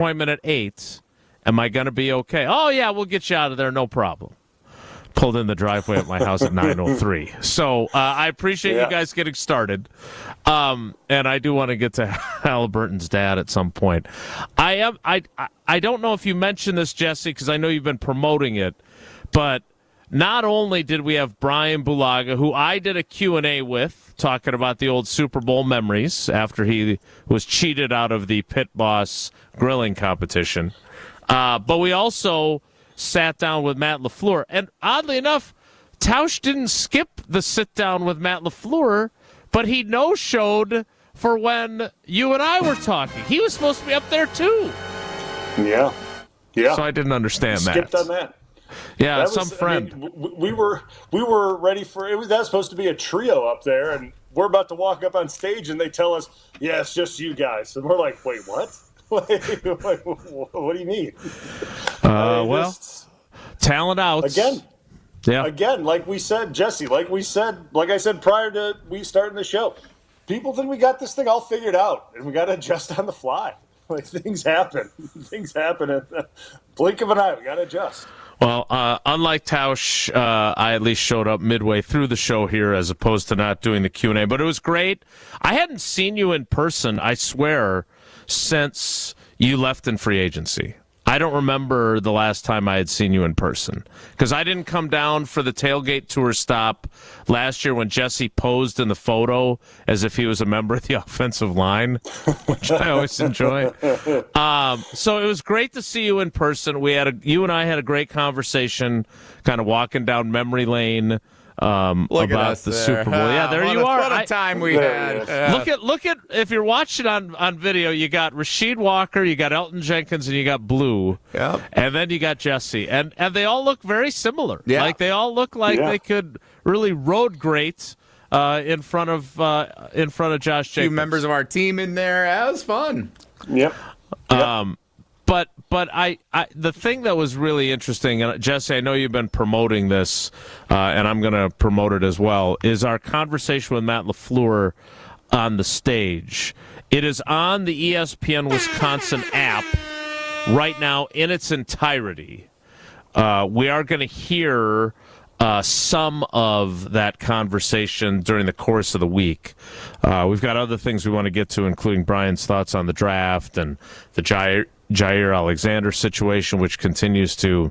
appointment at 8. Am I going to be okay? Oh, yeah, we'll get you out of there, no problem. Pulled in the driveway at my house at 9:03. So I appreciate you guys getting started. And I do want to get to Hallebertton's dad at some point. I don't know if you mentioned this, Jesse, because I know you've been promoting it, but not only did we have Bryan Bulaga, who I did a Q&A with, talking about the old Super Bowl memories after he was cheated out of the Pit Boss grilling competition, but we also sat down with Matt LaFleur. And oddly enough, Tausch didn't skip the sit-down with Matt LaFleur, but he no-showed for when you and I were talking. He was supposed to be up there, too. Yeah. So I didn't understand that. Skipped on that. Yeah, that some friend. I mean, we were ready for it. That was supposed to be a trio up there, and we're about to walk up on stage, and they tell us, yeah, it's just you guys. And we're like, wait, what? What do you mean? Talent out again. Yeah. Again, like we said, Jesse. Like I said prior to we starting the show, people think we got this thing all figured out, and we got to adjust on the fly. Like things happen. Things happen in the blink of an eye. We got to adjust. Well, unlike Tausch, I at least showed up midway through the show here as opposed to not doing the Q&A. But it was great. I hadn't seen you in person, I swear, since you left in free agency. I don't remember the last time I had seen you in person because I didn't come down for the tailgate tour stop last year when Jesse posed in the photo as if he was a member of the offensive line, which I always enjoy. So it was great to see you in person. You and I had a great conversation, kind of walking down memory lane. About the Super Bowl. Yeah, there you are. What a time we had. Look at if you're watching on video, you got Rasheed Walker, you got Elton Jenkins, and you got Blue. Yep. And then you got Jesse. And they all look very similar. Yeah. Like they all look like they could really road great in front of Josh Jacobs. A few members of our team in there. That was fun. Yep. But I the thing that was really interesting, and Jesse, I know you've been promoting this, and I'm going to promote it as well, is our conversation with Matt LaFleur on the stage. It is on the ESPN Wisconsin app right now in its entirety. We are going to hear some of that conversation during the course of the week. We've got other things we want to get to, including Bryan's thoughts on the draft and the Jaire Alexander situation, which continues to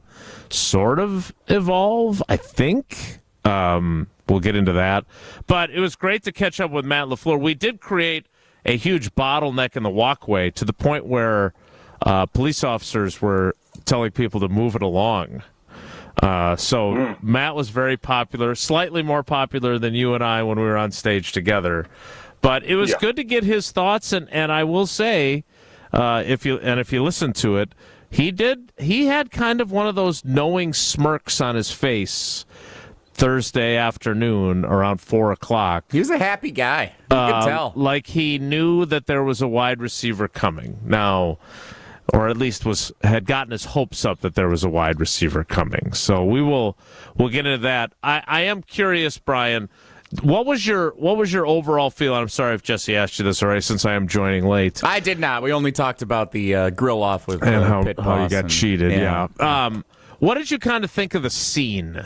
sort of evolve, I think. We'll get into that. But it was great to catch up with Matt LaFleur. We did create a huge bottleneck in the walkway to the point where police officers were telling people to move it along. Matt was very popular, slightly more popular than you and I when we were on stage together. But it was good to get his thoughts, and I will say, if you listen to it, he had kind of one of those knowing smirks on his face Thursday afternoon around 4:00. He was a happy guy. You could tell. Like he knew that there was a wide receiver coming now, or at least had gotten his hopes up that there was a wide receiver coming. So we'll get into that. I am curious, Bryan. What was your overall feel? I'm sorry if Jesse asked you this already, since I am joining late. I did not. We only talked about the grill off with and how Boss you got cheated. Yeah. What did you kind of think of the scene?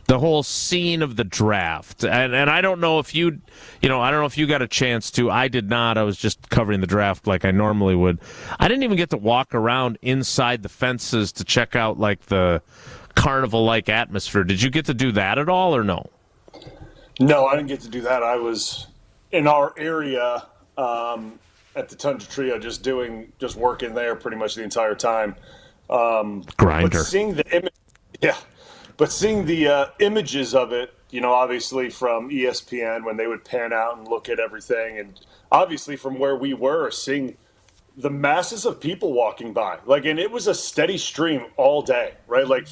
The whole scene of the draft, and I don't know if you got a chance to. I did not. I was just covering the draft like I normally would. I didn't even get to walk around inside the fences to check out like the carnival-like atmosphere. Did you get to do that at all, or no? No, I didn't get to do that. I was in our area at the Tundra Trio, just working there pretty much the entire time. Grinder. But seeing the images of it, obviously from ESPN when they would pan out and look at everything, and obviously from where we were, seeing the masses of people walking by, and it was a steady stream all day, right? Like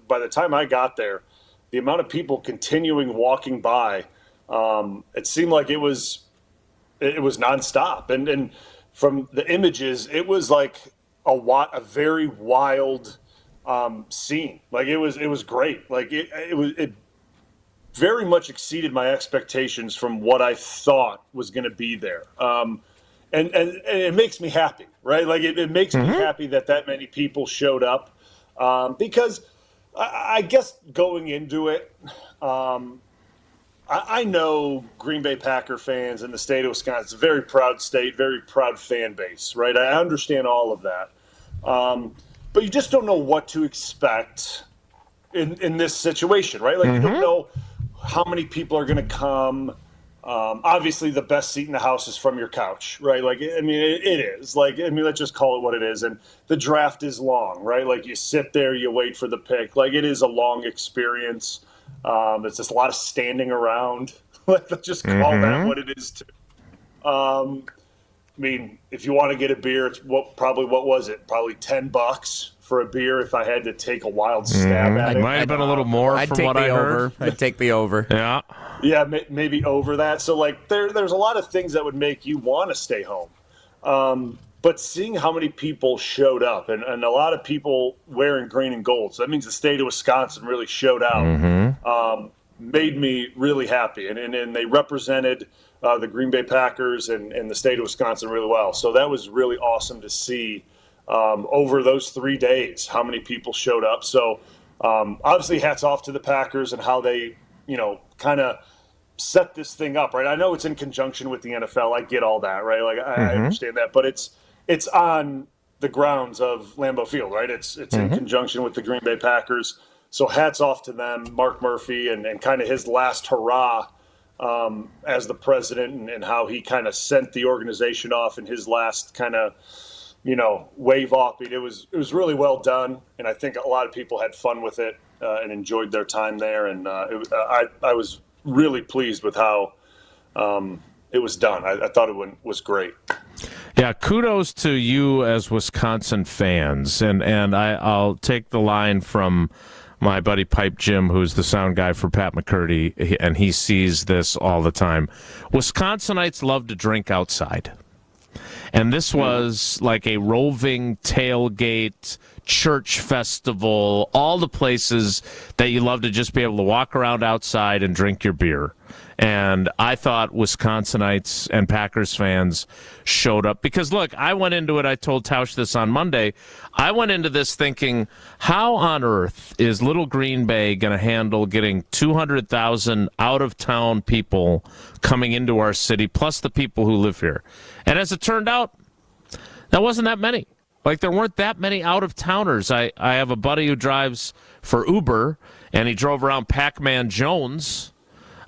by the time I got there, the amount of people continuing walking by, it seemed like it was nonstop. And from the images, it was like a very wild scene. Like it was great. Like it very much exceeded my expectations from what I thought was going to be there. and it makes me happy, right? Like it makes me happy that many people showed up, because I guess going into it, I know Green Bay Packer fans in the state of Wisconsin. It's a very proud state, very proud fan base, right? I understand all of that. But you just don't know what to expect in this situation, right? Like you don't know how many people are going to come. Obviously, the best seat in the house is from your couch, right? Like, I mean, it is. Like, I mean, let's just call it what it is. And the draft is long, right? Like, you sit there, you wait for the pick. Like, it is a long experience. It's just a lot of standing around. Let's just call that what it is, too. I mean, if you want to get a beer, it's what was it? Probably $10 for a beer if I had to take a wild stab at it. Might have been a little more from what I heard. I'd take the over. Yeah. Yeah, maybe over that. So, like, there's a lot of things that would make you want to stay home. But seeing how many people showed up, and a lot of people wearing green and gold, so that means the state of Wisconsin really showed out, made me really happy. And they represented the Green Bay Packers and the state of Wisconsin really well. So that was really awesome to see over those 3 days how many people showed up. So obviously hats off to the Packers and how they, kind of set this thing up, right? I know it's in conjunction with the NFL. I get all that, right? Like I understand that, but it's on the grounds of Lambeau Field, right? It's in conjunction with the Green Bay Packers. So hats off to them, Mark Murphy, and kind of his last hurrah as the president, and how he kind of sent the organization off in his last kind of, wave off. It was really well done, and I think a lot of people had fun with it and enjoyed their time there. And I was really pleased with how it was done. I thought it was great. Yeah, kudos to you as Wisconsin fans, and I'll take the line from my buddy Pipe Jim, who's the sound guy for Pat McCurdy, and he sees this all the time. Wisconsinites love to drink outside. And this was like a roving tailgate, church festival, all the places that you love to just be able to walk around outside and drink your beer. And I thought Wisconsinites and Packers fans showed up. Because, look, I went into it, I told Tausch this on Monday, I went into this thinking, how on earth is little Green Bay going to handle getting 200,000 out-of-town people coming into our city, plus the people who live here? And as it turned out, that wasn't that many. Like, there weren't that many out-of-towners. I have a buddy who drives for Uber, and he drove around Pac-Man Jones.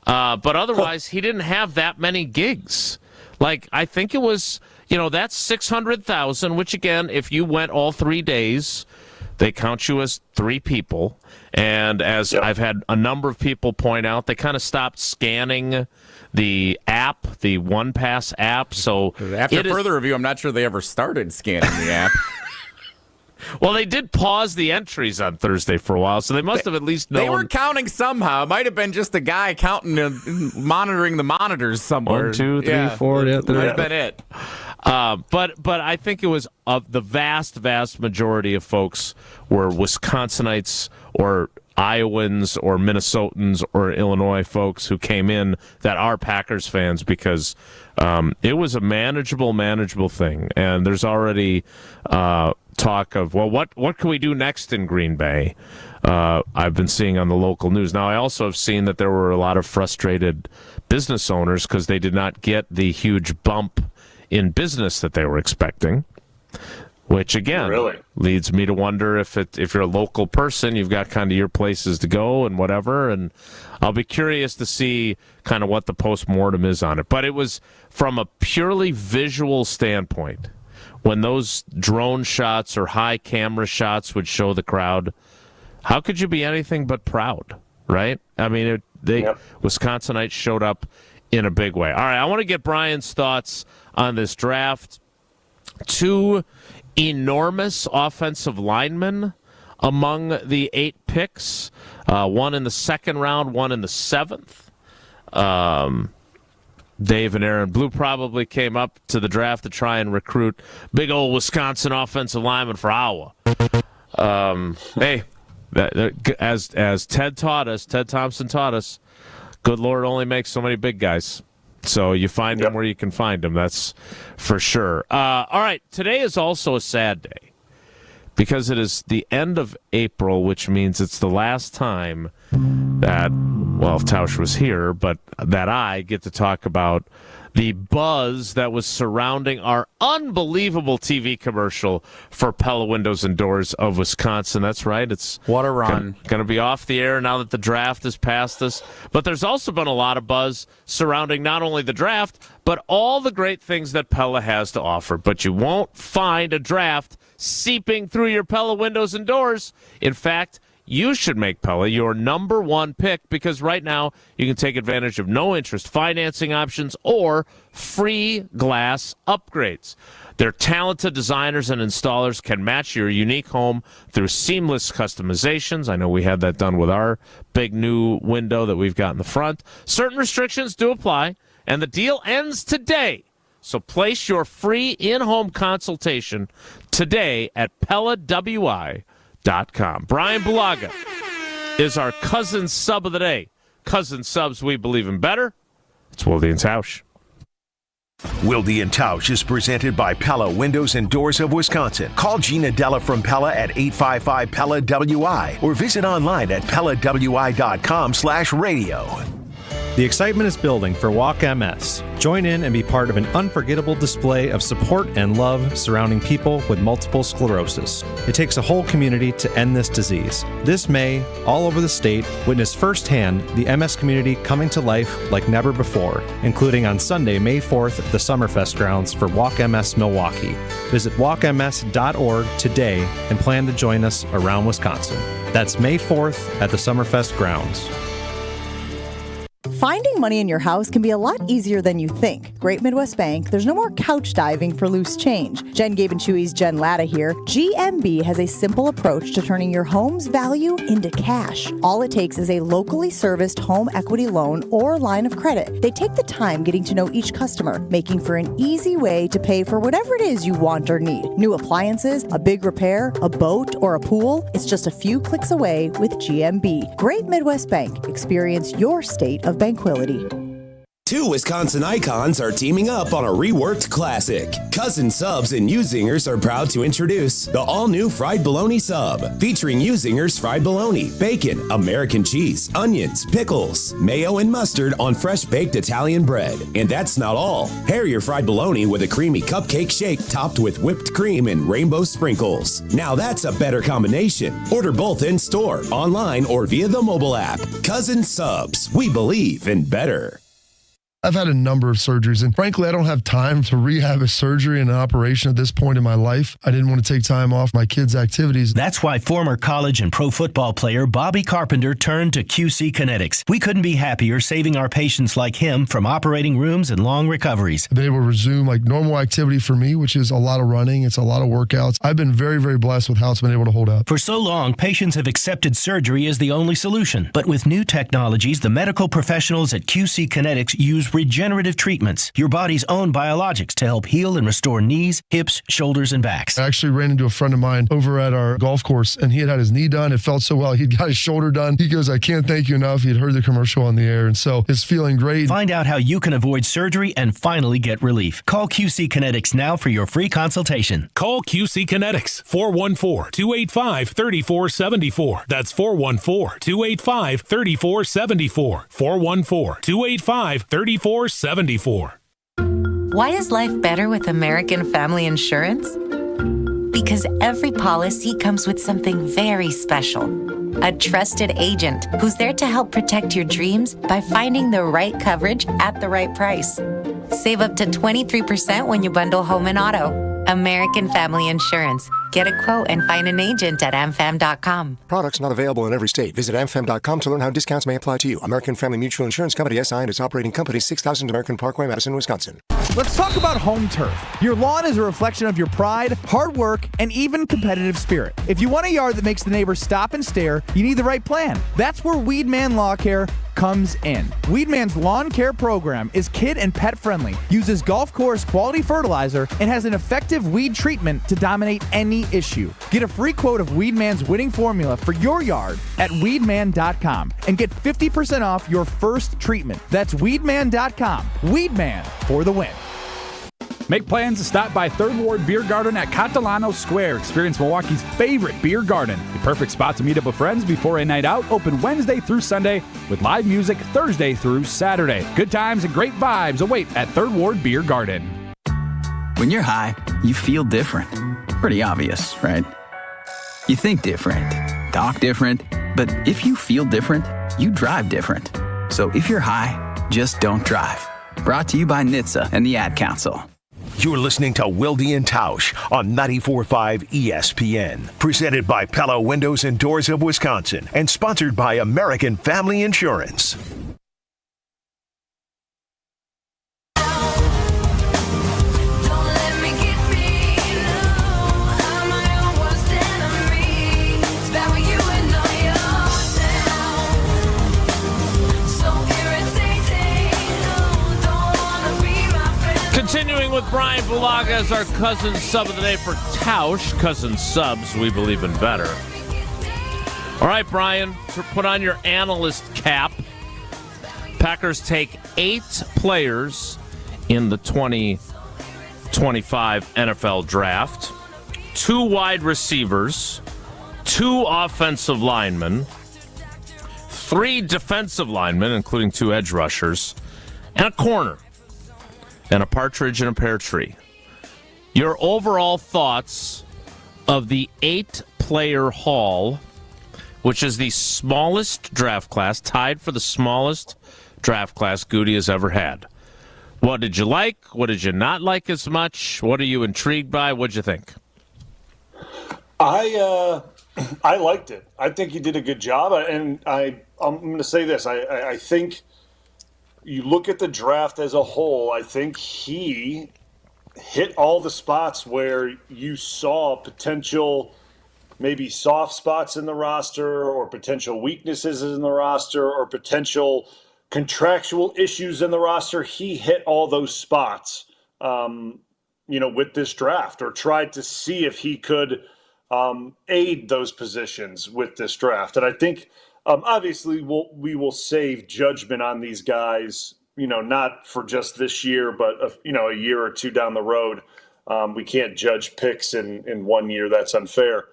But otherwise, he didn't have that many gigs. Like, I think it was, that's 600,000, which, again, if you went all 3 days, they count you as 3 people. And as I've had a number of people point out, they kind of stopped scanning the app, the OnePass app. So after further review, I'm not sure they ever started scanning the app. Well, they did pause the entries on Thursday for a while, so they must have at least known. They were counting somehow. It might have been just a guy counting, monitoring the monitors somewhere. 1, 2, 3, 4. That might have been it. But I think it was the vast majority of folks were Wisconsinites or Iowans or Minnesotans or Illinois folks who came in that are Packers fans, because it was a manageable thing. And there's already talk of, well, what can we do next in Green Bay? I've been seeing on the local news. Now, I also have seen that there were a lot of frustrated business owners because they did not get the huge bump in business that they were expecting, which, again, leads me to wonder if you're a local person, you've got kind of your places to go and whatever, and I'll be curious to see kind of what the postmortem is on it. But it was from a purely visual standpoint. When those drone shots or high camera shots would show the crowd, how could you be anything but proud, right? I mean, Wisconsinites showed up in a big way. All right, I want to get Bryan's thoughts on this draft. 2 enormous offensive linemen among the 8 picks, 1 in the 2nd round, 1 in the 7th. Dave and Aaron Blue probably came up to the draft to try and recruit big old Wisconsin offensive lineman for Iowa. Hey, as Ted Thompson taught us, good Lord only makes so many big guys. So you find them where you can find them. That's for sure. All right. Today is also a sad day because it is the end of April, which means it's the last time that, well, Tausch was here, but that I get to talk about the buzz that was surrounding our unbelievable TV commercial for Pella Windows and Doors of Wisconsin. That's right. It's what a run. Going to be off the air now that the draft has passed us. But there's also been a lot of buzz surrounding not only the draft, but all the great things that Pella has to offer. But you won't find a draft seeping through your Pella Windows and Doors. In fact, you should make Pella your number one pick because right now you can take advantage of no-interest financing options or free glass upgrades. Their talented designers and installers can match your unique home through seamless customizations. I know we had that done with our big new window that we've got in the front. Certain restrictions do apply, and the deal ends today. So place your free in-home consultation today at PellaWI.com. Bryan Bulaga is our cousin sub of the day. Cousin subs we believe in better. It's Wilde Tausch. Wilde Tausch is presented by Pella Windows and Doors of Wisconsin. Call Gina Della from Pella at 855-PELLA-WI or visit online at PellaWI.com/radio. The excitement is building for Walk MS. Join in and be part of an unforgettable display of support and love surrounding people with multiple sclerosis. It takes a whole community to end this disease. This May, all over the state, witness firsthand the MS community coming to life like never before, including on Sunday, May 4th at the Summerfest grounds for Walk MS Milwaukee. Visit walkms.org today and plan to join us around Wisconsin. That's May 4th at the Summerfest grounds. Finding money in your house can be a lot easier than you think. Great Midwest Bank, there's no more couch diving for loose change. Jen Gabe and Chewy's Jen Latta here. GMB has a simple approach to turning your home's value into cash. All it takes is a locally serviced home equity loan or line of credit. They take the time getting to know each customer, making for an easy way to pay for whatever it is you want or need. New appliances, a big repair, a boat, or a pool. It's just a few clicks away with GMB. Great Midwest Bank. Experience your state of banquility. Two Wisconsin icons are teaming up on a reworked classic. Cousin Subs and U-Zingers are proud to introduce the all-new Fried Bologna Sub, featuring U-Zingers fried bologna, bacon, American cheese, onions, pickles, mayo, and mustard on fresh-baked Italian bread. And that's not all. Pair your fried bologna with a creamy cupcake shake topped with whipped cream and rainbow sprinkles. Now that's a better combination. Order both in-store, online, or via the mobile app. Cousin Subs. We believe in better. I've had a number of surgeries, and frankly, I don't have time to rehab a surgery and an operation at this point in my life. I didn't want to take time off my kids' activities. That's why former college and pro football player Bobby Carpenter turned to QC Kinetics. We couldn't be happier saving our patients like him from operating rooms and long recoveries. I've been able to resume like normal activity for me, which is a lot of running. It's a lot of workouts. I've been very, very blessed with how it's been able to hold up. For so long, patients have accepted surgery as the only solution. But with new technologies, the medical professionals at QC Kinetics use regenerative treatments, your body's own biologics, to help heal and restore knees, hips, shoulders, and backs. I actually ran into a friend of mine over at our golf course, and he had his knee done. It felt so well. He'd got his shoulder done. He goes, I can't thank you enough. He had heard the commercial on the air, and so it's feeling great. Find out how you can avoid surgery and finally get relief. Call QC Kinetics now for your free consultation. Call QC Kinetics, 414-285-3474. That's 414-285-3474. 414-285-3474. Why is life better with American Family Insurance? Because every policy comes with something very special. A trusted agent who's there to help protect your dreams by finding the right coverage at the right price. Save up to 23% when you bundle home and auto. American Family Insurance. Get a quote and find an agent at amfam.com. Products not available in every state. Visit amfam.com to learn how discounts may apply to you. American Family Mutual Insurance Company, SI, and its operating company, 6000 American Parkway, Madison, Wisconsin. Let's talk about home turf. Your lawn is a reflection of your pride, hard work, and even competitive spirit. If you want a yard that makes the neighbors stop and stare, you need the right plan. That's where Weedman Lawn Care comes in. Weedman's lawn care program is kid and pet friendly, uses golf course quality fertilizer, and has an effective weed treatment to dominate any any issue. Get a free quote of Weedman's winning formula for your yard at weedman.com and get 50% off your first treatment. That's weedman.com. Weedman for the win. Make plans to stop by Third Ward Beer Garden at Catalano Square. Experience Milwaukee's favorite beer garden. The perfect spot to meet up with friends before a night out. Open Wednesday through Sunday with live music Thursday through Saturday. Good times and great vibes await at Third Ward Beer Garden. When you're high, you feel different. Pretty obvious, right? You think different, talk different, but if you feel different, you drive different. So if you're high, just don't drive. Brought to you by NHTSA and the Ad Council. You're listening to Wilde Tausch on 94.5 ESPN. Presented by Pella Windows and Doors of Wisconsin and sponsored by American Family Insurance. Continuing with Bryan Bulaga'S, our cousin sub of the day for Tausch. Cousin subs, we believe in better. All right, Bryan, put on your analyst cap. Packers take 8 players in the 2025 NFL Draft. 2 wide receivers, 2 offensive linemen, 3 defensive linemen, including 2 edge rushers, and a corner. And a partridge in a pear tree. Your overall thoughts of the 8-player haul, which is the smallest draft class, tied for the smallest draft class Goody has ever had. What did you like? What did you not like as much? What are you intrigued by? What'd you think? I liked it. I think you did a good job, and I'm going to say this. I think you look at the draft as a whole, I think he hit all the spots where you saw potential, maybe soft spots in the roster or potential weaknesses in the roster or potential contractual issues in the roster. He hit all those spots, with this draft, or tried to see if he could aid those positions with this draft. And I think obviously, we will save judgment on these guys, not for just this year, but, a year or two down the road. We can't judge picks in 1 year. That's unfair.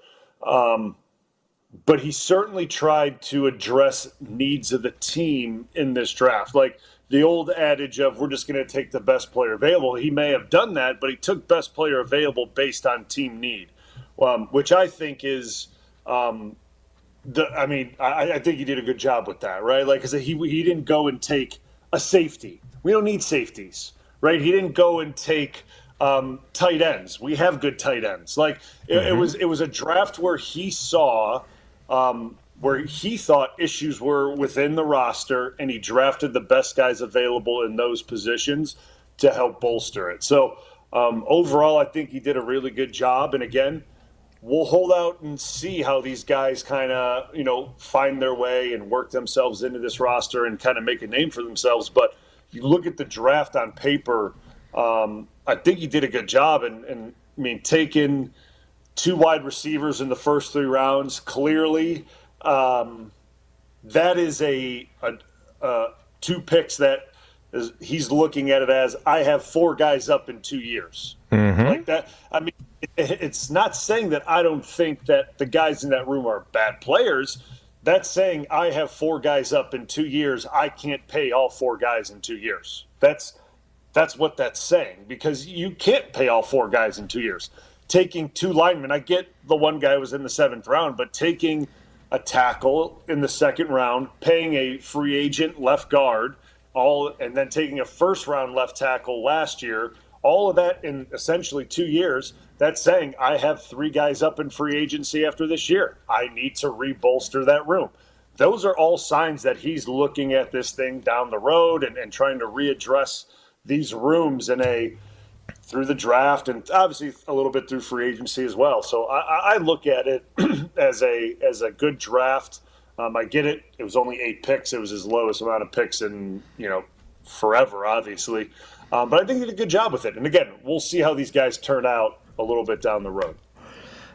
But he certainly tried to address needs of the team in this draft. Like the old adage of we're just going to take the best player available. He may have done that, but he took best player available based on team need, which I think is I think he did a good job with that, right? Like, because he didn't go and take a safety. We don't need safeties, right? He didn't go and take tight ends. We have good tight ends. Like, it was a draft where he saw where he thought issues were within the roster, and he drafted the best guys available in those positions to help bolster it. So overall, I think he did a really good job. And again, we'll hold out and see how these guys kind of, find their way and work themselves into this roster and kind of make a name for themselves. But you look at the draft on paper, I think he did a good job. And taking 2 wide receivers in the first 3 rounds, clearly that is a 2 picks that he's looking at it as, I have 4 guys up in 2 years. Like that. It's not saying that I don't think that the guys in that room are bad players. That's saying I have 4 guys up in 2 years. I can't pay all 4 guys in 2 years. That's what that's saying, because you can't pay all 4 guys in 2 years. Taking 2 linemen, I get the one guy was in the 7th round, but taking a tackle in the 2nd round, paying a free agent left guard, and then taking a 1st-round left tackle last year, all of that in essentially 2 years, that's saying I have 3 guys up in free agency after this year. I need to re-bolster that room. Those are all signs that he's looking at this thing down the road and trying to readdress these rooms through the draft and obviously a little bit through free agency as well. So I look at it as a good draft. I get it. It was only 8 picks. It was his lowest amount of picks in forever, obviously. But I think he did a good job with it. And again, we'll see how these guys turn out a little bit down the road.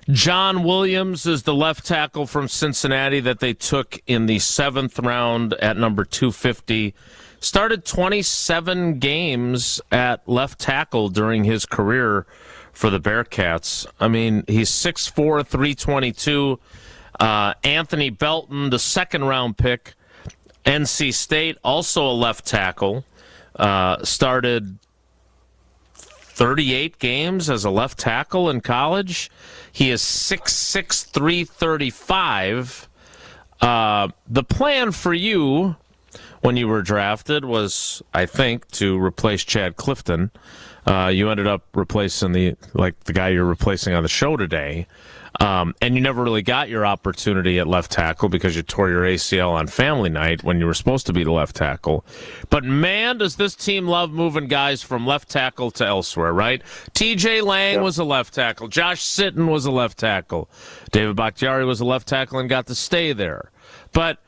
John Williams is the left tackle from Cincinnati that they took in the 7th round at number 250. Started 27 games at left tackle during his career for the Bearcats. I mean, he's 6'4", 322. Anthony Belton, the 2nd-round pick, NC State, also a left tackle. Started 38 games as a left tackle in college. He is 6'6", 335. The plan for you when you were drafted was, I think, to replace Chad Clifton. You ended up replacing the guy you're replacing on the show today. And you never really got your opportunity at left tackle because you tore your ACL on family night when you were supposed to be the left tackle. But man, does this team love moving guys from left tackle to elsewhere, right? TJ Lang was a left tackle. Josh Sitton was a left tackle. David Bakhtiari was a left tackle and got to stay there. But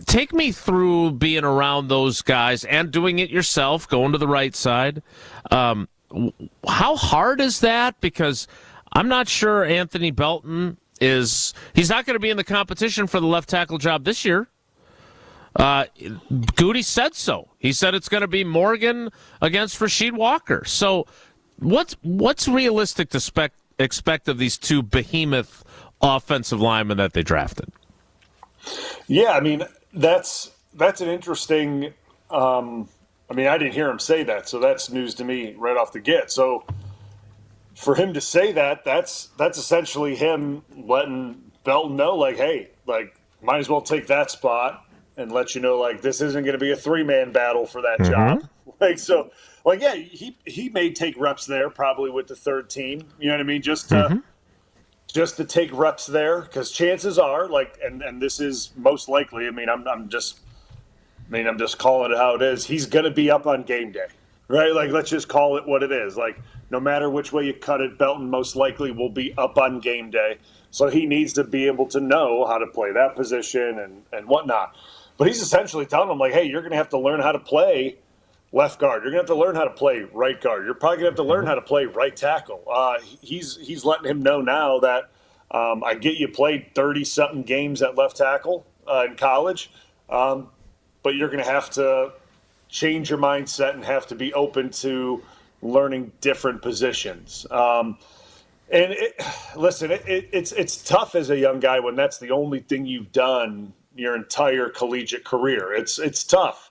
take me through being around those guys and doing it yourself, going to the right side. How hard is that? Because I'm not sure Anthony Belton he's not going to be in the competition for the left tackle job this year. Goody said so. He said it's going to be Morgan against Rasheed Walker. So what's realistic to expect of these two behemoth offensive linemen that they drafted? Yeah, I mean, that's an interesting I didn't hear him say that, so that's news to me right off the get. So for him to say that, that's essentially him letting Belton know, like, hey, like, might as well take that spot and let you know, like, this isn't going to be a 3-man battle for that job. Like, so, like, yeah, he may take reps there probably with the 3rd team. You know what I mean? Just to take reps there, because chances are, like, and this is most likely. I'm just calling it how it is. He's going to be up on game day, right? Like, let's just call it what it is. Like, no matter which way you cut it, Belton most likely will be up on game day. So he needs to be able to know how to play that position and whatnot. But he's essentially telling him, like, hey, you're going to have to learn how to play left guard. You're going to have to learn how to play right guard. You're probably going to have to learn how to play right tackle. He's letting him know now that I get you played 30-something games at left tackle in college, but you're going to have to change your mindset and have to be open to learning different positions. It's tough as a young guy when that's the only thing you've done your entire collegiate career. It's tough,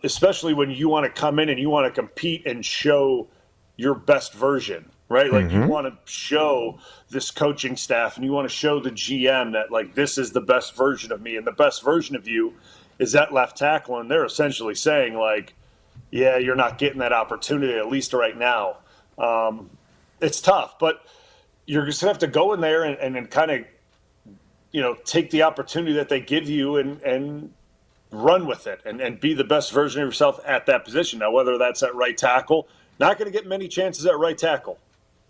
especially when you want to come in and you want to compete and show your best version, right? Like you want to show this coaching staff and you want to show the GM that, like, this is the best version of me and the best version of you is that left tackle. And they're essentially saying, like, yeah, you're not getting that opportunity, at least right now. It's tough, but you're just going to have to go in there and kind of, take the opportunity that they give you and run with it and be the best version of yourself at that position. Now, whether that's at right tackle, not going to get many chances at right tackle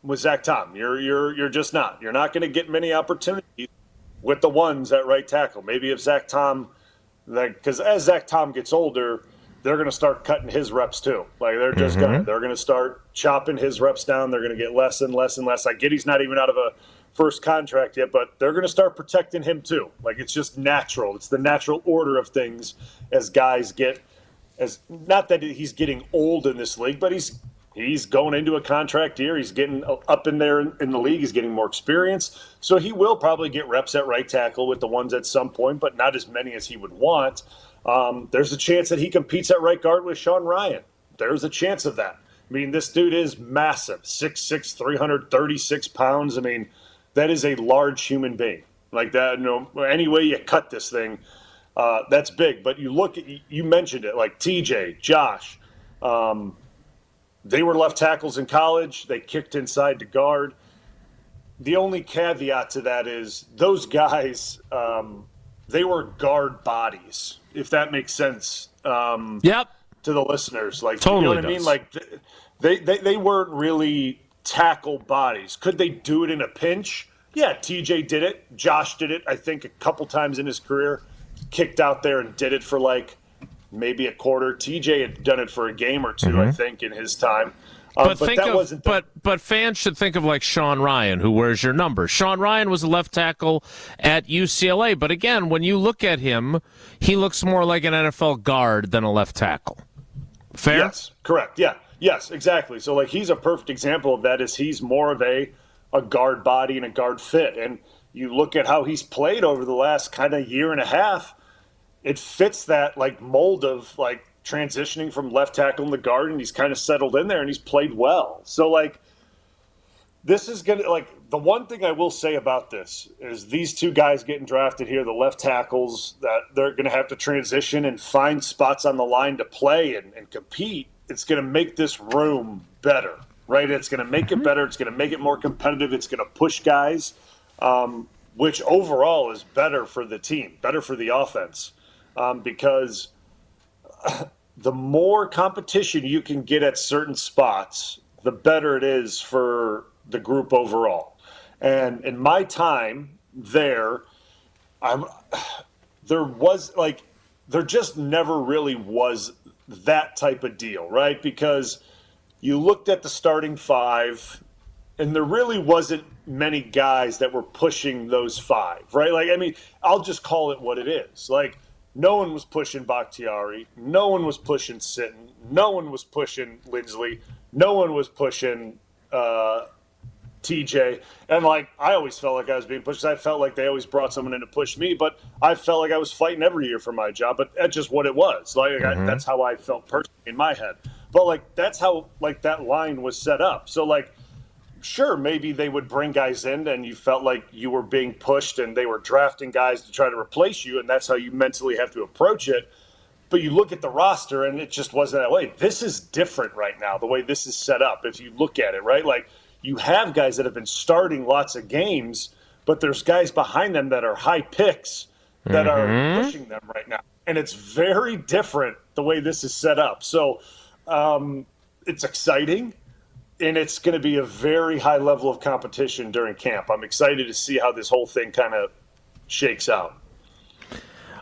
with Zach Tom. You're just not. You're not going to get many opportunities with the ones at right tackle. Maybe if Zach Tom, because as Zach Tom gets older, they're going to start cutting his reps too. Like they're just they're going to start chopping his reps down. They're going to get less and less and less. I get he's not even out of a first contract yet, but they're going to start protecting him too. Like it's just natural. It's the natural order of things as guys get, as not that he's getting old in this league, but he's going into a contract year. He's getting up in there in the league. He's getting more experience. So he will probably get reps at right tackle with the ones at some point, but not as many as he would want. There's a chance that he competes at right guard with Sean Ryan. There's a chance of that. I mean, this dude is massive, 6'6", 336 pounds. I mean, that is a large human being. Like that, any way you cut this thing, that's big. But you mentioned it, like TJ, Josh, they were left tackles in college. They kicked inside to guard. The only caveat to that is those guys, they were guard bodies, if that makes sense. Yep. To the listeners, like totally, you know what I mean? Like they weren't really tackle bodies. Could they do it in a pinch? Yeah, TJ did it. Josh did it, I think, a couple times in his career. Kicked out there and did it for like maybe a quarter. TJ had done it for a game or two, I think, in his time. But fans should think of like Sean Ryan, who wears your number. Sean Ryan was a left tackle at UCLA, but again, when you look at him, he looks more like an NFL guard than a left tackle. Fair? Yes, correct. Yeah, yes, exactly. So like he's a perfect example of that. Is he's more of a guard body and a guard fit, and you look at how he's played over the last kind of year and a half. It fits that like mold of like transitioning from left tackle in the guard, and he's kind of settled in there and he's played well. So like this is going to like the one thing I will say about this is these two guys getting drafted here, the left tackles, that they're going to have to transition and find spots on the line to play and compete. It's going to make this room better, right? It's going to make it better. It's going to make it more competitive. It's going to push guys, which overall is better for the team, better for the offense. Because the more competition you can get at certain spots, the better it is for the group overall. And in my time there, there just never really was that type of deal, right? Because you looked at the starting five, and there really wasn't many guys that were pushing those five, right? Like, I mean, I'll just call it what it is. Like, no one was pushing Bakhtiari. No one was pushing Sitton. No one was pushing Lindsley. No one was pushing TJ. And, like, I always felt like I was being pushed. I felt like they always brought someone in to push me, but I felt like I was fighting every year for my job. But that's just what it was. Like, that's how I felt personally in my head. But, like, that's how, like, that line was set up. So, like, sure, maybe they would bring guys in and you felt like you were being pushed and they were drafting guys to try to replace you, and that's how you mentally have to approach it. But you look at the roster and it just wasn't that way. This is different right now, the way this is set up, if you look at it, right? Like, you have guys that have been starting lots of games, but there's guys behind them that are high picks that are pushing them right now. And it's very different the way this is set up. So it's exciting. And it's going to be a very high level of competition during camp. I'm excited to see how this whole thing kind of shakes out.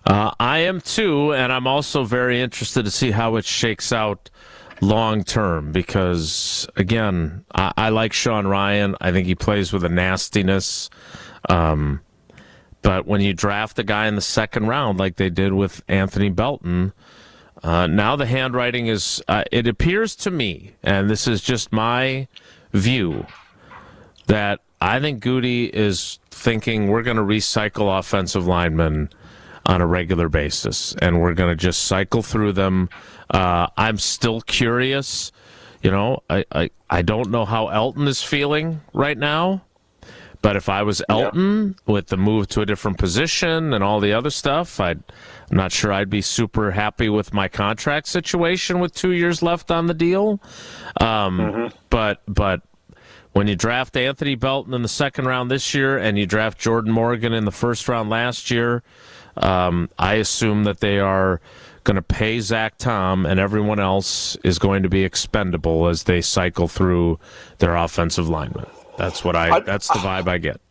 I am too, and I'm also very interested to see how it shakes out long term because, again, I like Sean Ryan. I think he plays with a nastiness. But when you draft a guy in the second round like they did with Anthony Belton, now the handwriting is, it appears to me, and this is just my view, that I think Goody is thinking we're going to recycle offensive linemen on a regular basis, and we're going to just cycle through them. I'm still curious. You know, I don't know how Elton is feeling right now. But if I was Elton with the move to a different position and all the other stuff, I'm not sure I'd be super happy with my contract situation with 2 years left on the deal. But when you draft Anthony Belton in the second round this year and you draft Jordan Morgan in the first round last year, I assume that they are going to pay Zach Tom and everyone else is going to be expendable as they cycle through their offensive linemen. That's what that's the vibe I get.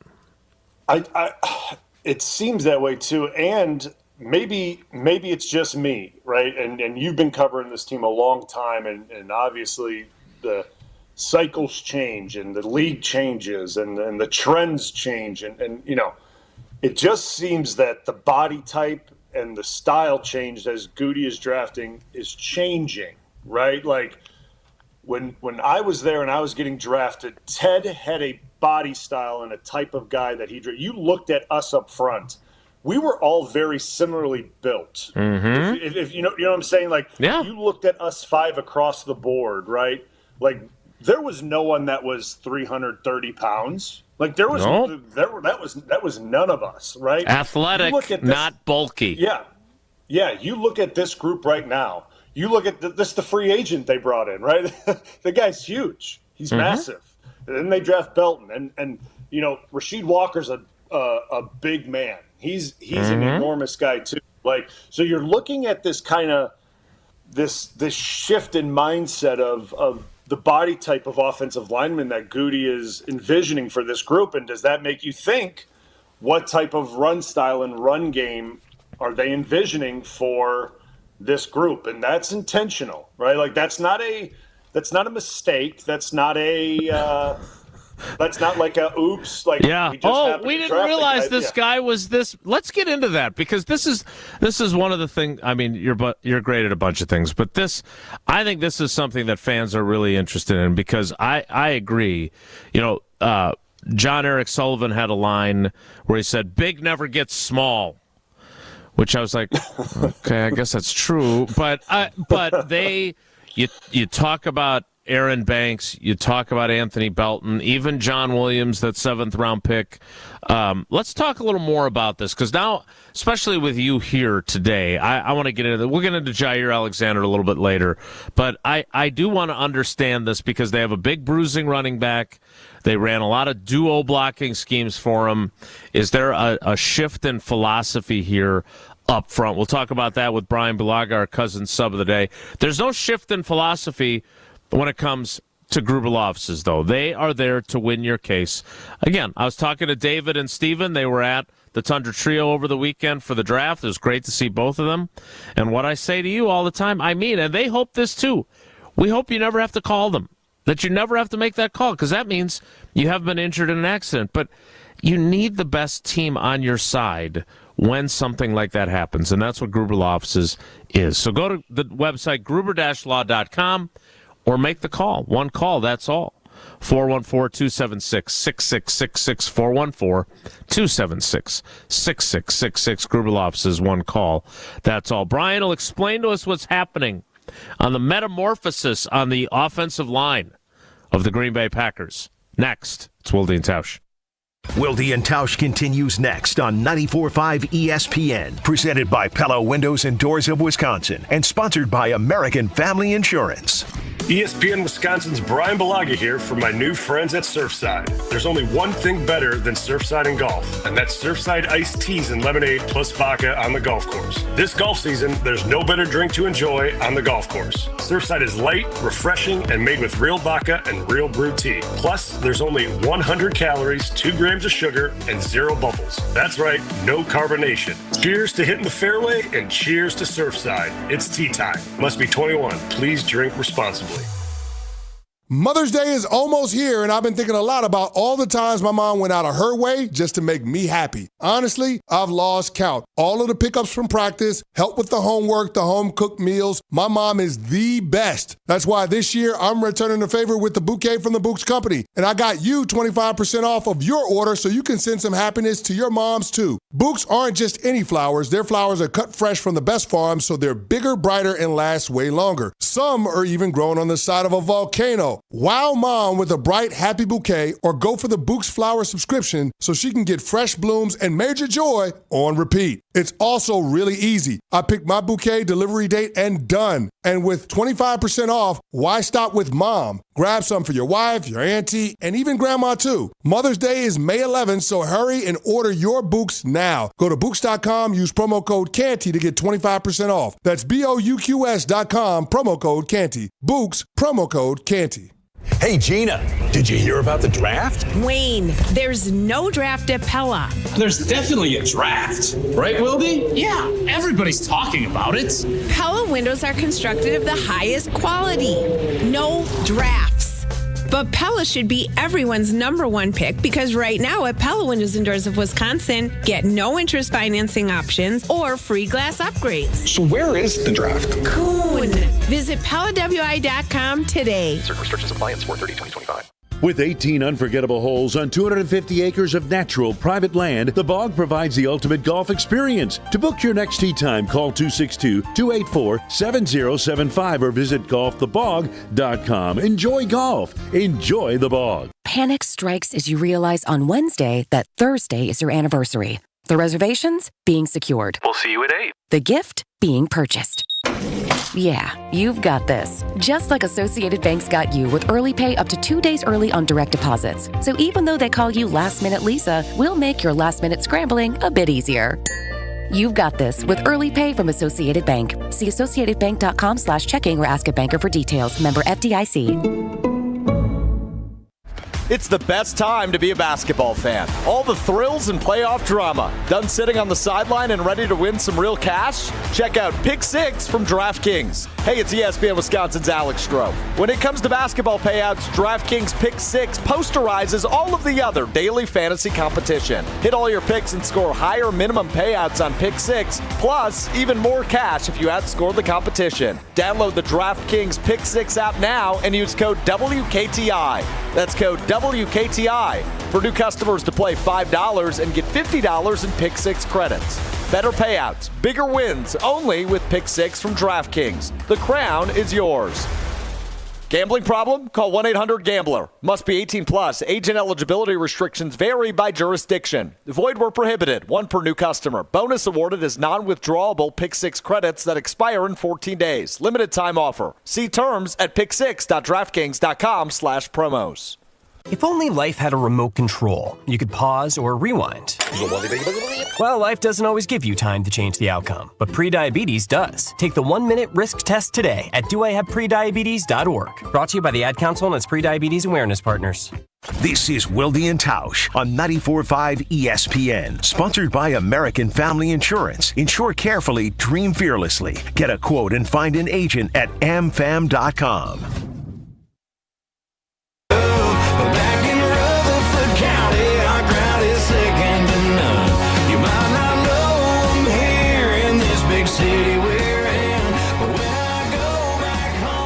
It seems that way too, and maybe it's just me, right? And you've been covering this team a long time, and obviously the cycles change and the league changes and the trends change, and you know, it just seems that the body type and the style change as Goody is drafting is changing, right? Like. When I was there and I was getting drafted, Ted had a body style and a type of guy that you looked at us up front. We were all very similarly built. If you know what I'm saying? Like, you looked at us five across the board, right? Like, there was no one that was 330 pounds. Like, there was that was none of us, right? Athletic, not bulky. Yeah. You look at this group right now. You look at the free agent they brought in, right? The guy's huge. He's massive. And then they draft Belton, and you know, Rasheed Walker's a big man. He's an enormous guy too. Like, so you're looking at this kind of this shift in mindset of the body type of offensive lineman that Goody is envisioning for this group, and does that make you think what type of run style and run game are they envisioning for this group? And that's intentional, right? Like, that's not a That's not a mistake. That's not a. That's not like a oops. Like yeah. We didn't realize this guy was this. Let's get into that because this is one of the things. I mean, you're great at a bunch of things, but I think this is something that fans are really interested in because I agree. John Eric Sullivan had a line where he said, "Big never gets small," which I was like, okay, I guess that's true. But you talk about Aaron Banks, you talk about Anthony Belton, even John Williams, that 7th-round pick. Let's talk a little more about this, because now, especially with you here today, I want to get into that. We'll get into Jaire Alexander a little bit later, but I do want to understand this because they have a big bruising running back. They ran a lot of duo blocking schemes for him. Is there a shift in philosophy here up front? We'll talk about that with Bryan Bulaga'S, our cousin sub of the day. There's no shift in philosophy when it comes to Gruber offices, though. They are there to win your case. Again, I was talking to David and Steven. They were at the Tundra Trio over the weekend for the draft. It was great to see both of them. And what I say to you all the time, I mean, and they hope this too. We hope you never have to call them, that you never have to make that call, because that means you have been injured in an accident. But you need the best team on your side when something like that happens, and that's what Gruber Law Offices is. So go to the website, gruber-law.com, or make the call. One call, that's all. 414-276-6666, 414-276-6666. Gruber Law Offices, one call. That's all. Bryan will explain to us what's happening on the metamorphosis on the offensive line of the Green Bay Packers. Next, it's Wilde Tausch. Wilde Tausch continues next on 94.5 ESPN, presented by Pella Windows and Doors of Wisconsin, and sponsored by American Family Insurance. ESPN Wisconsin's Bryan Bulaga'S here for my new friends at Surfside. There's only one thing better than Surfside and golf, and that's Surfside iced teas and lemonade plus vodka on the golf course. This golf season, there's no better drink to enjoy on the golf course. Surfside is light, refreshing, and made with real vodka and real brewed tea. Plus, there's only 100 calories, 2 grams of sugar, and 0 bubbles. That's right, no carbonation. Cheers to hitting the fairway, and cheers to Surfside. It's tea time. Must be 21. Please drink responsibly. Mother's Day is almost here, and I've been thinking a lot about all the times my mom went out of her way just to make me happy. Honestly, I've lost count. All of the pickups from practice, help with the homework, the home-cooked meals. My mom is the best. That's why this year I'm returning the favor with the bouquet from the Books Company. And I got you 25% off of your order so you can send some happiness to your moms, too. Books aren't just any flowers. Their flowers are cut fresh from the best farms, so they're bigger, brighter, and last way longer. Some are even grown on the side of a volcano. Wow mom with a bright, happy bouquet, or go for the Books Flower subscription so she can get fresh blooms and major joy on repeat. It's also really easy. I picked my bouquet, delivery date, and done. And with 25% off, why stop with mom? Grab some for your wife, your auntie, and even grandma too. Mother's Day is May 11th, so hurry and order your Books now. Go to Books.com, use promo code Canty to get 25% off. That's BOUQS.com, promo code Canty. Books, promo code Canty. Hey, Gina, did you hear about the draft? Wayne, there's no draft at Pella. There's definitely a draft. Right, Wilde? Yeah, everybody's talking about it. Pella windows are constructed of the highest quality. No drafts. But Pella should be everyone's number one pick because right now at Pella Windows and Doors of Wisconsin, get no interest financing options or free glass upgrades. So where is the draft? Coon. Visit PellaWI.com today. Certain restrictions apply. It's 4/30/2025. With 18 unforgettable holes on 250 acres of natural private land, the Bog provides the ultimate golf experience. To book your next tee time, call 262-284-7075 or visit golfthebog.com. Enjoy golf. Enjoy the Bog. Panic strikes as you realize on Wednesday that Thursday is your anniversary. The reservations being secured. We'll see you at 8. The gift being purchased. Yeah, you've got this. Just like Associated Bank's got you with early pay up to 2 days early on direct deposits. So even though they call you Last Minute Lisa, we'll make your last minute scrambling a bit easier. You've got this with early pay from Associated Bank. See associatedbank.com/checking or ask a banker for details. Member FDIC. It's the best time to be a basketball fan. All the thrills and playoff drama. Done sitting on the sideline and ready to win some real cash? Check out Pick 6 from DraftKings. Hey, it's ESPN Wisconsin's Alex Stroh. When it comes to basketball payouts, DraftKings Pick 6 posterizes all of the other daily fantasy competition. Hit all your picks and score higher minimum payouts on Pick 6, plus even more cash if you outscore the competition. Download the DraftKings Pick 6 app now and use code WKTI. That's code WKTI. For new customers to play $5 and get $50 in Pick 6 credits. Better payouts, bigger wins, only with Pick 6 from DraftKings. The crown is yours. Gambling problem? Call 1-800-GAMBLER. Must be 18 plus. Age and eligibility restrictions vary by jurisdiction. Void where prohibited. One per new customer. Bonus awarded as non-withdrawable Pick 6 credits that expire in 14 days. Limited time offer. See terms at pick6.draftkings.com/promos. If only life had a remote control, you could pause or rewind. Well, life doesn't always give you time to change the outcome, but prediabetes does. Take the 1-minute risk test today at doihaveprediabetes.org. Brought to you by the Ad Council and its prediabetes awareness partners. This is Wilde Tausch on 94.5 ESPN, sponsored by American Family Insurance. Insure carefully, dream fearlessly. Get a quote and find an agent at amfam.com.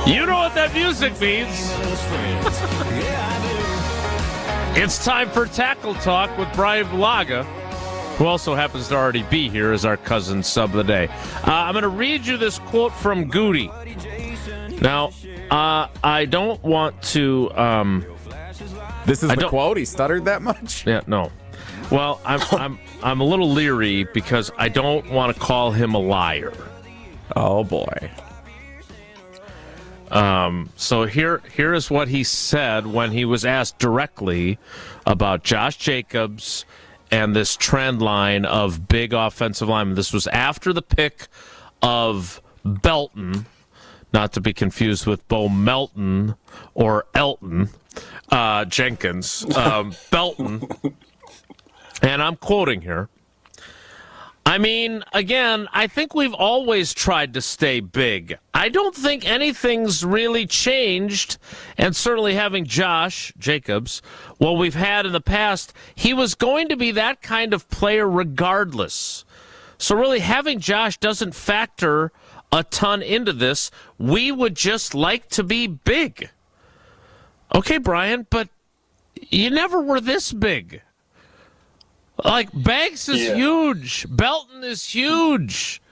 You know what that music means. It's time for Tackle Talk with Bryan Bulaga, who also happens to already be here as our cousin sub of the day. I'm going to read you this quote from Goody. Now, I don't want to... this is the quote? He stuttered that much? Yeah, no. Well, I'm a little leery because I don't want to call him a liar. Oh, boy. So here is what he said when he was asked directly about Josh Jacobs and this trend line of big offensive linemen. This was after the pick of Belton, not to be confused with Bo Melton or Elton Jenkins, Belton. And I'm quoting here. I mean, again, I think we've always tried to stay big. I don't think anything's really changed, and certainly having Josh Jacobs, what we've had in the past, he was going to be that kind of player regardless. So really having Josh doesn't factor a ton into this. We would just like to be big. Okay, Bryan, but you never were this big. Like, Banks is huge. Belton is huge.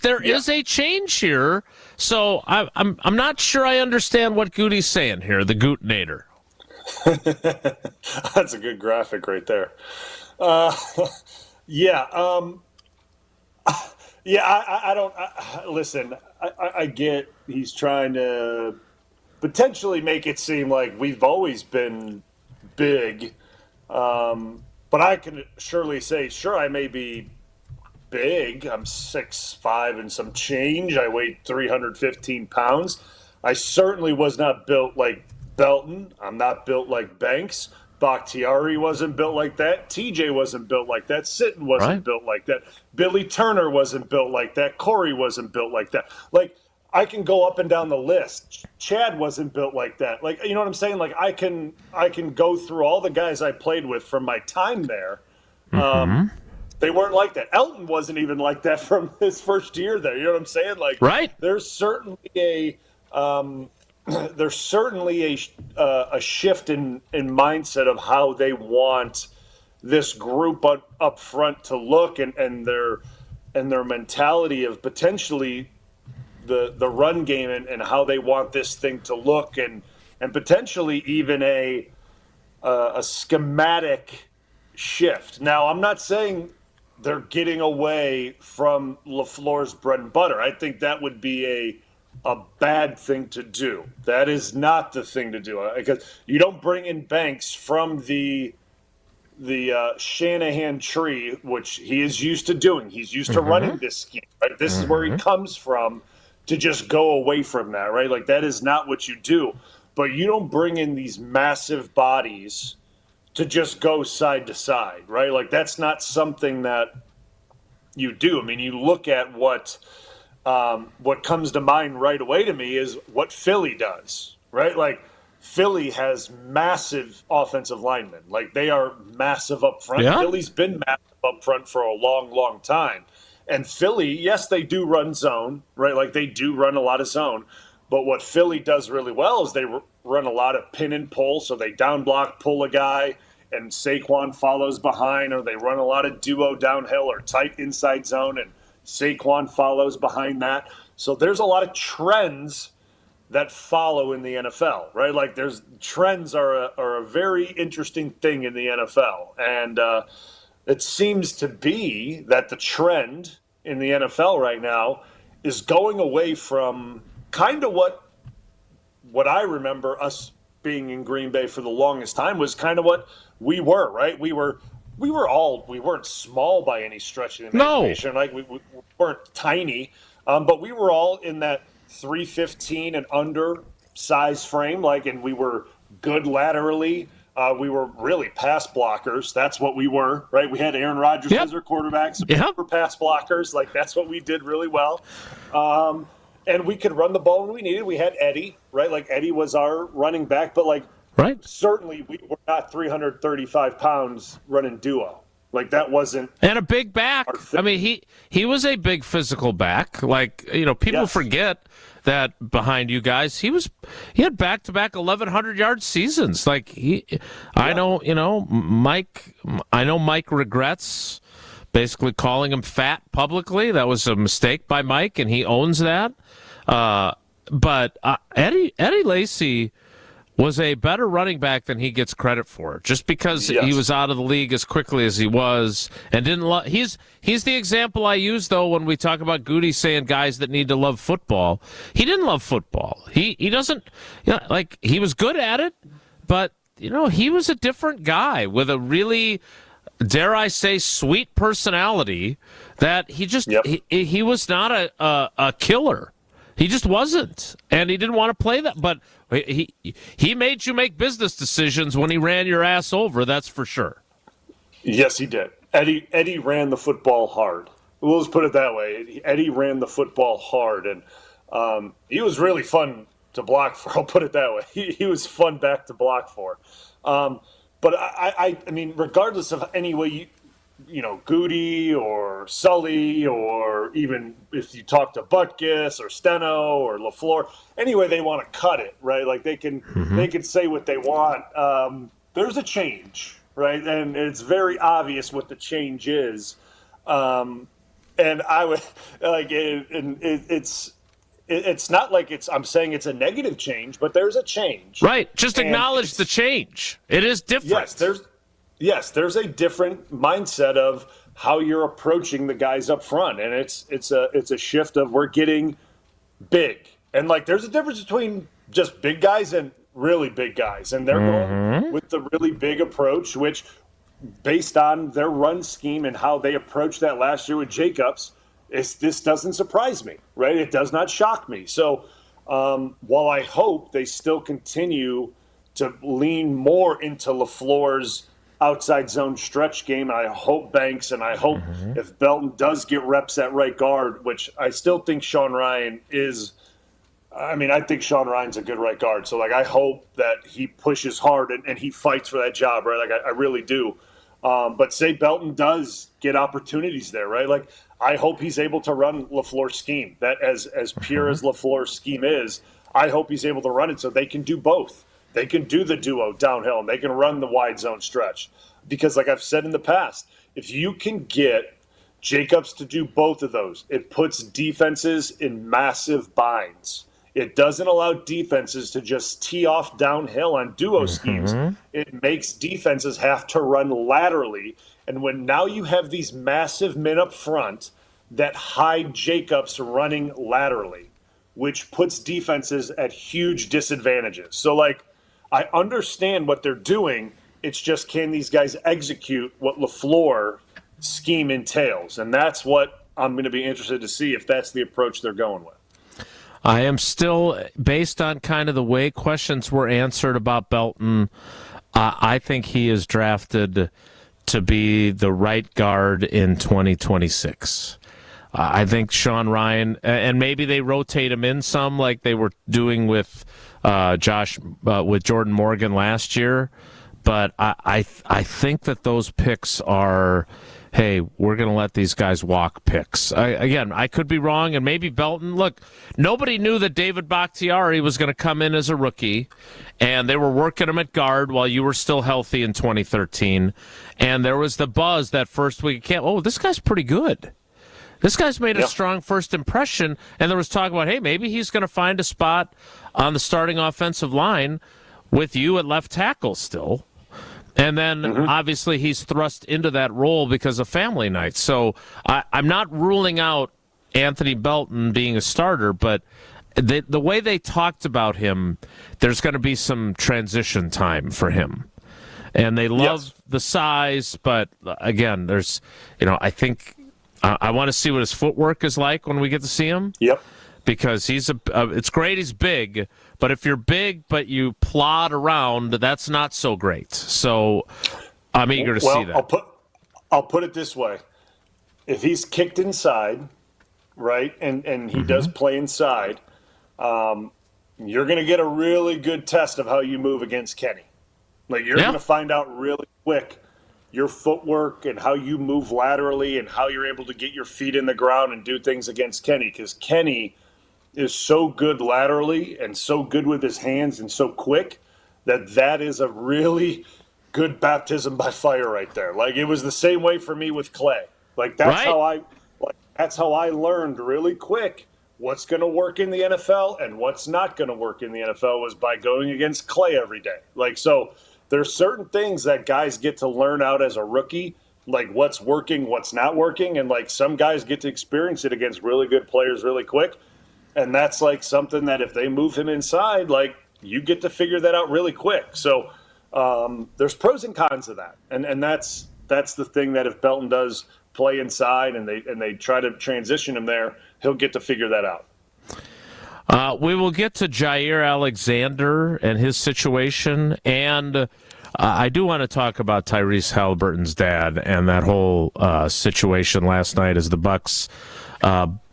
There is a change here. So I'm not sure I understand what Goody's saying here, the Gootinator. That's a good graphic right there. I don't listen. I get he's trying to potentially make it seem like we've always been big. But I can surely say, sure, I may be big. I'm 6'5" and some change. I weigh 315 pounds. I certainly was not built like Belton. I'm not built like Banks. Bakhtiari wasn't built like that. TJ wasn't built like that. Sitton wasn't built like that. Billy Turner wasn't built like that. Corey wasn't built like that. Like, I can go up and down the list. Chad wasn't built like that. Like, you know what I'm saying? Like, I can go through all the guys I played with from my time there. They weren't like that. Elton wasn't even like that from his first year there. You know what I'm saying? Like, there's certainly a shift in mindset of how they want this group up front to look, and their mentality of potentially the run game and how they want this thing to look, and potentially even a schematic shift. Now, I'm not saying they're getting away from LaFleur's bread and butter. I think that would be a bad thing to do. That is not the thing to do, because you don't bring in Banks from the Shanahan tree, which he is used to doing. He's used to running this scheme. Right? This is where he comes from, to just go away from that, right? Like, that is not what you do. But you don't bring in these massive bodies to just go side to side, right? Like, that's not something that you do. I mean, you look at what what comes to mind right away to me is what Philly does, right? Like, Philly has massive offensive linemen. Like, they are massive up front. Yeah. Philly's been massive up front for a long, long time. And Philly, yes, they do run zone, right? Like, they do run a lot of zone. But what Philly does really well is they run a lot of pin and pull. So they down block, pull a guy, and Saquon follows behind. Or they run a lot of duo downhill or tight inside zone, and Saquon follows behind that. So there's a lot of trends that follow in the NFL, right? Like, there's trends are a very interesting thing in the NFL. And it seems to be that the trend in the NFL right now is going away from kind of what I remember us being in Green Bay for the longest time was kind of what we were, right? We weren't small by any stretch of the imagination. No. Like, we weren't tiny, but we were all in that 315 and under size frame, like, and we were good laterally. We were really pass blockers. That's what we were, right? We had Aaron Rodgers as our quarterbacks. We were pass blockers. Like, that's what we did really well. And we could run the ball when we needed. We had Eddie, right? Like, Eddie was our running back, but, like, certainly we were not 335 pounds running duo. Like, that wasn't. And a big back. I mean, he was a big physical back. Like, people forget that behind you guys, he had back-to-back 1,100-yard seasons. Like, I know Mike regrets basically calling him fat publicly. That was a mistake by Mike, and he owns that. But Eddie Lacy was a better running back than he gets credit for, just because he was out of the league as quickly as he was and didn't love. He's the example I use, though, when we talk about Goody saying guys that need to love football. He didn't love football. He doesn't, like, he was good at it, but he was a different guy with a really, dare I say, sweet personality that he just he was not a killer. He just wasn't, and he didn't want to play that. But he made you make business decisions when he ran your ass over. That's for sure. Yes, he did. Eddie ran the football hard. We'll just put it that way. Eddie ran the football hard, and he was really fun to block for. I'll put it that way. He was fun back to block for. But I mean, regardless of any way Goody or Sully, or even if you talk to Butkus or Steno or LaFleur, anyway they want to cut it, right? Like, they can say what they want. There's a change, right? And it's very obvious what the change is. And I would like it, and it's not like I'm saying it's a negative change, but there's a change. Right. Just acknowledge the change. It is different. Yes, there's a different mindset of how you're approaching the guys up front, and it's a shift of we're getting big, and like there's a difference between just big guys and really big guys, and they're going with the really big approach, which based on their run scheme and how they approached that last year with Jacobs, this doesn't surprise me, right? It does not shock me. So while I hope they still continue to lean more into LaFleur's outside zone stretch game, and I hope Banks, and I hope if Belton does get reps at right guard, which I still think Sean Ryan is. I mean, I think Sean Ryan's a good right guard. So, like, I hope that he pushes hard and he fights for that job, right? Like, I really do. But say Belton does get opportunities there, right? Like, I hope he's able to run LaFleur's scheme. That as pure as LaFleur's scheme is, I hope he's able to run it so they can do both. They can do the duo downhill, and they can run the wide zone stretch. Because like I've said in the past, if you can get Jacobs to do both of those, it puts defenses in massive binds. It doesn't allow defenses to just tee off downhill on duo schemes. It makes defenses have to run laterally. And when now you have these massive men up front that hide Jacobs running laterally, which puts defenses at huge disadvantages. So, like, I understand what they're doing. It's just, can these guys execute what LaFleur scheme entails? And that's what I'm going to be interested to see if that's the approach they're going with. I am still, based on kind of the way questions were answered about Belton, I think he is drafted to be the right guard in 2026. I think Sean Ryan, and maybe they rotate him in some like they were doing with with Jordan Morgan last year. But I think that those picks are, hey, we're going to let these guys walk picks. I could be wrong, and maybe Belton. Look, nobody knew that David Bakhtiari was going to come in as a rookie, and they were working him at guard while you were still healthy in 2013. And there was the buzz that first week of camp, oh, this guy's pretty good. This guy's made a strong first impression, and there was talk about, hey, maybe he's going to find a spot on the starting offensive line with you at left tackle still. And then, obviously, he's thrust into that role because of family night. So I'm not ruling out Anthony Belton being a starter, but the way they talked about him, there's going to be some transition time for him. And they love the size, but, again, there's, I think I want to see what his footwork is like when we get to see him. Yep. Because it's great he's big, but if you're big but you plod around, that's not so great. So I'm eager to see that. I'll put it this way. If he's kicked inside, right, and he does play inside, you're going to get a really good test of how you move against Kenny. Like, you're going to find out really quick your footwork and how you move laterally and how you're able to get your feet in the ground and do things against Kenny, because Kenny is so good laterally and so good with his hands and so quick that is a really good baptism by fire right there. Like, it was the same way for me with Clay. Like, that's how I learned really quick what's going to work in the NFL and what's not going to work in the NFL was by going against Clay every day. Like, so there's certain things that guys get to learn out as a rookie, like what's working, what's not working, and like some guys get to experience it against really good players really quick. And that's like something that if they move him inside, like you get to figure that out really quick. So there's pros and cons of that. And that's the thing that if Belton does play inside and they try to transition him there, he'll get to figure that out. We will get to Jaire Alexander and his situation. And I do want to talk about Tyrese Halliburton's dad and that whole situation last night as the Bucks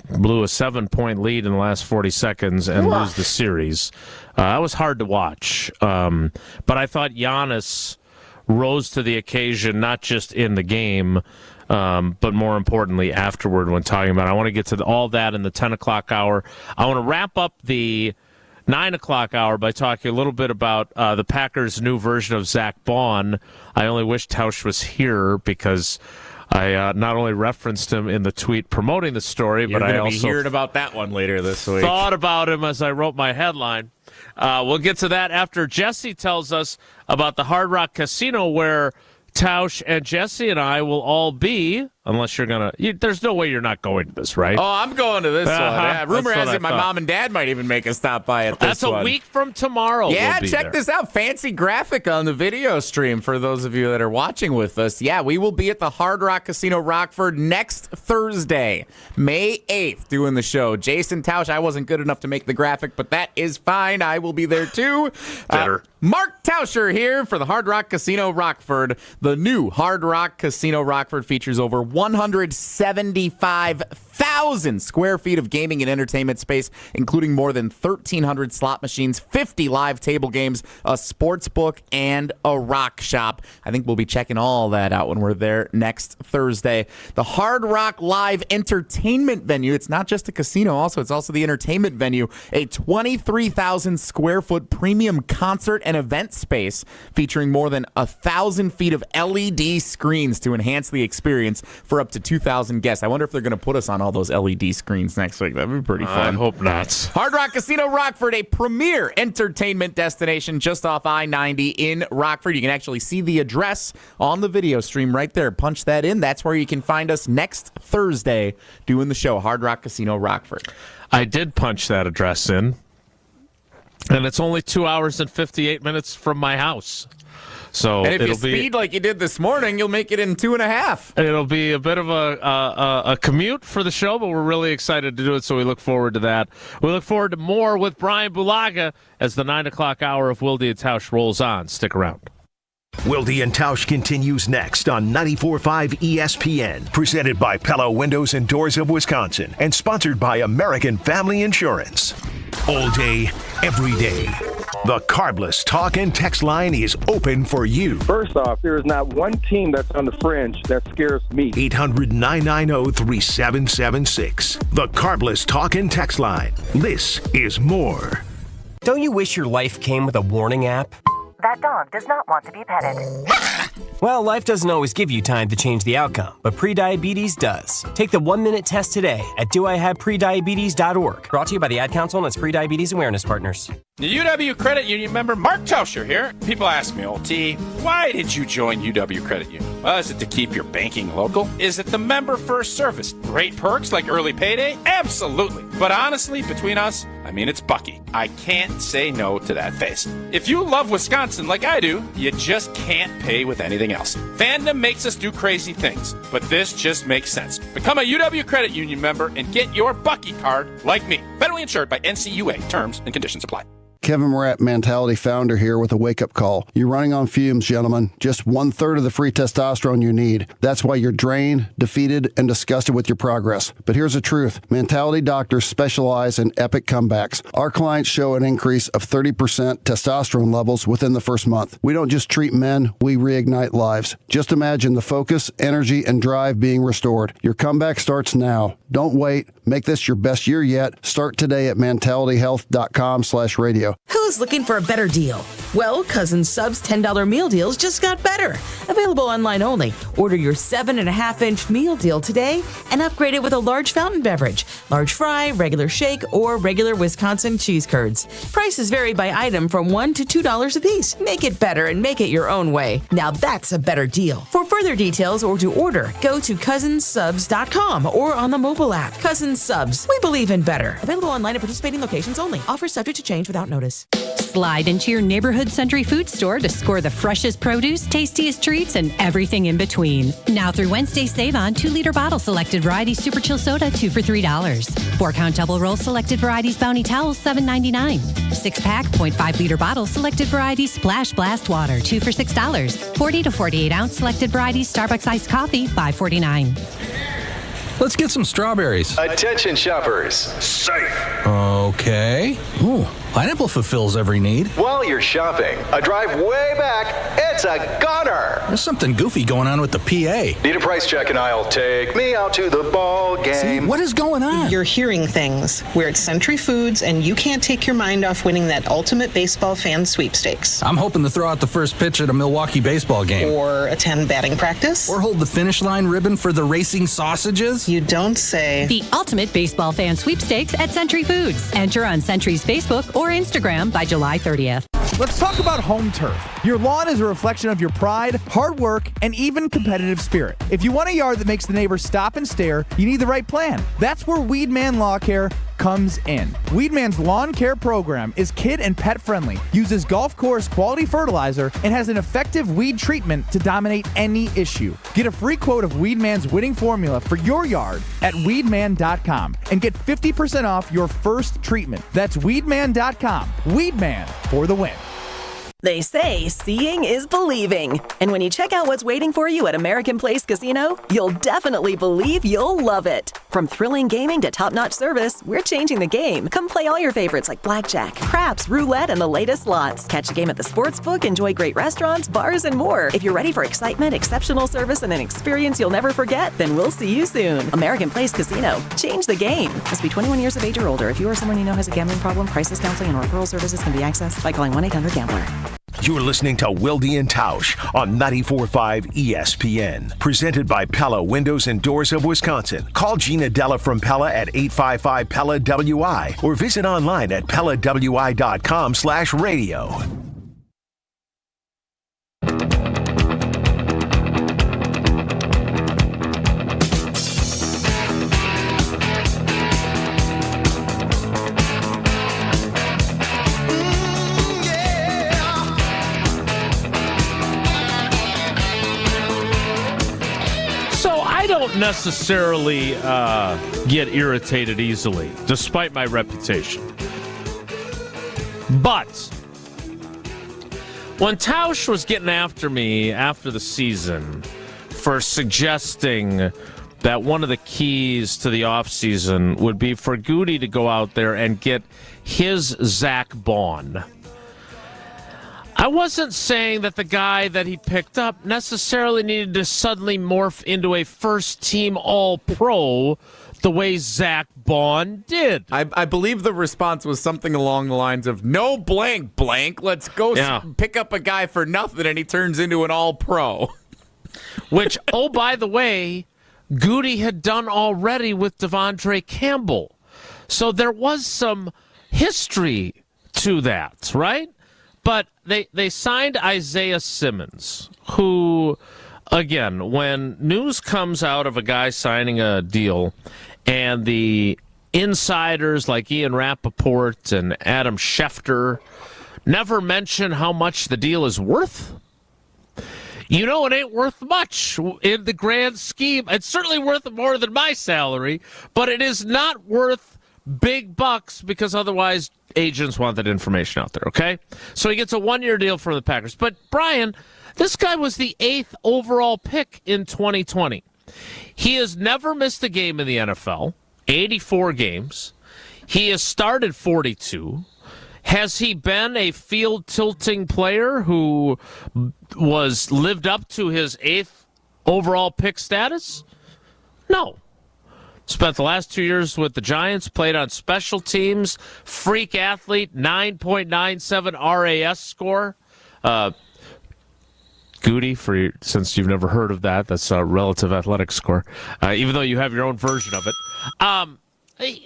blew a 7-point lead in the last 40 seconds and lose the series. That was hard to watch. But I thought Giannis rose to the occasion, not just in the game, but more importantly afterward when talking about it. I want to get to all that in the 10 o'clock hour. I want to wrap up the 9 o'clock hour by talking a little bit about the Packers' new version of Zach Bond. I only wish Tausch was here because I not only referenced him in the tweet promoting the story, but I also be hearing about that one later this week. Thought about him as I wrote my headline. We'll get to that after Jesse tells us about the Hard Rock Casino where Tausch and Jesse and I will all be, unless you're going to... There's no way you're not going to this, right? Oh, I'm going to this one. Yeah, rumor has it my mom and dad might even make a stop by at this one. That's a week from tomorrow. Yeah, we'll check this out. Fancy graphic on the video stream for those of you that are watching with us. Yeah, we will be at the Hard Rock Casino Rockford next Thursday, May 8th, doing the show. Jason Tausch, I wasn't good enough to make the graphic, but that is fine. I will be there too. Better. Mark Tauscher here for the Hard Rock Casino Rockford. The new Hard Rock Casino Rockford features over 175,000 square feet of gaming and entertainment space, including more than 1,300 slot machines, 50 live table games, a sports book, and a rock shop. I think we'll be checking all that out when we're there next Thursday. The Hard Rock Live Entertainment Venue. It's not just a casino, it's also the entertainment venue. A 23,000 square foot premium concert and event space featuring more than 1,000 feet of LED screens to enhance the experience for up to 2,000 guests. I wonder if they're going to put us on all those LED screens next week. That'd be pretty fun. I hope not. Hard Rock Casino Rockford, a premier entertainment destination just off I-90 in Rockford. You can actually see the address on the video stream right there. Punch that in. That's where you can find us next Thursday doing the show, Hard Rock Casino Rockford. I did punch that address in. And it's only 2 hours and 58 minutes from my house. So and if you speed like you did this morning, you'll make it in 2.5. It'll be a bit of a commute for the show, but we're really excited to do it, so we look forward to that. We look forward to more with Bryan Bulaga as the 9 o'clock hour of Wilde Tausch rolls on. Stick around. Wilde and Tausch continues next on 94.5 ESPN, presented by Pella Windows and Doors of Wisconsin, and sponsored by American Family Insurance. All day, every day, the Carbless talk and text line is open for you. First off, there is not one team that's on the fringe that scares me. 800-990-3776. The Carbless talk and text line. This is more. Don't you wish your life came with a warning app? That dog does not want to be petted. Well, life doesn't always give you time to change the outcome, but prediabetes does. Take the 1-minute test today at doihaveprediabetes.org. Brought to you by the Ad Council and its Prediabetes Awareness Partners. The UW Credit Union member Mark Tauscher here. People ask me, old T, why did you join UW Credit Union? Well, is it to keep your banking local? Is it the member first service? Great perks like early payday? Absolutely. But honestly, between us, it's Bucky. I can't say no to that face. If you love Wisconsin like I do, you just can't pay with anything else. Fandom makes us do crazy things, but this just makes sense. Become a UW Credit Union member and get your Bucky card like me. Federally insured by NCUA. Terms and conditions apply. Kevin Morat, Mentality founder here with a wake-up call. You're running on fumes, gentlemen. Just 1/3 of the free testosterone you need. That's why you're drained, defeated, and disgusted with your progress. But here's the truth. Mentality doctors specialize in epic comebacks. Our clients show an increase of 30% testosterone levels within the first month. We don't just treat men, we reignite lives. Just imagine the focus, energy, and drive being restored. Your comeback starts now. Don't wait. Make this your best year yet. Start today at mentalityhealth.com/radio. Who's looking for a better deal? Well, Cousin Sub's $10 meal deals just got better. Available online only. Order your 7.5-inch meal deal today and upgrade it with a large fountain beverage, large fry, regular shake, or regular Wisconsin cheese curds. Prices vary by item from $1 to $2 a piece. Make it better and make it your own way. Now that's a better deal. For further details or to order, go to cousinsubs.com or on the mobile app. Cousin Subs. We believe in better. Available online at participating locations only. Offers subject to change without notice. Slide into your neighborhood Century Food Store to score the freshest produce, tastiest treats, and everything in between. Now through Wednesday, save on 2-liter bottle selected varieties Super Chill Soda, 2 for $3. 4-count double roll selected varieties Bounty Towels, $7.99. 6-pack 0.5-liter bottle selected varieties Splash Blast Water, 2 for $6. 40 to 48 ounce selected varieties Starbucks Iced Coffee, $5.49. Let's get some strawberries. Attention shoppers. Safe. Okay. Ooh, pineapple fulfills every need. While you're shopping, a drive way back, it's a gunner. There's something goofy going on with the PA. Need a price check and I'll take me out to the ball game. See, what is going on? You're hearing things. We're at Century Foods and you can't take your mind off winning that ultimate baseball fan sweepstakes. I'm hoping to throw out the first pitch at a Milwaukee baseball game. Or attend batting practice. Or hold the finish line ribbon for the racing sausages. You don't say. The ultimate baseball fan sweepstakes at Century Foods. Enter on Century's Facebook or Instagram by July 30th. Let's talk about home turf. Your lawn is a reflection of your pride, hard work, and even competitive spirit. If you want a yard that makes the neighbors stop and stare, you need the right plan. That's where Weedman Lawn Care comes in. Weedman's lawn care program is kid and pet friendly, uses golf course quality fertilizer, and has an effective weed treatment to dominate any issue. Get a free quote of Weedman's winning formula for your yard at weedman.com and get 50% off your first treatment. That's weedman.com. Weedman for the win. They say seeing is believing. And when you check out what's waiting for you at American Place Casino, you'll definitely believe you'll love it. From thrilling gaming to top-notch service, we're changing the game. Come play all your favorites like blackjack, craps, roulette, and the latest slots. Catch a game at the sportsbook, enjoy great restaurants, bars, and more. If you're ready for excitement, exceptional service, and an experience you'll never forget, then we'll see you soon. American Place Casino. Change the game. Must be 21 years of age or older. If you or someone you know has a gambling problem, crisis counseling and referral services can be accessed by calling 1-800-GAMBLER. You're listening to Wilde and Tausch on 94.5 ESPN. Presented by Pella Windows and Doors of Wisconsin. Call Gina Della from Pella at 855-PELLA-WI or visit online at PellaWI.com/radio. I don't necessarily get irritated easily, despite my reputation. But When Tausch was getting after me after the season for suggesting that one of the keys to the offseason would be for Goody to go out there and get his Zach Bond, I wasn't saying that the guy that he picked up necessarily needed to suddenly morph into a first-team All-Pro the way Zach Bond did. I believe the response was something along the lines of, no blank, let's go pick up a guy for nothing, and he turns into an All-Pro. Which, oh, by the way, Goody had done already with Devondre Campbell. So there was some history to that, right? But they signed Isaiah Simmons, who, again, when news comes out of a guy signing a deal and the insiders like Ian Rappaport and Adam Schefter never mention how much the deal is worth, you know it ain't worth much in the grand scheme. It's certainly worth more than my salary, but it is not worth big bucks because otherwise agents want that information out there, okay? So he gets a one-year deal for the Packers. But, Bryan, this guy was the 8th overall pick in 2020. He has never missed a game in the NFL, 84 games. He has started 42. Has he been a field-tilting player who lived up to his 8th overall pick status? No. Spent the last 2 years with the Giants, played on special teams, freak athlete, 9.97 RAS score. Goody, since you've never heard of that, that's a relative athletic score, even though you have your own version of it.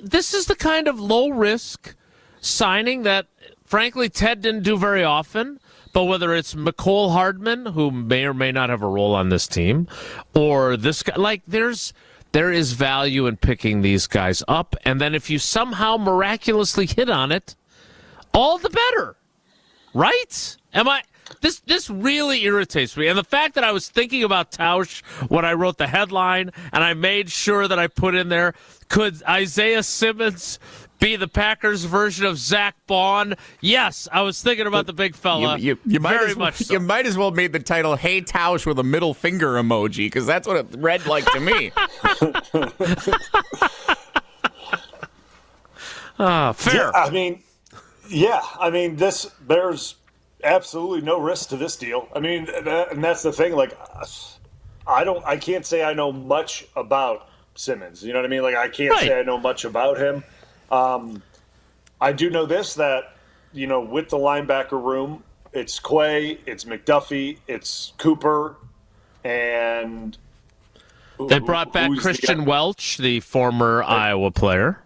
This is the kind of low-risk signing that, frankly, Ted didn't do very often. But whether it's McCole Hardman, who may or may not have a role on this team, or this guy, there is value in picking these guys up. And then if you somehow miraculously hit on it, all the better. Right? This really irritates me. And the fact that I was thinking about Tausch when I wrote the headline, and I made sure that I put in there, could Isaiah Simmons be the Packers' version of Zach Bond? Yes, I was thinking about the big fella. You might as well made the title "Hey Tausch" with a middle finger emoji, because that's what it read like to me. Fair. There's absolutely no risk to this deal. And that's the thing. I can't say I know much about Simmons. You know what I mean? I can't say I know much about him. I do know this, that, with the linebacker room, it's Quay, it's McDuffie, it's Cooper, and they brought back Christian Welch, the former Iowa player.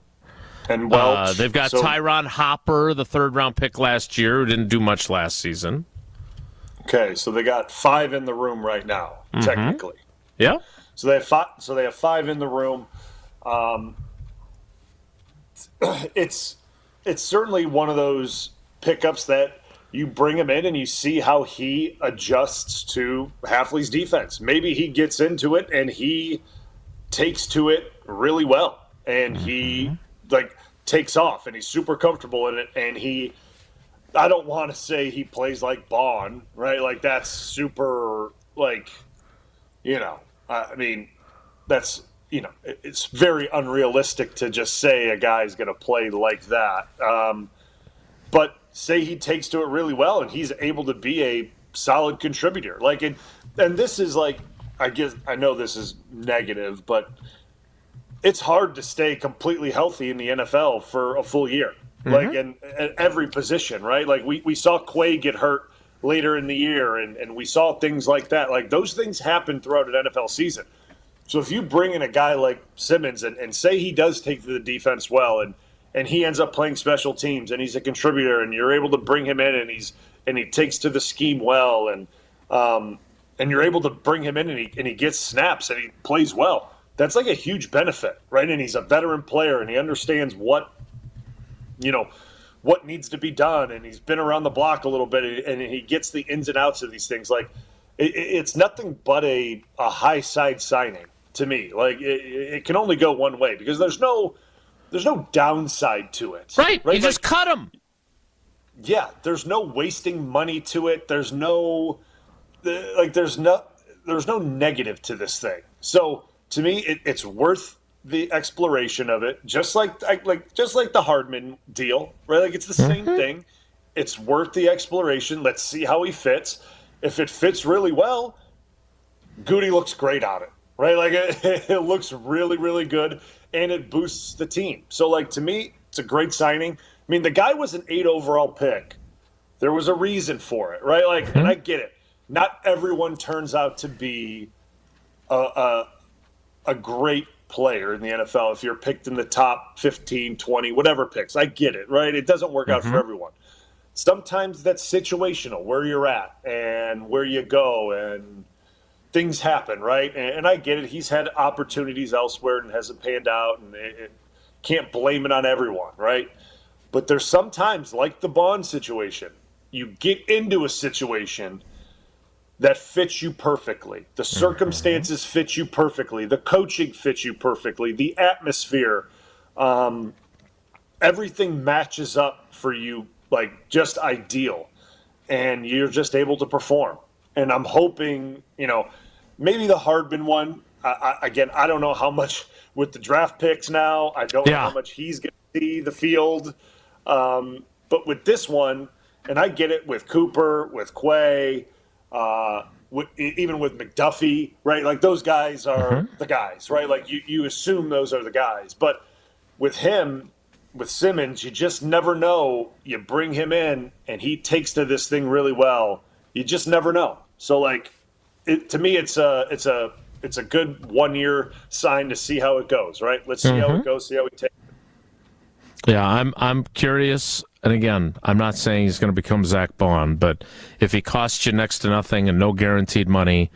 And Welch. They've got Tyron Hopper, the third-round pick last year, who didn't do much last season. Okay, so they got 5 in the room right now, technically. Yeah. So they have 5 in the room. It's certainly one of those pickups that you bring him in and you see how he adjusts to Hafley's defense. Maybe he gets into it and he takes to it really well, and he takes off and he's super comfortable in it. And I don't want to say he plays like Bond, right? That's super, that's. It's very unrealistic to just say a guy's going to play like that. But say he takes to it really well and he's able to be a solid contributor. And this is I know this is negative, but it's hard to stay completely healthy in the NFL for a full year. In every position, right? We saw Quay get hurt later in the year, and we saw things like that. Those things happen throughout an NFL season. So if you bring in a guy like Simmons and say he does take to the defense well, and he ends up playing special teams and he's a contributor, and you're able to bring him in and he takes to the scheme well, and you're able to bring him in and he gets snaps and he plays well, that's a huge benefit, right? And he's a veteran player and he understands what needs to be done, and he's been around the block a little bit, and he gets the ins and outs of these things. It's nothing but a high side signing. To me, it can only go one way because there's no downside to it. Right? You just cut him. there's no wasting money to it. There's no negative to this thing. So to me, it's worth the exploration of it, just like the Hardman deal, right? Like it's the same thing. It's worth the exploration. Let's see how he fits. If it fits really well, Goody looks great on it, right? Like it looks really, really good, and it boosts the team. So like to me, it's a great signing. I mean, the guy was an 8 overall pick. There was a reason for it, right? Like, and I get it. Not everyone turns out to be a great player in the NFL if you're picked in the top 15, 20, whatever picks. I get it, right? It doesn't work out for everyone. Sometimes that's situational, where you're at and where you go, and things happen, right? And I get it. He's had opportunities elsewhere and hasn't panned out, and it can't blame it on everyone, right? But there's sometimes, like the Bond situation, you get into a situation that fits you perfectly. The circumstances fit you perfectly. The coaching fits you perfectly. The atmosphere, everything matches up for you, like just ideal. And you're just able to perform. And I'm hoping, maybe the Hardman one, again, I don't know how much with the draft picks now. I don't know how much he's going to see the field. But with this one, and I get it with Cooper, with Quay, even with McDuffie, right? Like those guys are the guys, right? Like you assume those are the guys. But with him, with Simmons, you just never know. You bring him in and he takes to this thing really well. You just never know. So like, to me, it's a good 1 year sign to see how it goes, right? Let's see how it goes, see how we take it. Yeah, I'm curious. And again, I'm not saying he's going to become Zach Bond, but if he costs you next to nothing and no guaranteed money,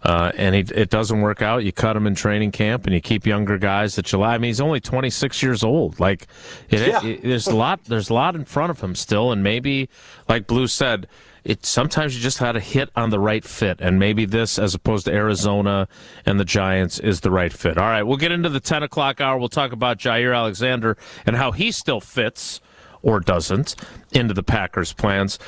and it doesn't work out, you cut him in training camp and you keep younger guys that you like. I mean, he's only 26 years old. Like, there's a lot in front of him still, and maybe, like Blue said, sometimes you just had to hit on the right fit, and maybe this, as opposed to Arizona and the Giants, is the right fit. All right, we'll get into the 10 o'clock hour. We'll talk about Jaire Alexander and how he still fits or doesn't into the Packers' plans.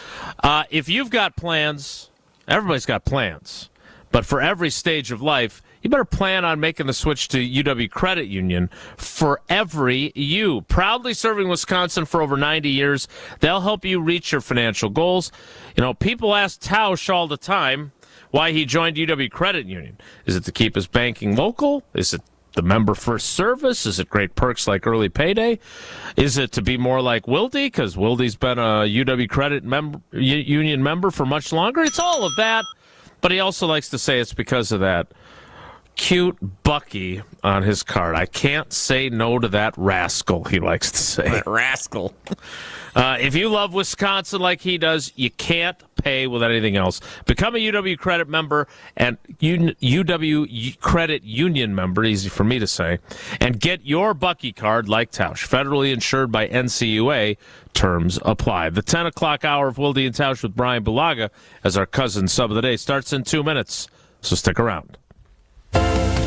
If you've got plans, everybody's got plans, but for every stage of life, you better plan on making the switch to UW Credit Union for every you. Proudly serving Wisconsin for over 90 years, they'll help you reach your financial goals. People ask Tausch all the time why he joined UW Credit Union. Is it to keep his banking local? Is it the member first service? Is it great perks like early payday? Is it to be more like Wilde, because Wilde's been a UW Credit Union member for much longer? It's all of that, but he also likes to say it's because of that cute Bucky on his card. I can't say no to that rascal, he likes to say. That rascal. If you love Wisconsin like he does, you can't pay with anything else. Become a UW Credit member and UW Credit Union member, easy for me to say, and get your Bucky card like Tausch. Federally insured by NCUA. Terms apply. The 10 o'clock hour of Wilde and Tausch with Bryan Bulaga as our cousin sub of the day starts in 2 minutes, so stick around.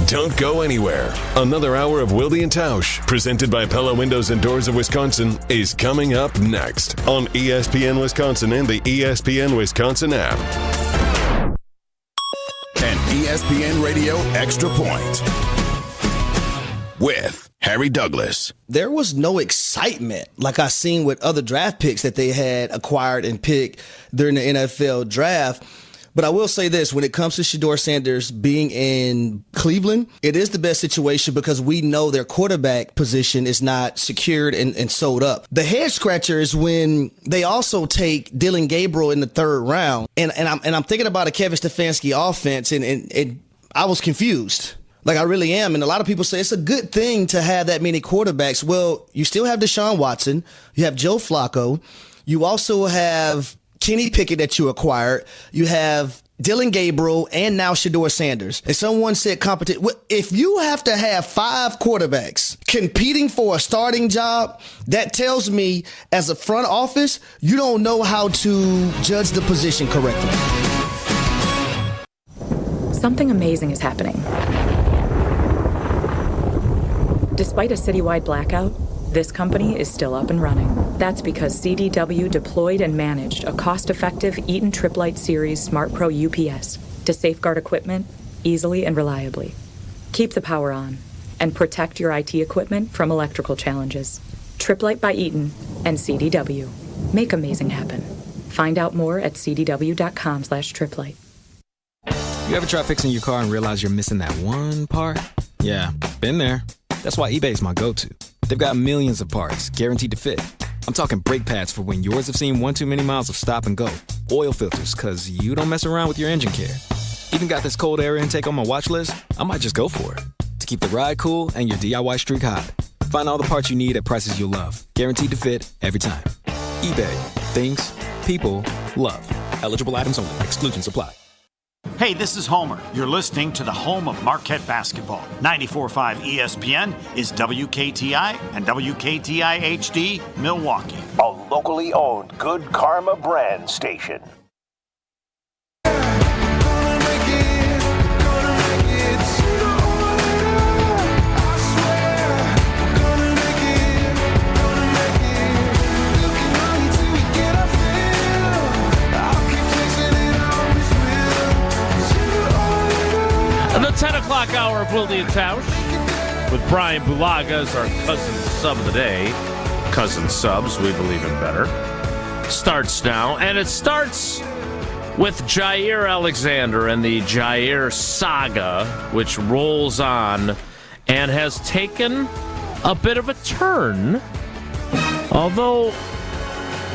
Don't go anywhere. Another hour of Wilde and Tausch, presented by Pella Windows and Doors of Wisconsin, is coming up next on ESPN Wisconsin and the ESPN Wisconsin app. An ESPN Radio Extra Point with Harry Douglas. There was no excitement like I seen with other draft picks that they had acquired and picked during the NFL draft. But I will say this, when it comes to Shedeur Sanders being in Cleveland, it is the best situation because we know their quarterback position is not secured and sold up. The head scratcher is when they also take Dylan Gabriel in the third round. And I'm thinking about a Kevin Stefanski offense, and I was confused. Like, I really am. And a lot of people say it's a good thing to have that many quarterbacks. Well, you still have Deshaun Watson. You have Joe Flacco. You also have Kenny Pickett that you acquired. You have Dylan Gabriel and now Shedeur Sanders. And someone said if you have to have 5 quarterbacks competing for a starting job, that tells me as a front office, you don't know how to judge the position correctly. Something amazing is happening. Despite a citywide blackout, this company is still up and running. That's because CDW deployed and managed a cost-effective Eaton Trip Light Series Smart Pro UPS to safeguard equipment easily and reliably. Keep the power on and protect your IT equipment from electrical challenges. Trip Light by Eaton and CDW. Make amazing happen. Find out more at cdw.com/triplight. You ever try fixing your car and realize you're missing that one part? Yeah, been there. That's why eBay's my go-to. They've got millions of parts, guaranteed to fit. I'm talking brake pads for when yours have seen one too many miles of stop and go. Oil filters, because you don't mess around with your engine care. Even got this cold air intake on my watch list. I might just go for it. To keep the ride cool and your DIY streak hot. Find all the parts you need at prices you'll love. Guaranteed to fit every time. eBay. Things. People. Love. Eligible items only. Exclusions apply. Hey, this is Homer. You're listening to the home of Marquette basketball. 94.5 ESPN is WKTI and WKTI HD Milwaukee. A locally owned Good Karma brand station. The 10 o'clock hour of Wilde Tausch with Bryan Bulaga'S, our cousin sub of the day. Cousin subs, we believe in better. Starts now, and it starts with Jaire Alexander and the Jaire saga, which rolls on and has taken a bit of a turn. Although,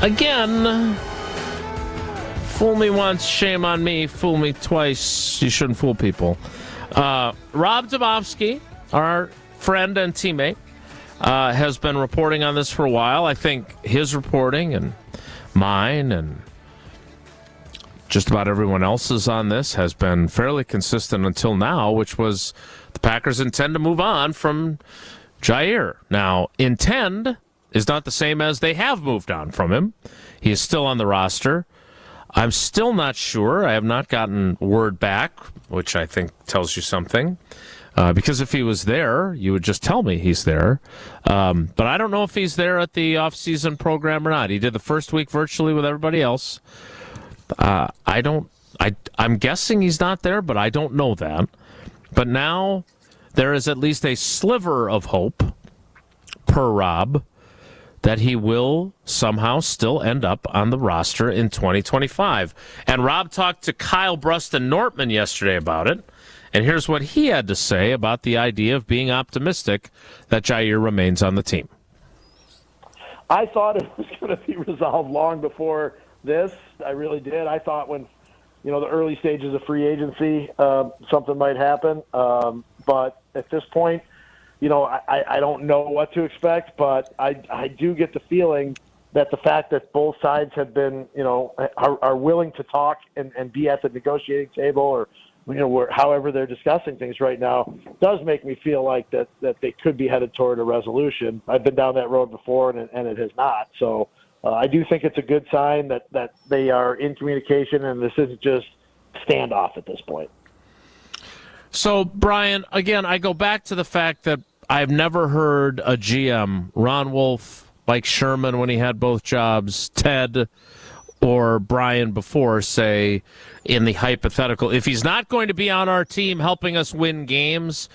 again, fool me once, shame on me. Fool me twice, you shouldn't fool people. Rob Domofsky, our friend and teammate, has been reporting on this for a while. I think his reporting and mine and just about everyone else's on this has been fairly consistent until now, which was the Packers intend to move on from Jaire. Now, intend is not the same as they have moved on from him. He is still on the roster. I'm still not sure. I have not gotten word back, which I think tells you something. Because if he was there, you would just tell me he's there. But I don't know if he's there at the off-season program or not. He did the first week virtually with everybody else. I'm guessing he's not there, but I don't know that. But now there is at least a sliver of hope, per Rob, that he will somehow still end up on the roster in 2025. And Rob talked to Kyle Bruston-Nortman yesterday about it, and here's what he had to say about the idea of being optimistic that Jaire remains on the team. I thought it was going to be resolved long before this. I really did. I thought when, the early stages of free agency, something might happen. But at this point, I don't know what to expect, but I do get the feeling that the fact that both sides have been, are willing to talk and be at the negotiating table or, however they're discussing things right now does make me feel like that they could be headed toward a resolution. I've been down that road before and it has not. So I do think it's a good sign that they are in communication and this isn't just standoff at this point. So, Brian, again, I go back to the fact that I've never heard a GM, Ron Wolf, Mike Sherman when he had both jobs, Ted, or Bryan before say in the hypothetical, if he's not going to be on our team helping us win games,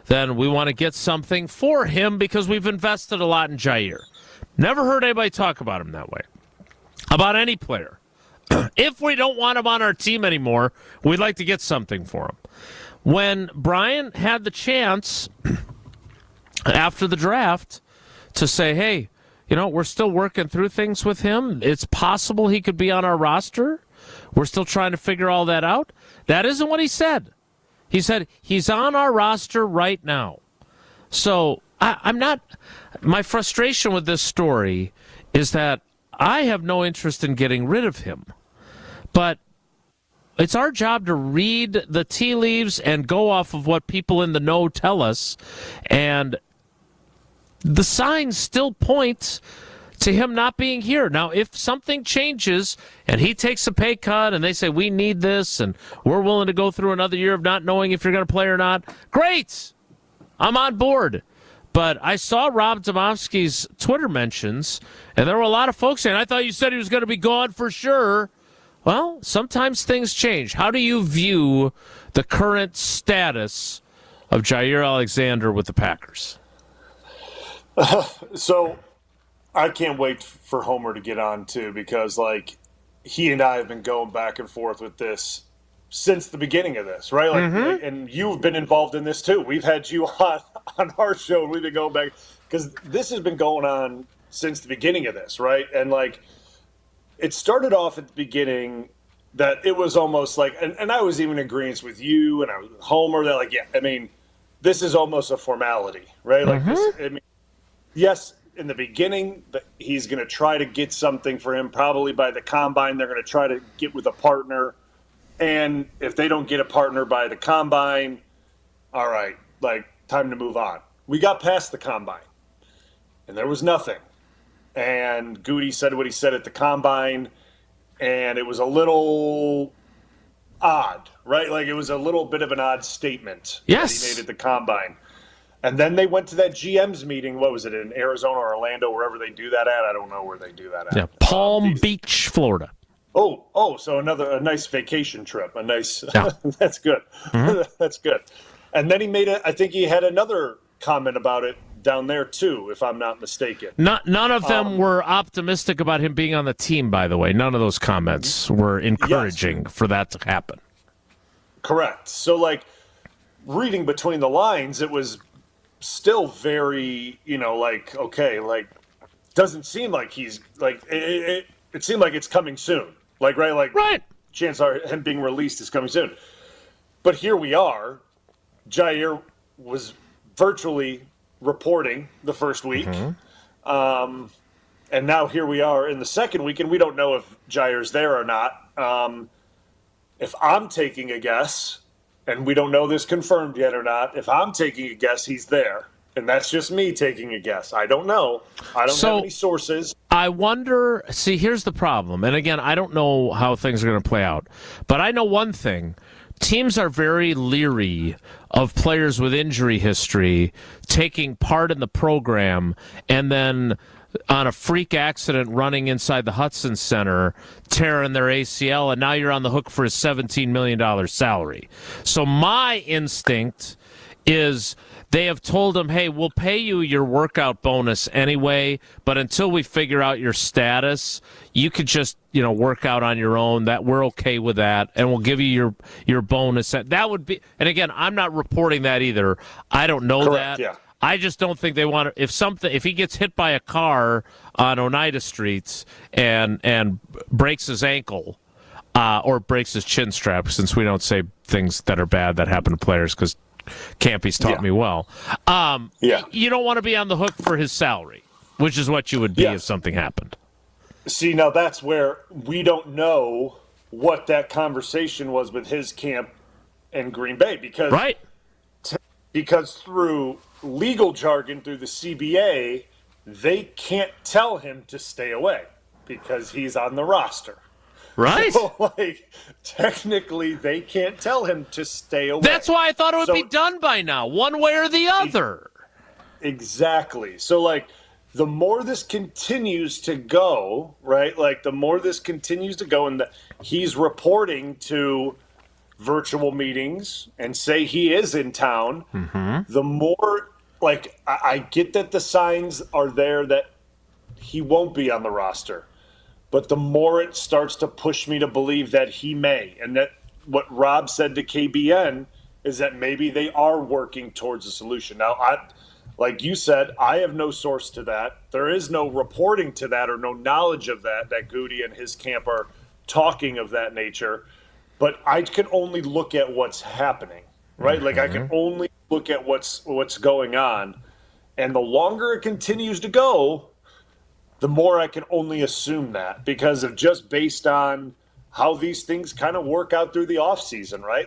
then we want to get something for him because we've invested a lot in Jaire. Never heard anybody talk about him that way, about any player. If we don't want him on our team anymore, we'd like to get something for him. When Bryan had the chance after the draft to say, hey, we're still working through things with him. It's possible he could be on our roster. We're still trying to figure all that out. That isn't what he said. He said he's on our roster right now. So I'm not – my frustration with this story is that I have no interest in getting rid of him. But it's our job to read the tea leaves and go off of what people in the know tell us. And the signs still point to him not being here. Now, if something changes and he takes a pay cut and they say, we need this and we're willing to go through another year of not knowing if you're going to play or not, great. I'm on board. But I saw Rob Domofsky's Twitter mentions, and there were a lot of folks saying, I thought you said he was going to be gone for sure. Well, sometimes things change. How do you view the current status of Jaire Alexander with the Packers? So I can't wait for Homer to get on, too, because, like, he and I have been going back and forth with this since the beginning of this, right? Like, and you've been involved in this too. We've had you on our show, and we've been going back because this has been going on since the beginning of this, right? And like, it started off at the beginning that it was almost like, and I was even in agreement with you and I was with Homer that like, yeah, I mean, this is almost a formality, right? Like this, I mean, yes, in the beginning, he's going to try to get something for him. Probably by the combine, they're going to try to get with a partner. And if they don't get a partner by the combine, all right, like, time to move on. We got past the combine, and there was nothing. And Goody said what he said at the combine, and it was a little odd, right? Like, it was a little bit of an odd statement that he made at the combine. And then they went to that GM's meeting. What was it, in Arizona or Orlando, wherever they do that at? I don't know where they do that at. Yeah, Palm Beach, Florida. So a nice vacation trip. A nice, that's good. That's good. And then he made I think he had another comment about it down there too, if I'm not mistaken. None of them were optimistic about him being on the team, by the way. None of those comments were encouraging for that to happen. Correct. So, like, reading between the lines, it was still very, like, okay, like, doesn't seem like he's, like, it seemed like it's coming soon. Like, right? Like, chances are him being released is coming soon. But here we are. Jaire was virtually reporting the first week. And now here we are in the second week, and we don't know if Jaire's there or not. If I'm taking a guess, and we don't know this confirmed yet or not, if I'm taking a guess, he's there. And that's just me taking a guess. I don't know. I don't have any sources. I wonder, see, here's the problem. And again, I don't know how things are going to play out. But I know one thing. Teams are very leery of players with injury history taking part in the program and then on a freak accident running inside the Hudson Center, tearing their ACL, and now you're on the hook for a $17 million salary. So my instinct is they have told him, hey, we'll pay you your workout bonus anyway, but until we figure out your status, you could just, work out on your own. That we're okay with that, and we'll give you your bonus. That would be, and again, I'm not reporting that either. I don't know that. Yeah. I just don't think they want to. If he gets hit by a car on Oneida Street and breaks his ankle or breaks his chin strap, since we don't say things that are bad that happen to players because Campy's taught me well. You don't want to be on the hook for his salary, which is what you would be if something happened. See, now that's where we don't know what that conversation was with his camp in Green Bay because through legal jargon, through the CBA, they can't tell him to stay away because he's on the roster. Right. So, technically, they can't tell him to stay away. That's why I thought it would be done by now, one way or the other. Exactly. So, the more this continues to go, right? The more this continues to go, and he's reporting to virtual meetings and say he is in town, the more, I get that the signs are there that he won't be on the roster. But the more it starts to push me to believe that he may. And that what Rob said to KBN is that maybe they are working towards a solution. Now, like you said, I have no source to that. There is no reporting to that or no knowledge of that Goody and his camp are talking of that nature. But I can only look at what's happening, right? I can only look at what's going on. And the longer it continues to go, the more I can only assume that because of just based on how these things kind of work out through the offseason, right?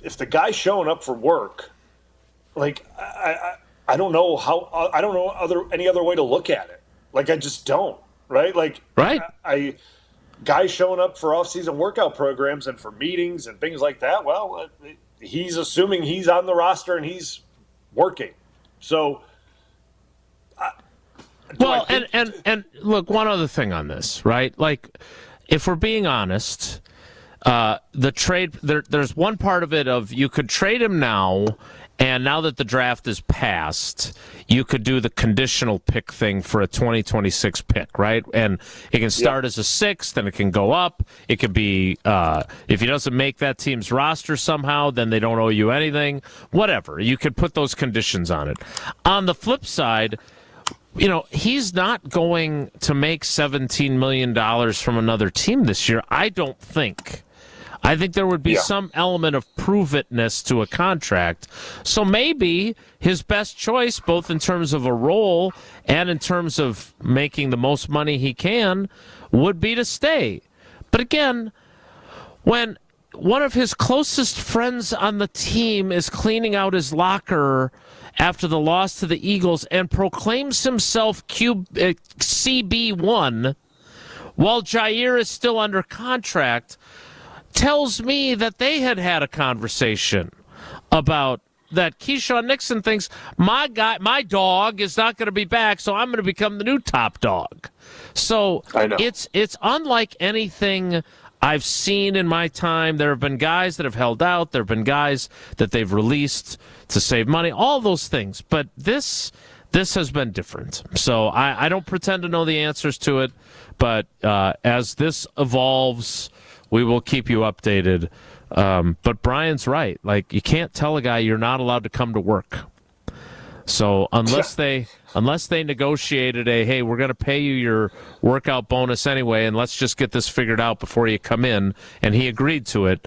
If the guy's showing up for work, I don't know I don't know any other way to look at it. I just don't, right? Guys showing up for offseason workout programs and for meetings and things like that, well, he's assuming he's on the roster and he's working. So, well, and look, one other thing on this, right? Like, if we're being honest, the trade, there's one part of it of you could trade him now, and now that the draft is passed, you could do the conditional pick thing for a 2026 pick, right? And it can start as a 6th, and it can go up. It could be, if he doesn't make that team's roster somehow, then they don't owe you anything. Whatever. You could put those conditions on it. On the flip side, you know, he's not going to make $17 million from another team this year, I don't think. I think there would be some element of prove-itness to a contract. So maybe his best choice, both in terms of a role and in terms of making the most money he can, would be to stay. But again, when one of his closest friends on the team is cleaning out his locker after the loss to the Eagles and proclaims himself CB1 while Jaire is still under contract, tells me that they had a conversation about that. Keyshawn Nixon thinks my dog is not going to be back, so I'm going to become the new top dog. So it's unlike anything I've seen in my time. There have been guys that have held out. There have been guys that they've released to save money, all those things. But this has been different. So I don't pretend to know the answers to it, but as this evolves, we will keep you updated. But Brian's right. Like, you can't tell a guy you're not allowed to come to work. So unless they negotiated hey, we're going to pay you your workout bonus anyway, and let's just get this figured out before you come in, and he agreed to it,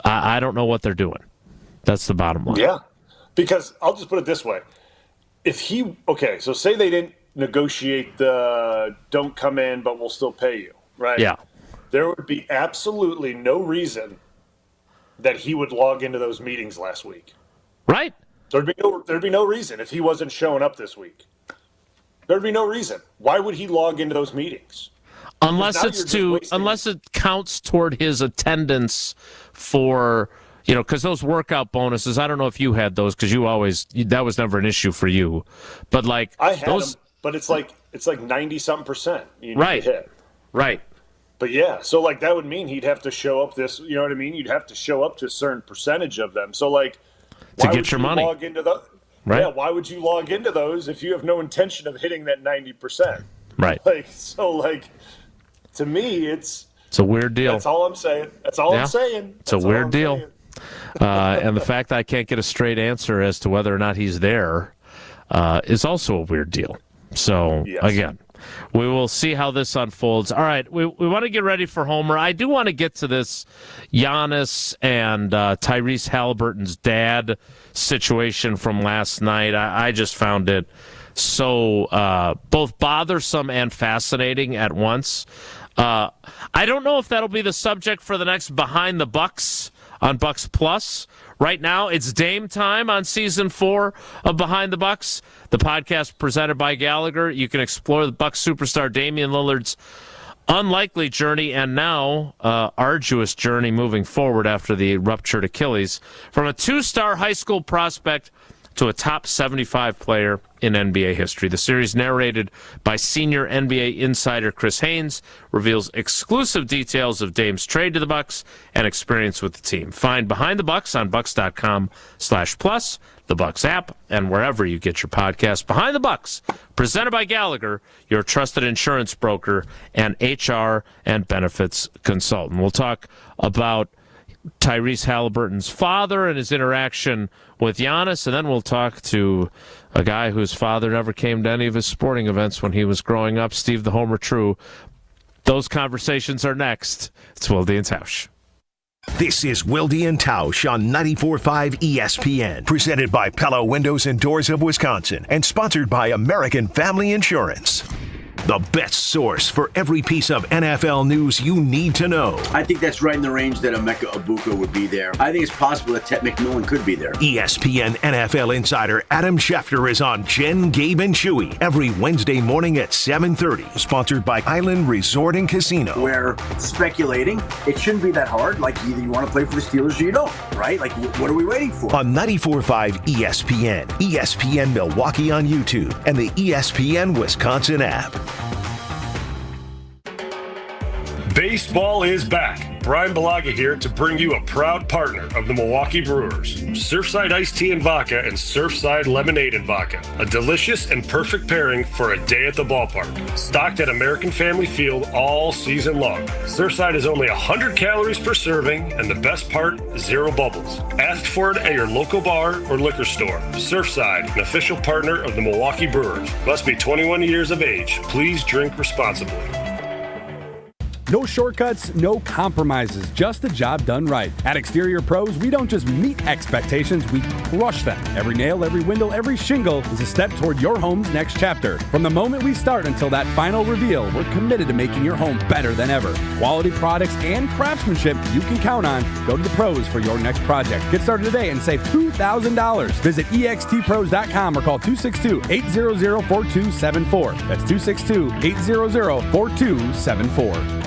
I don't know what they're doing. That's the bottom line. Yeah, because I'll just put it this way. So say they didn't negotiate the don't come in, but we'll still pay you, right? Yeah. There would be absolutely no reason that he would log into those meetings last week. Right. There'd be no reason if he wasn't showing up this week. There'd be no reason. Why would he log into those meetings? Unless it counts toward his attendance for, because those workout bonuses, I don't know if you had those, because that was never an issue for you. But like I had them, but it's like 90-something% you need to hit. Right. But yeah, so like that would mean he'd have to show up you know what I mean? You'd have to show up to a certain percentage of them. So like, to get your money. Log into right? Yeah, why would you log into those if you have no intention of hitting that 90%? Right. To me, it's a weird deal. That's all I'm saying. I'm saying. It's a weird deal. And the fact that I can't get a straight answer as to whether or not he's there is also a weird deal. So, again, we will see how this unfolds. All right, we want to get ready for Homer. I do want to get to this Giannis and Tyrese Halliburton's dad situation from last night. I just found it so both bothersome and fascinating at once. I don't know if that'll be the subject for the next Behind the Bucks on Bucks Plus. Right now, it's Dame time on Season 4 of Behind the Bucks, the podcast presented by Gallagher. You can explore the Bucks superstar Damian Lillard's unlikely journey and now arduous journey moving forward after the ruptured Achilles. From a 2-star high school prospect to a top 75 player in NBA history. The series, narrated by senior NBA insider Chris Haynes, reveals exclusive details of Dame's trade to the Bucks and experience with the team. Find Behind the Bucks on bucks.com/plus, the Bucks app, and wherever you get your podcast. Behind the Bucks, presented by Gallagher, your trusted insurance broker and HR and benefits consultant. We'll talk about Tyrese Halliburton's father and his interaction with Giannis, and then we'll talk to a guy whose father never came to any of his sporting events when he was growing up, Steve the Homer True. Those conversations are next. It's Wilde Tausch. This is Wilde Tausch on 94.5 ESPN, presented by Pella Windows and Doors of Wisconsin, and sponsored by American Family Insurance. the best source for every piece of NFL news you need to know. I think that's right in the range that Emeka Egbuka would be there. I think it's possible that Ted McMillan could be there. ESPN NFL insider Adam Schefter is on Jen, Gabe, and Chewy every Wednesday morning at 7:30. Sponsored by Island Resort and Casino. We're speculating. It shouldn't be that hard. Like, either you want to play for the Steelers or you don't, right? Like, what are we waiting for? On 94.5 ESPN, ESPN Milwaukee on YouTube, and the ESPN Wisconsin app. Baseball is back. Bryan Bulaga'S here to bring you a proud partner of the Milwaukee Brewers. Surfside Iced Tea and Vodka and Surfside Lemonade and Vodka. A delicious and perfect pairing for a day at the ballpark. Stocked at American Family Field all season long. Surfside is only 100 calories per serving, and the best part, 0 bubbles. Ask for it at your local bar or liquor store. Surfside, an official partner of the Milwaukee Brewers. Must be 21 years of age. Please drink responsibly. No shortcuts, no compromises, just the job done right. At Exterior Pros, we don't just meet expectations, we crush them. Every nail, every window, every shingle is a step toward your home's next chapter. From the moment we start until that final reveal, we're committed to making your home better than ever. Quality products and craftsmanship you can count on. Go to the pros for your next project. Get started today and save $2,000. Visit extpros.com or call 262-800-4274. That's 262-800-4274.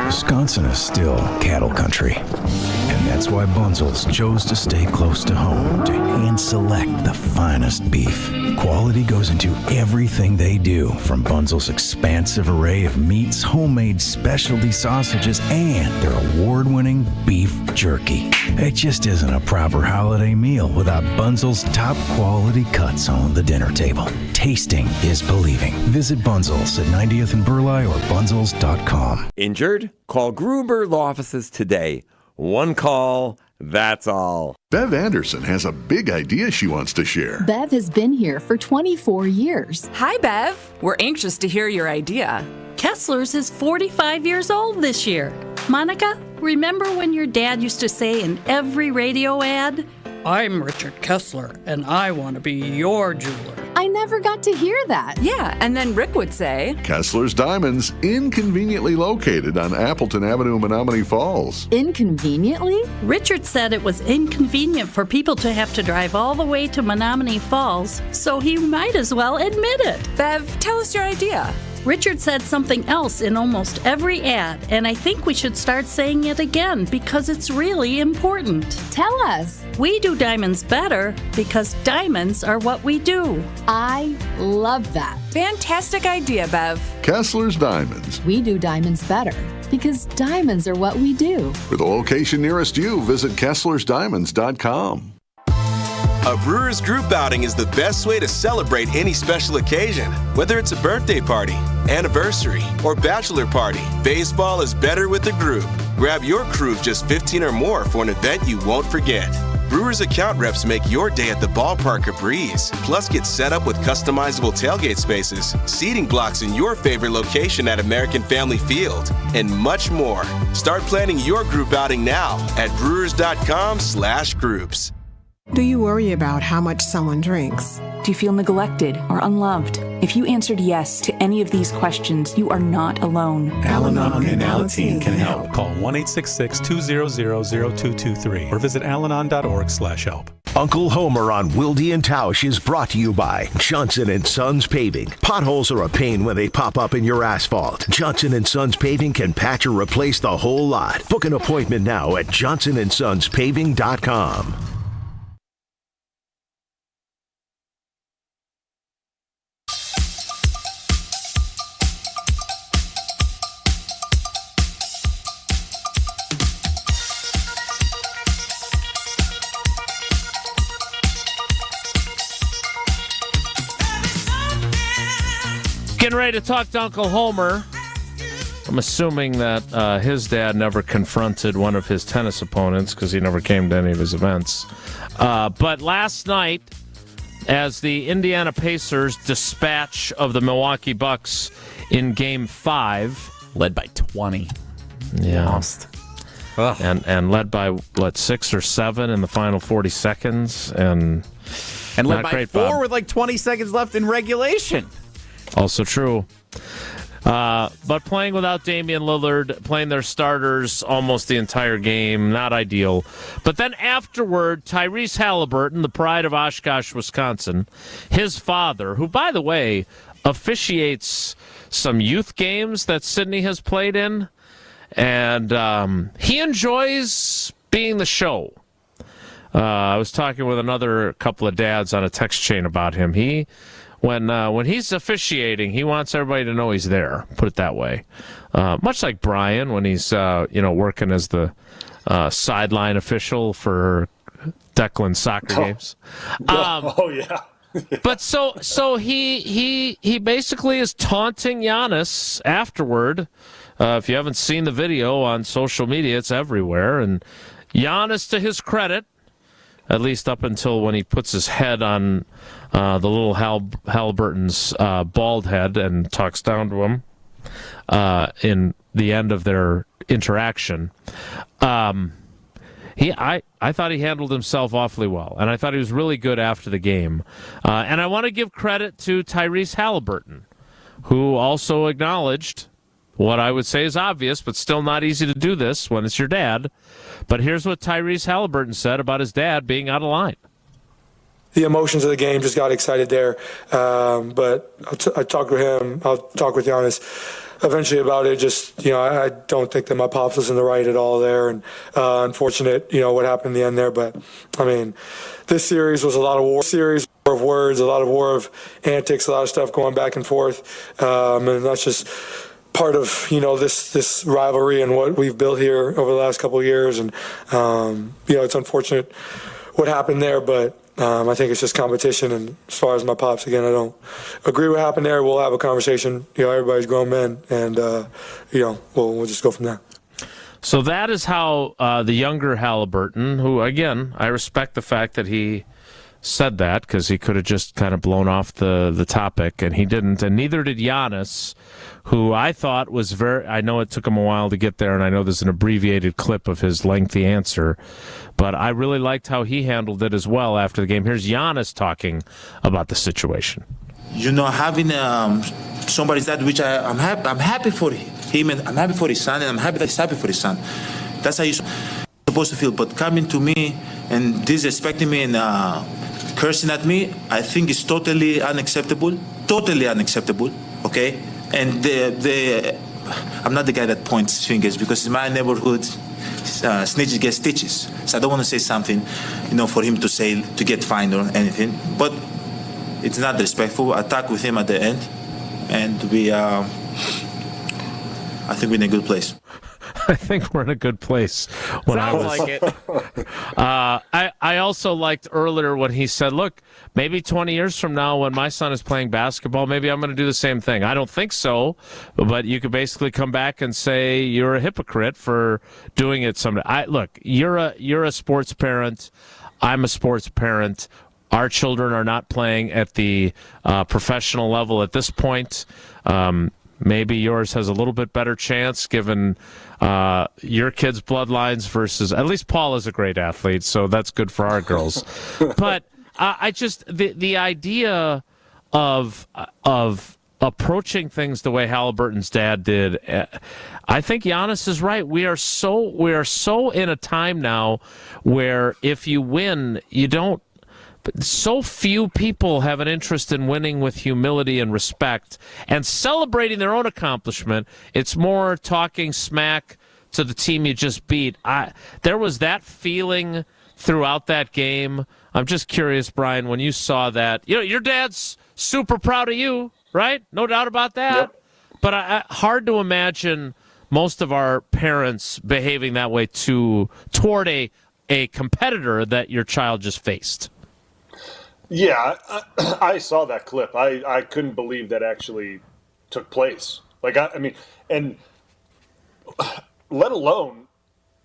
Wisconsin is still cattle country, and that's why Bunzel's chose to stay close to home to hand select the finest beef. Quality goes into everything they do, from Bunzel's expansive array of meats, homemade specialty sausages, and their award-winning beef jerky. It just isn't a proper holiday meal without Bunzel's top quality cuts on the dinner table. Tasting is believing. Visit Bunzel's at 90th and Burleigh or bunzels.com. Injured? Call Gruber Law Offices today. One call, that's all. Bev Anderson has a big idea she wants to share. Bev has been here for 24 years. Hi, Bev. We're anxious to hear your idea. Kessler's is 45 years old this year. Monica, remember when your dad used to say in every radio ad, "I'm Richard Kessler, and I want to be your jeweler"? I never got to hear that. Yeah, and then Rick would say, Kessler's Diamonds, inconveniently located on Appleton Avenue, Menominee Falls. Inconveniently? Richard said it was inconvenient for people to have to drive all the way to Menominee Falls, so he might as well admit it. Bev, tell us your idea. Richard said something else in almost every ad, and I think we should start saying it again because it's really important. Tell us. We do diamonds better because diamonds are what we do. I love that. Fantastic idea, Bev. Kessler's Diamonds. We do diamonds better because diamonds are what we do. For the location nearest you, visit Kessler'sDiamonds.com. A Brewers group outing is the best way to celebrate any special occasion. Whether it's a birthday party, anniversary, or bachelor party, baseball is better with the group. Grab your crew of just 15 or more for an event you won't forget. Brewers account reps make your day at the ballpark a breeze. Plus, get set up with customizable tailgate spaces, seating blocks in your favorite location at American Family Field, and much more. Start planning your group outing now at brewers.com/groups. Do you worry about how much someone drinks? Do you feel neglected or unloved? If you answered yes to any of these questions, you are not alone. Al-Anon and Alateen can help. Call 1-866-200-0223 or visit alanon.org/help. Uncle Homer on Wilde Tausch is brought to you by Johnson & Sons Paving. Potholes are a pain when they pop up in your asphalt. Johnson & Sons Paving can patch or replace the whole lot. Book an appointment now at johnsonsonspaving.com. Getting ready to talk to Uncle Homer. I'm assuming that his dad never confronted one of his tennis opponents because he never came to any of his events. But last night, as the Indiana Pacers dispatch of the Milwaukee Bucks in Game 5. Led by 20. Yeah. Lost. And led by, 6 or 7 in the final 40 seconds. And led by great, 4 Bob. with 20 seconds left in regulation. Also true. But playing without Damian Lillard, playing their starters almost the entire game, not ideal. But then afterward, Tyrese Hallebertton, the pride of Oshkosh, Wisconsin, his father, who, by the way, officiates some youth games that Sydney has played in, and he enjoys being the show. I was talking with another couple of dads on a text chain about him. When he's officiating, he wants everybody to know he's there. Put it that way. Much like Bryan when he's working as the sideline official for Declan's soccer games. Yeah. But so he basically is taunting Giannis afterward. If you haven't seen the video on social media, it's everywhere. And Giannis, to his credit, at least up until when he puts his head on the little Halleberton's bald head and talks down to him in the end of their interaction. I thought he handled himself awfully well, and I thought he was really good after the game. And I want to give credit to Tyrese Halleberton, who also acknowledged what I would say is obvious, but still not easy to do this when it's your dad. But here's what Tyrese Halleberton said about his dad being out of line. The emotions of the game just got excited there. But I talked with him. I'll talk with Giannis eventually about it. Just, I don't think that my pops was in the right at all there. And unfortunate, what happened in the end there. But, this series was a lot of war. Series of words, a lot of war of antics, a lot of stuff going back and forth. And that's just part of this rivalry and what we've built here over the last couple of years, and it's unfortunate what happened there, but I think it's just competition. And as far as my pops, again, I don't agree what happened there. We'll have a conversation. Everybody's grown men, and we'll just go from there. So that is how the younger Halleberton, who again I respect the fact that he said that, because he could have just kind of blown off the topic, and he didn't, and neither did Giannis, who I thought was I know it took him a while to get there, and I know there's an abbreviated clip of his lengthy answer, but I really liked how he handled it as well after the game. Here's Giannis talking about the situation. Having somebody's dad, which I'm happy for him, and I'm happy for his son, and I'm happy that he's happy for his son. That's how you're supposed to feel. But coming to me and disrespecting me and cursing at me, I think is totally unacceptable. Totally unacceptable. Okay. And I'm not the guy that points fingers, because in my neighborhood, snitches get stitches. So I don't want to say something, for him to say to get fined or anything. But it's not respectful. I talked with him at the end, and I think we're in a good place. I think we're in a good place. Sounds like it. I also liked earlier when he said, look, maybe 20 years from now when my son is playing basketball, maybe I'm going to do the same thing. I don't think so, but you could basically come back and say you're a hypocrite for doing it someday. Look, you're a sports parent. I'm a sports parent. Our children are not playing at the professional level at this point. Maybe yours has a little bit better chance given your kids' bloodlines versus, at least Paul is a great athlete, so that's good for our girls. But I just, the idea of approaching things the way Halleberton's dad did, I think Giannis is right. We are so in a time now where if you win, you don't. So few people have an interest in winning with humility and respect and celebrating their own accomplishment. It's more talking smack to the team you just beat. There was that feeling throughout that game. I'm just curious, Bryan, when you saw that, your dad's super proud of you, right? No doubt about that. Yep. But hard to imagine most of our parents behaving that way toward a competitor that your child just faced. Yeah, I saw that clip. I couldn't believe that actually took place. And let alone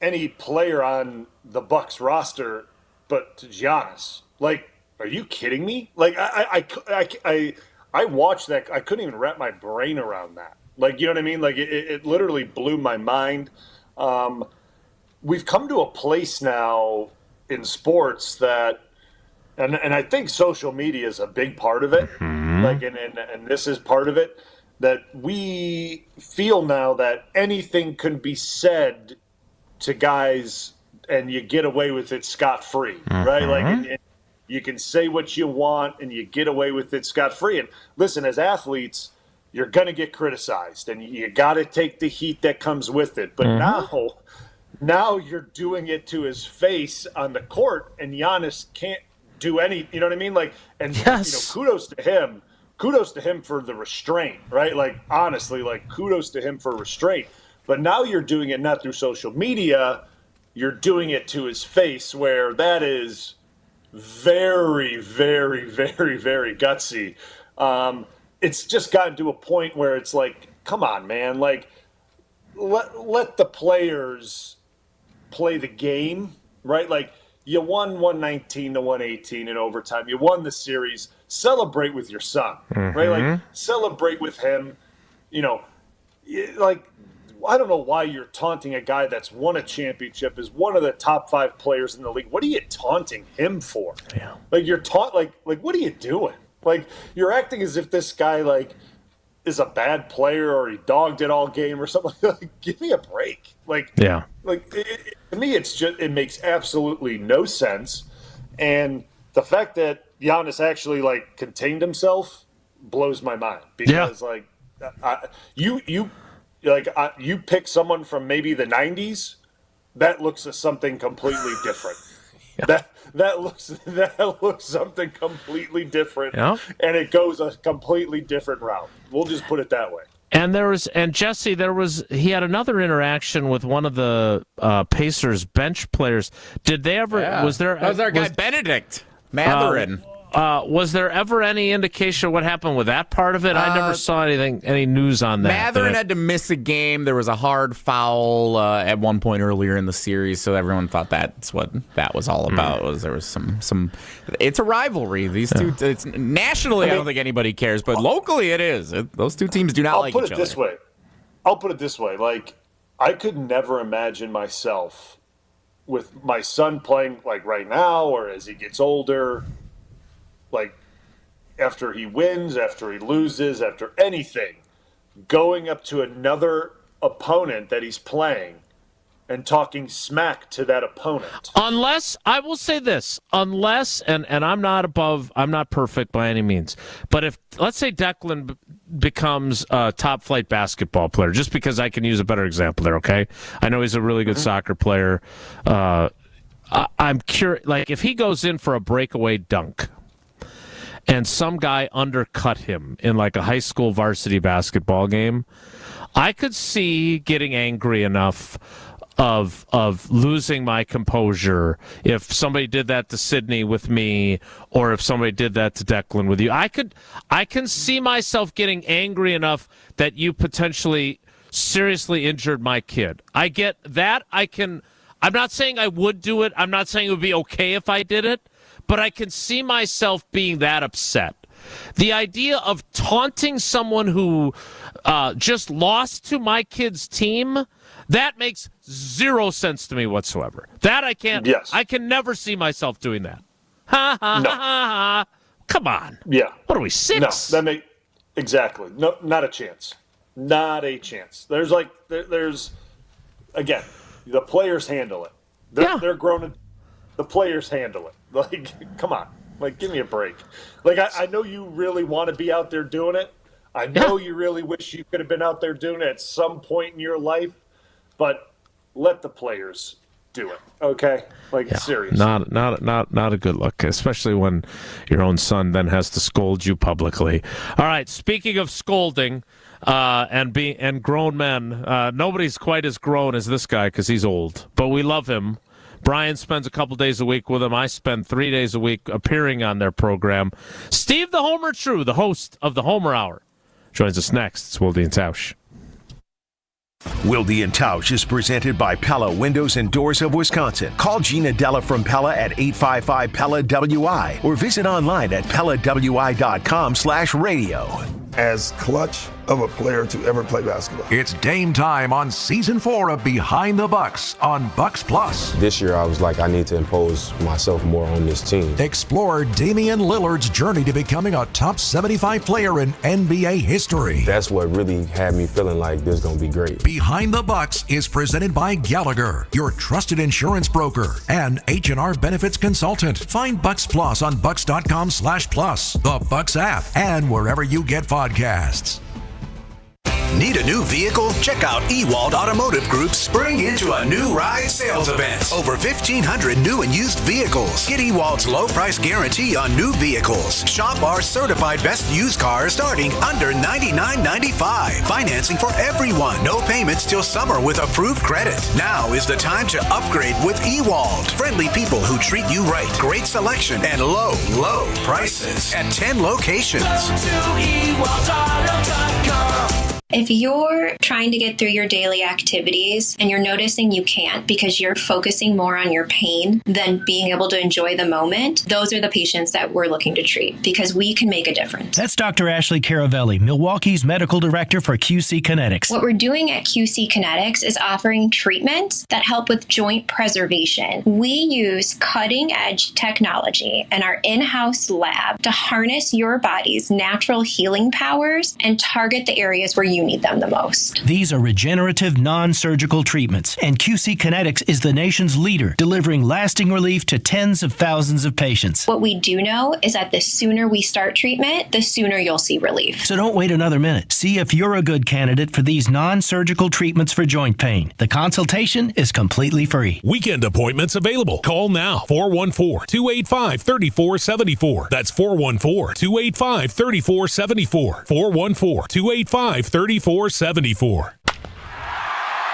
any player on the Bucks roster, but Giannis. Are you kidding me? I watched that. I couldn't even wrap my brain around that. You know what I mean? It literally blew my mind. We've come to a place now in sports that. And I think social media is a big part of it. Mm-hmm. Like, and this is part of it, that we feel now that anything can be said to guys and you get away with it scot-free, right? Like, and you can say what you want and you get away with it scot-free. And listen, as athletes, you're going to get criticized and you got to take the heat that comes with it. But now you're doing it to his face on the court, and Giannis can't do any, you know what I mean? Like, and kudos to him. Kudos to him for the restraint, right? Like, honestly, like, kudos to him for restraint. But now you're doing it not through social media. You're doing it to his face, where that is very, very, very, very gutsy. It's just gotten to a point where it's like, come on, man. Like, let the players play the game, right? Like, you won 119 to 118 in overtime. You won the series. Celebrate with your son, right? Like, celebrate with him. You know, like, I don't know why you're taunting a guy that's won a championship, is one of the top 5 players in the league. What are you taunting him for? Yeah. Like, you're like, what are you doing? Like, you're acting as if this guy, like, is a bad player or he dogged it all game or something. Like, give me a break. Like, like to me, it makes absolutely no sense. And the fact that Giannis actually, like, contained himself blows my mind, because like, you pick someone from maybe the 90s, that looks at something completely different. That looks something completely different, and it goes a completely different route. We'll just put it that way. And Jesse, he had another interaction with one of the Pacers bench players. Did they ever? Yeah. That was our guy Benedict Mathurin. Was there ever any indication of what happened with that part of it? I never saw any news on that. Mathurin had to miss a game. There was a hard foul at one point earlier in the series, so everyone thought that's what that was all about. There was some. It's a rivalry. These two. It's nationally, I don't think anybody cares, but locally, it is. Those two teams do not like each other. I'll put it this way. Like, I could never imagine myself with my son playing like right now, or as he gets older. Like, after he wins, after he loses, after anything, going up to another opponent that he's playing and talking smack to that opponent. Unless, I will say this, and I'm not perfect by any means, but if, let's say Declan becomes a top-flight basketball player, just because I can use a better example there, okay? I know he's a really good soccer player. I'm curious, like, if he goes in for a breakaway dunk, and some guy undercut him in like a high school varsity basketball game, I could see getting angry enough of losing my composure if somebody did that to Sydney with me, or if somebody did that to Declan with you. I can see myself getting angry enough that you potentially seriously injured my kid. I get that. I'm not saying I would do it. I'm not saying it would be okay if I did it. But I can see myself being that upset. The idea of taunting someone who just lost to my kid's team, that makes zero sense to me whatsoever. That I can't. Yes. I can never see myself doing that. Ha ha ha ha. Come on. Yeah. What are we, 6? No, exactly. No, not a chance. Not a chance. There's again, the players handle it. They're grown. The players handle it. Like, come on. Like, give me a break. Like, I know you really want to be out there doing it. I know you really wish you could have been out there doing it at some point in your life, but let the players do it, okay? Like, seriously. Not a good look, especially when your own son then has to scold you publicly. All right, speaking of scolding and grown men, nobody's quite as grown as this guy because he's old, but we love him. Bryan spends a couple days a week with him. I spend 3 days a week appearing on their program. Steve the Homer True, the host of the Homer Hour, joins us next. It's Wilde Tausch. Wilde Tausch is presented by Pella Windows and Doors of Wisconsin. Call Gina Della from Pella at 855-PELLA-WI or visit online at PellaWI.com/radio. As clutch of a player to ever play basketball. It's game time on Season 4 of Behind the Bucks on Bucks Plus. This year, I was like, I need to impose myself more on this team. Explore Damian Lillard's journey to becoming a top 75 player in NBA history. That's what really had me feeling like this is going to be great. Behind the Bucks is presented by Gallagher, your trusted insurance broker, and H&R Benefits Consultant. Find Bucks Plus on bucks.com/plus, the Bucks app, and wherever you get podcasts. Need a new vehicle? Check out Ewald Automotive Group's Spring Into a New Ride sales event. Over 1,500 new and used vehicles. Get Ewald's low price guarantee on new vehicles. Shop our certified best used cars starting under $99.95. Financing for everyone. No payments till summer with approved credit. Now is the time to upgrade with Ewald. Friendly people who treat you right. Great selection and low prices at 10 locations. Go to EwaldAuto.com. If you're trying to get through your daily activities and you're noticing you can't because you're focusing more on your pain than being able to enjoy the moment, those are the patients that we're looking to treat because we can make a difference. That's Dr. Ashley Caravelli, Milwaukee's medical director for QC Kinetics. What we're doing at QC Kinetics is offering treatments that help with joint preservation. We use cutting-edge technology in our in-house lab to harness your body's natural healing powers and target the areas where you need them the most. These are regenerative, non-surgical treatments, and QC Kinetics is the nation's leader, delivering lasting relief to tens of thousands of patients. What we do know is that the sooner we start treatment, the sooner you'll see relief. So don't wait another minute. See if you're a good candidate for these non-surgical treatments for joint pain. The consultation is completely free. Weekend appointments available. Call now, 414-285-3474. That's 414-285-3474. 414-285-3474.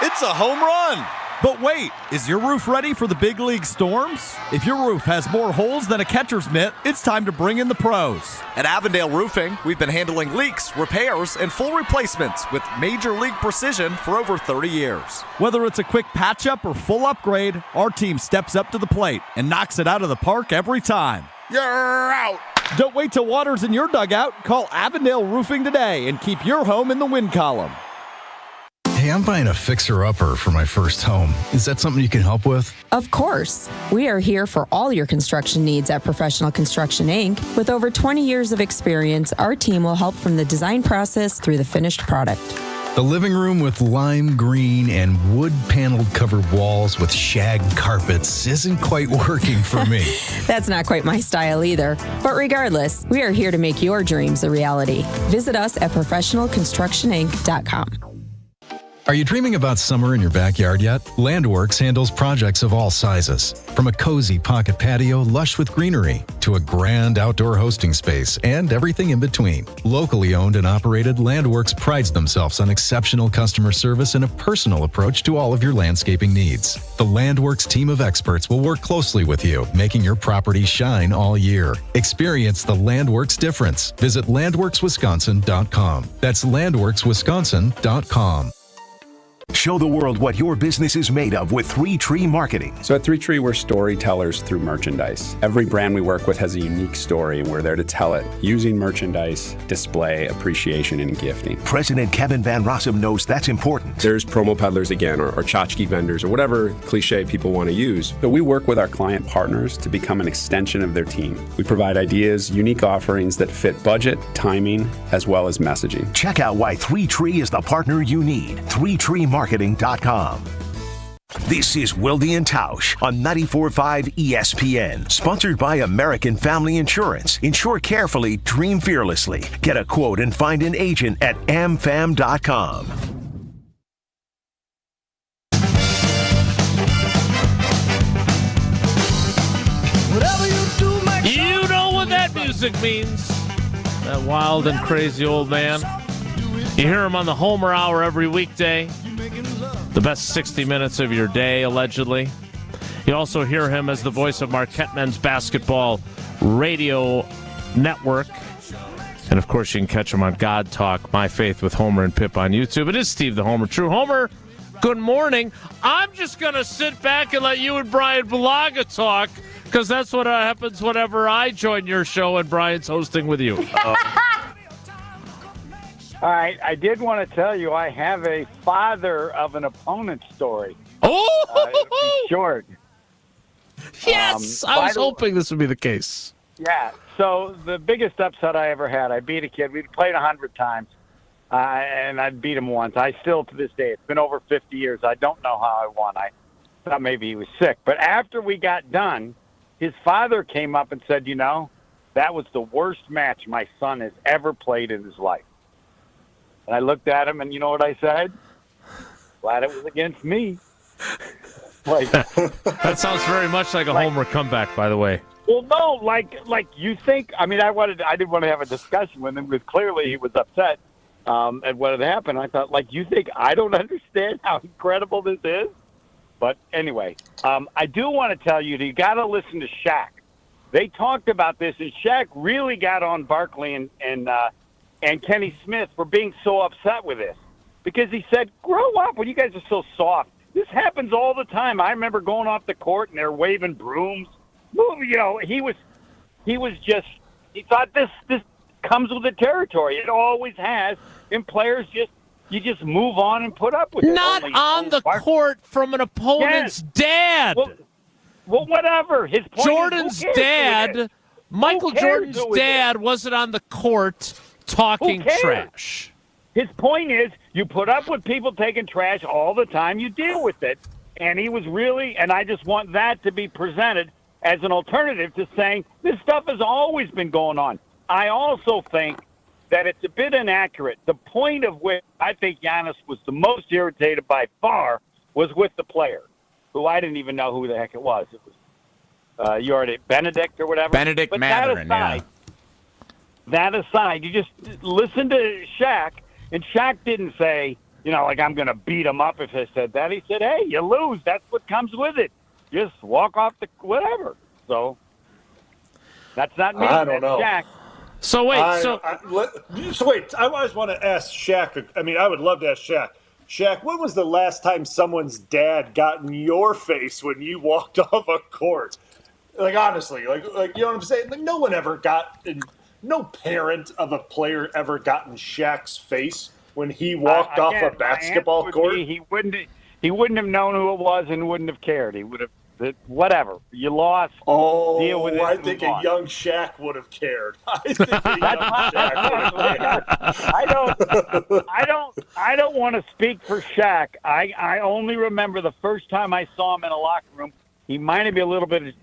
It's a home run! But wait, is your roof ready for the big league storms? If your roof has more holes than a catcher's mitt, it's time to bring in the pros. At Avondale Roofing, we've been handling leaks, repairs, and full replacements with major league precision for over 30 years. Whether it's a quick patch-up or full upgrade, our team steps up to the plate and knocks it out of the park every time. You're out! Don't wait till water's in your dugout. Call Avondale Roofing today and keep your home in the win column. Hey, I'm buying a fixer-upper for my first home. Is that something you can help with? Of course. We are here for all your construction needs at Professional Construction, Inc. With over 20 years of experience, our team will help from the design process through the finished product. The living room with lime green and wood-paneled covered walls with shag carpets isn't quite working for me. That's not quite my style either. But regardless, we are here to make your dreams a reality. Visit us at professionalconstructioninc.com. Are you dreaming about summer in your backyard yet? Landworks handles projects of all sizes. From a cozy pocket patio lush with greenery to a grand outdoor hosting space and everything in between. Locally owned and operated, Landworks prides themselves on exceptional customer service and a personal approach to all of your landscaping needs. The Landworks team of experts will work closely with you, making your property shine all year. Experience the Landworks difference. Visit landworkswisconsin.com. That's landworkswisconsin.com. Show the world what your business is made of with 3 Tree Marketing. So at 3 Tree, we're storytellers through merchandise. Every brand we work with has a unique story, and we're there to tell it using merchandise, display, appreciation, and gifting. President Kevin Van Rossum knows that's important. There's promo peddlers again, or tchotchke vendors, or whatever cliche people want to use. But we work with our client partners to become an extension of their team. We provide ideas, unique offerings that fit budget, timing, as well as messaging. Check out why 3 Tree is the partner you need. 3treemarketing.com. This is Wilde Tausch on 94.5 ESPN. Sponsored by American Family Insurance. Insure carefully, dream fearlessly. Get a quote and find an agent at amfam.com. You know what that music means. That wild and crazy old man. You hear him on the Homer Hour every weekday. The best 60 minutes of your day, allegedly. You also hear him as the voice of Marquette Men's Basketball Radio Network. And, of course, you can catch him on God Talk, My Faith with Homer and Pip on YouTube. It is Steve the Homer True. Homer, good morning. I'm just going to sit back and let you and Bryan Bulaga'S talk, because that's what happens whenever I join your show and Bryan's hosting with you. All right, I did want to tell you I have a father of an opponent story. Oh! Short. Yes! I was hoping this would be the case. Yeah. So the biggest upset I ever had, I beat a kid. We'd played 100 times, and I'd beat him once. I still, to this day, it's been over 50 years. I don't know how I won. I thought maybe he was sick. But after we got done, his father came up and said, that was the worst match my son has ever played in his life. And I looked at him, and you know what I said? Glad it was against me. That sounds very much like a Homer comeback, by the way. Well, no, like you think. I mean, I didn't want to have a discussion with him because clearly he was upset at what had happened. I thought, you think I don't understand how incredible this is? But anyway, I do want to tell you got to listen to Shaq. They talked about this, and Shaq really got on Barkley and Kenny Smith for being so upset with this because he said, "Grow up! When you guys are so soft, this happens all the time." I remember going off the court and they're waving brooms. He thought this comes with the territory. It always has, and players you just move on and put up with it. Not on the court from an opponent's dad. Well, whatever. His point Jordan's is, dad, Michael Jordan's dad, wasn't on the court talking trash. His point is, you put up with people taking trash all the time. You deal with it. And he was really, and I just want that to be presented as an alternative to saying this stuff has always been going on. I also think that it's a bit inaccurate. The point of which I think Giannis was the most irritated by far was with the player, who I didn't even know who the heck it was. It was Benedict or whatever. Benedict Mathurin, That aside, you just listen to Shaq, and Shaq didn't say, I'm going to beat him up if I said that. He said, hey, you lose. That's what comes with it. Just walk off the whatever. So that's not me. I don't know. Shaq. So wait. I always want to ask Shaq. I mean, I would love to ask Shaq. Shaq, when was the last time someone's dad got in your face when you walked off a court? Honestly, you know what I'm saying? No one ever got in. No parent of a player ever got in Shaq's face when he walked off a basketball court. He wouldn't have known who it was and wouldn't have cared. He would have whatever. You lost. Oh, deal with it. I think a young Shaq would have cared. I think a young Shaq would have cared. I don't want to speak for Shaq. I only remember the first time I saw him in a locker room. He might be a little bit.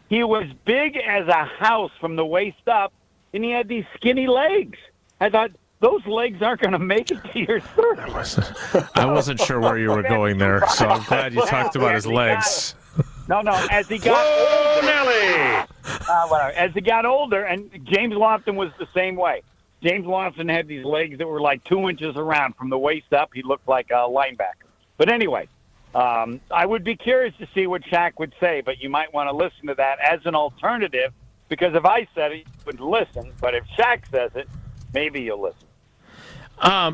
He was big as a house from the waist up, and he had these skinny legs. I thought, those legs aren't going to make it to your 30s. I wasn't sure where you were going there, so I'm glad you talked about his legs. As he got older, as he got older, and James Lofton was the same way. James Lofton had these legs that were like 2 inches around from the waist up. He looked like a linebacker. But anyway, I would be curious to see what Shaq would say, but you might want to listen to that as an alternative, because if I said it, you wouldn't listen. But if Shaq says it, maybe you'll listen.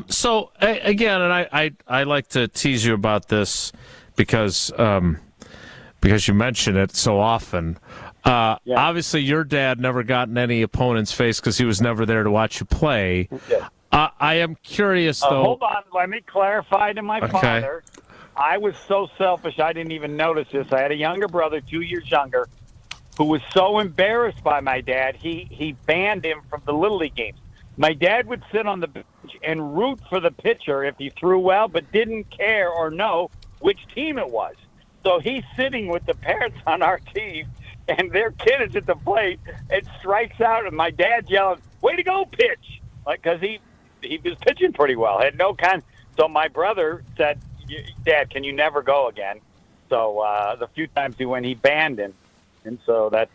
So again, and I like to tease you about this because you mention it so often. Obviously, your dad never got in any opponent's face because he was never there to watch you play. Yeah. I am curious, though. Hold on. Let me clarify to my father. I was so selfish, I didn't even notice this. I had a younger brother, 2 years younger, who was so embarrassed by my dad, he banned him from the Little League games. My dad would sit on the bench and root for the pitcher if he threw well, but didn't care or know which team it was. So he's sitting with the parents on our team, and their kid is at the plate and strikes out, and my dad's yelling, "Way to go, pitch!" Because he was pitching pretty well. Had no kind. So my brother said, "Dad, can you never go again?" So the few times he went, he banned him, and so that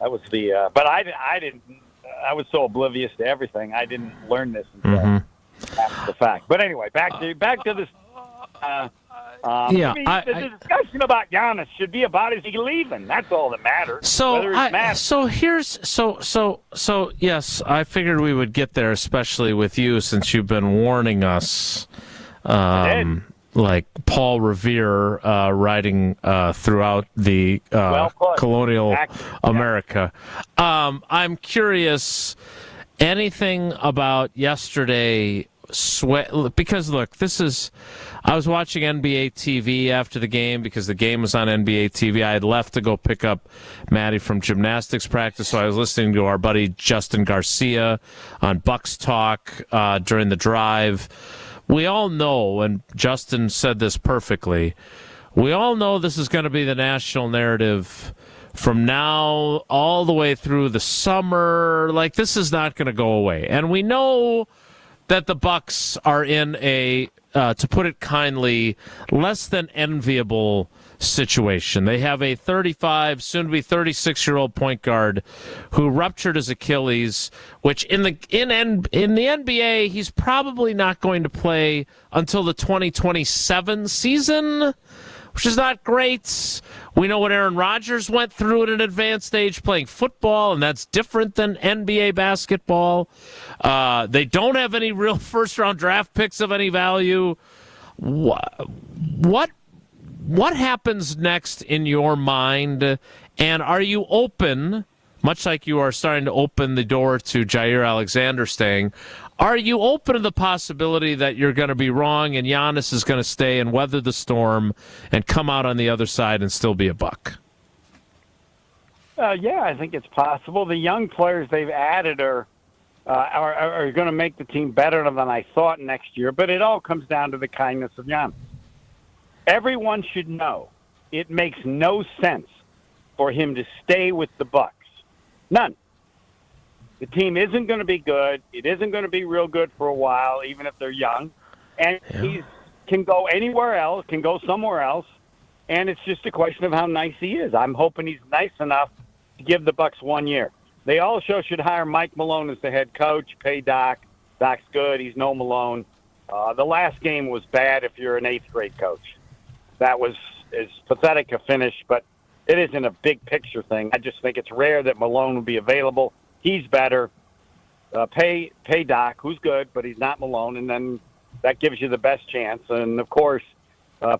was the. But I didn't. I was so oblivious to everything. I didn't learn this until after the fact. But anyway, back to this. The discussion about Giannis should be about is he leaving? That's all that matters. So yes, I figured we would get there, especially with you, since you've been warning us. Like Paul Revere writing throughout the colonial America. I'm curious, anything about yesterday because look, I was watching NBA TV after the game because the game was on NBA TV. I had left to go pick up Maddie from gymnastics practice, so I was listening to our buddy Justin Garcia on Bucks Talk during the drive. We all know, and Justin said this perfectly, we all know this is going to be the national narrative from now all the way through the summer. Like, this is not going to go away. And we know that the Bucks are in a, to put it kindly, less than enviable situation. They have a 35, soon-to-be 36-year-old point guard who ruptured his Achilles, which in the NBA, he's probably not going to play until the 2027 season, which is not great. We know what Aaron Rodgers went through at an advanced age playing football, and that's different than NBA basketball. They don't have any real first-round draft picks of any value. What happens next in your mind? And are you open, much like you are starting to open the door to Jaire Alexander staying, are you open to the possibility that you're going to be wrong and Giannis is going to stay and weather the storm and come out on the other side and still be a Buck? Yeah, I think it's possible. The young players they've added are going to make the team better than I thought next year, but it all comes down to the kindness of Giannis. Everyone should know it makes no sense for him to stay with the Bucks. None. The team isn't going to be good. It isn't going to be real good for a while, even if they're young. And he can go anywhere else, can go somewhere else, and it's just a question of how nice he is. I'm hoping he's nice enough to give the Bucks 1 year. They also should hire Mike Malone as the head coach, pay Doc. Doc's good. He's no Malone. The last game was bad if you're an eighth-grade coach. That was as pathetic a finish, but it isn't a big picture thing. I just think it's rare that Malone will be available. He's better. Pay Doc, who's good, but he's not Malone, and then that gives you the best chance. And, of course,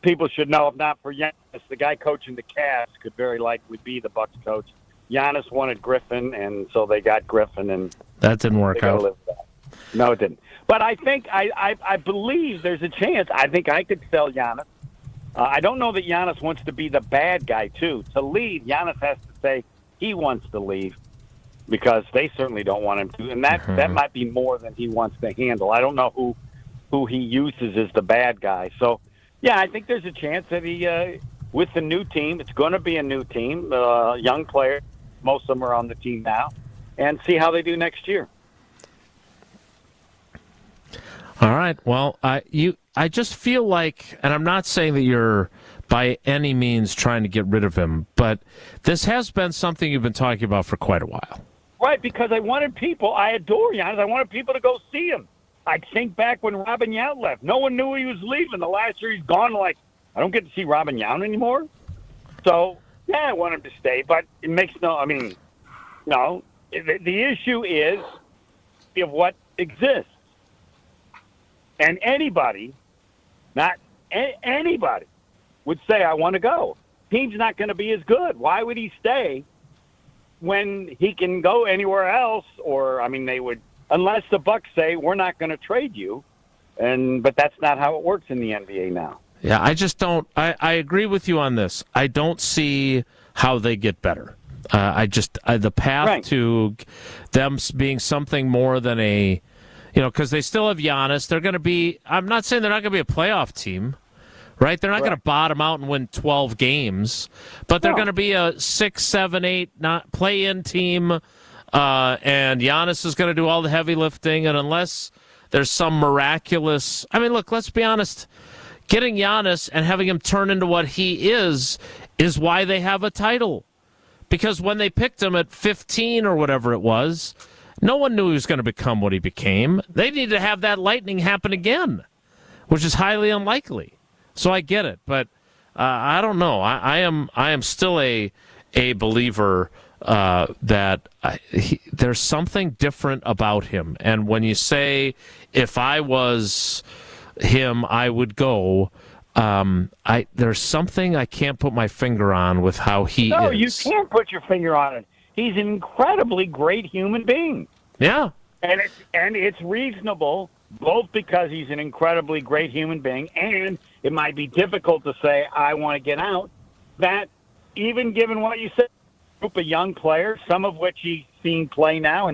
people should know, if not for Giannis, the guy coaching the Cavs could very likely be the Bucks coach. Giannis wanted Griffin, and so they got Griffin. And that didn't work out. No, it didn't. But I think, I believe there's a chance. I think I could sell Giannis. I don't know that Giannis wants to be the bad guy, too. To leave, Giannis has to say he wants to leave, because they certainly don't want him to. And that might be more than he wants to handle. I don't know who he uses as the bad guy. So, yeah, I think there's a chance that he, with the new team, it's going to be a new team, young players, most of them are on the team now, and see how they do next year. All right. Well, I just feel like, and I'm not saying that you're by any means trying to get rid of him, but this has been something you've been talking about for quite a while. Right, because I adore Giannis. I wanted people to go see him. I think back when Robin Yount left. No one knew he was leaving. The last year he's gone, I don't get to see Robin Yount anymore. So, yeah, I want him to stay, but it makes the issue is of what exists. And anybody, not anybody, would say, I want to go. Team's not going to be as good. Why would he stay when he can go anywhere else? Or, they would, unless the Bucks say, we're not going to trade you. But that's not how it works in the NBA now. Yeah, I just don't. I agree with you on this. I don't see how they get better. The path to them being something more than a, because they still have Giannis. They're going to be, I'm not saying they're not going to be a playoff team, right? They're not going to bottom out and win 12 games, but they're going to be a 6, 7, 8 not play-in team, and Giannis is going to do all the heavy lifting, and unless there's some miraculous, look, let's be honest, getting Giannis and having him turn into what he is why they have a title. Because when they picked him at 15 or whatever it was, no one knew he was going to become what he became. They need to have that lightning happen again, which is highly unlikely. So I get it, but I don't know. I am still a believer that there's something different about him. And when you say, if I was him, I would go, there's something I can't put my finger on with how he is. No, you can't put your finger on it. He's an incredibly great human being. Yeah. And it's reasonable, both because he's an incredibly great human being, and it might be difficult to say, I want to get out, that even given what you said, a group of young players, some of which he's seen play now,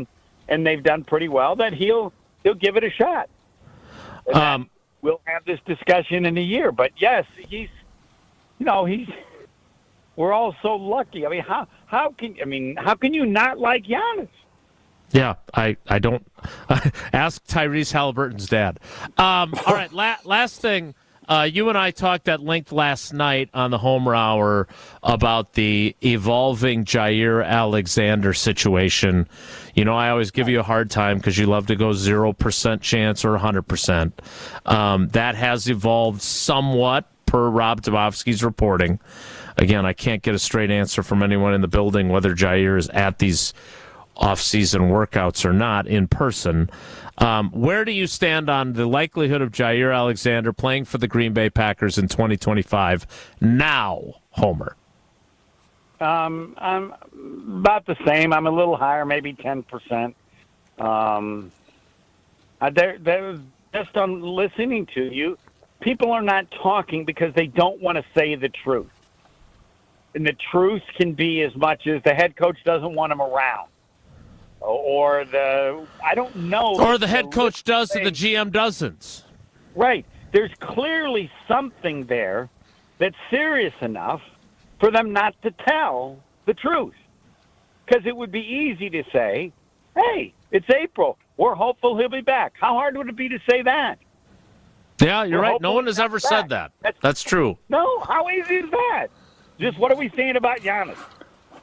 and they've done pretty well, that he'll give it a shot. We'll have this discussion in a year. But, yes, we're all so lucky. I mean, how can you not like Giannis? Yeah, I don't. Ask Tyrese Halliburton's dad. All right, last thing. You and I talked at length last night on the Homer Hour about the evolving Jaire Alexander situation. You know, I always give you a hard time because you love to go 0% chance or 100%. That has evolved somewhat per Rob Dabowski's reporting. Again, I can't get a straight answer from anyone in the building whether Jaire is at these off-season workouts or not in person. Where do you stand on the likelihood of Jaire Alexander playing for the Green Bay Packers in 2025 now, Homer? I'm about the same. I'm a little higher, maybe 10%. Just on listening to you, people are not talking because they don't want to say the truth. And the truth can be as much as the head coach doesn't want him around. Or I don't know. Or the head coach does and the GM doesn't. Right. There's clearly something there that's serious enough for them not to tell the truth. Because it would be easy to say, hey, it's April. We're hopeful he'll be back. How hard would it be to say that? Yeah, you're right. No one has ever said that. That's true. No, how easy is that? Just what are we saying about Giannis?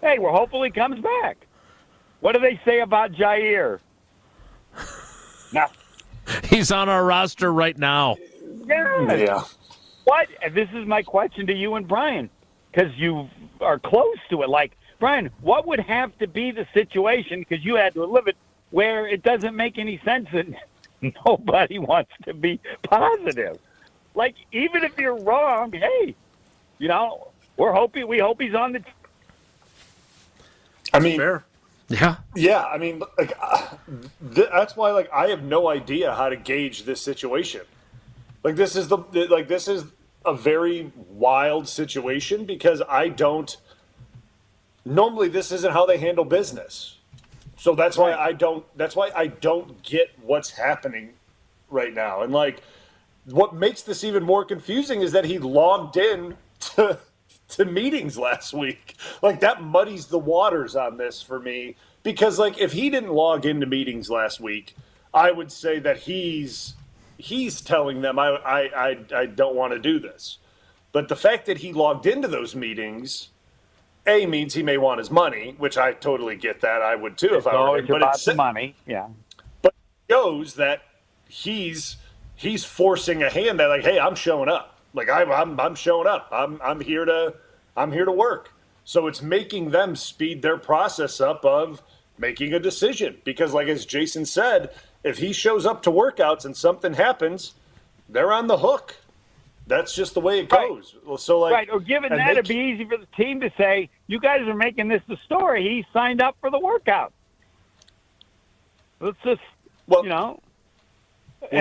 Hey, we're hopeful he comes back. What do they say about Jaire? Nothing. He's on our roster right now. Yeah. What? And this is my question to you and Bryan, because you are close to it. Like, Bryan, what would have to be the situation, because you had to live it, where it doesn't make any sense that nobody wants to be positive? Like, even if you're wrong, hey, we hope he's on the team. I mean, fair. Yeah. Yeah, I mean, like, that's why, like, I have no idea how to gauge this situation. Like, this is a very wild situation because normally this isn't how they handle business. So that's why I don't get what's happening right now. And, like, what makes this even more confusing is that he logged in to meetings last week. Like, that muddies the waters on this for me because, like, if he didn't log into meetings last week, I would say that he's telling them I don't want to do this. But the fact that he logged into those meetings, A, means he may want his money, which I totally get that. I would too if I were him. But it's the money, yeah. But it shows that he's forcing a hand that, like, hey, I'm showing up. Like, I'm showing up. I'm here to work. So it's making them speed their process up of making a decision because, like as Jason said, if he shows up to workouts and something happens, they're on the hook. That's just the way it goes. Right. So, like, right. Or given that, it'd be easy for the team to say, "You guys are making this the story. He signed up for the workout." Let's just,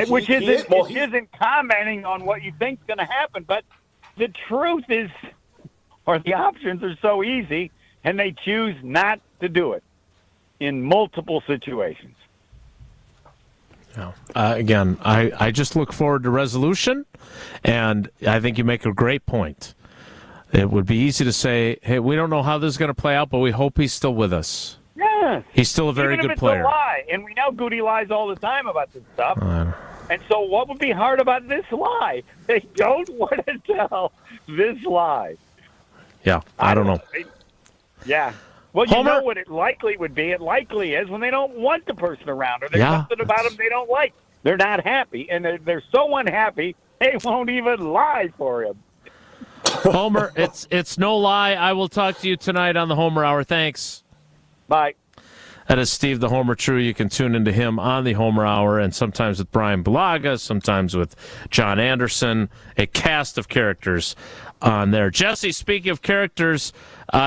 which isn't commenting on what you think's going to happen, but the truth is, or the options are so easy, and they choose not to do it in multiple situations. Yeah. Again, I just look forward to resolution, and I think you make a great point. It would be easy to say, hey, we don't know how this is going to play out, but we hope he's still with us. Yeah. He's still a very good player. Even if it's a lie, and we know Goody lies all the time about this stuff. And so what would be hard about this lie? They don't want to tell this lie. Yeah, I don't know. Yeah. Well, you know what it likely would be. It likely is when they don't want the person around or there's something about them they don't like. They're not happy, and they're so unhappy they won't even lie for him. Homer, it's no lie. I will talk to you tonight on the Homer Hour. Thanks. Bye. That is Steve the Homer True. You can tune into him on the Homer Hour and sometimes with Bryan Bulaga'S, sometimes with John Anderson, a cast of characters on there. Jesse, speaking of characters,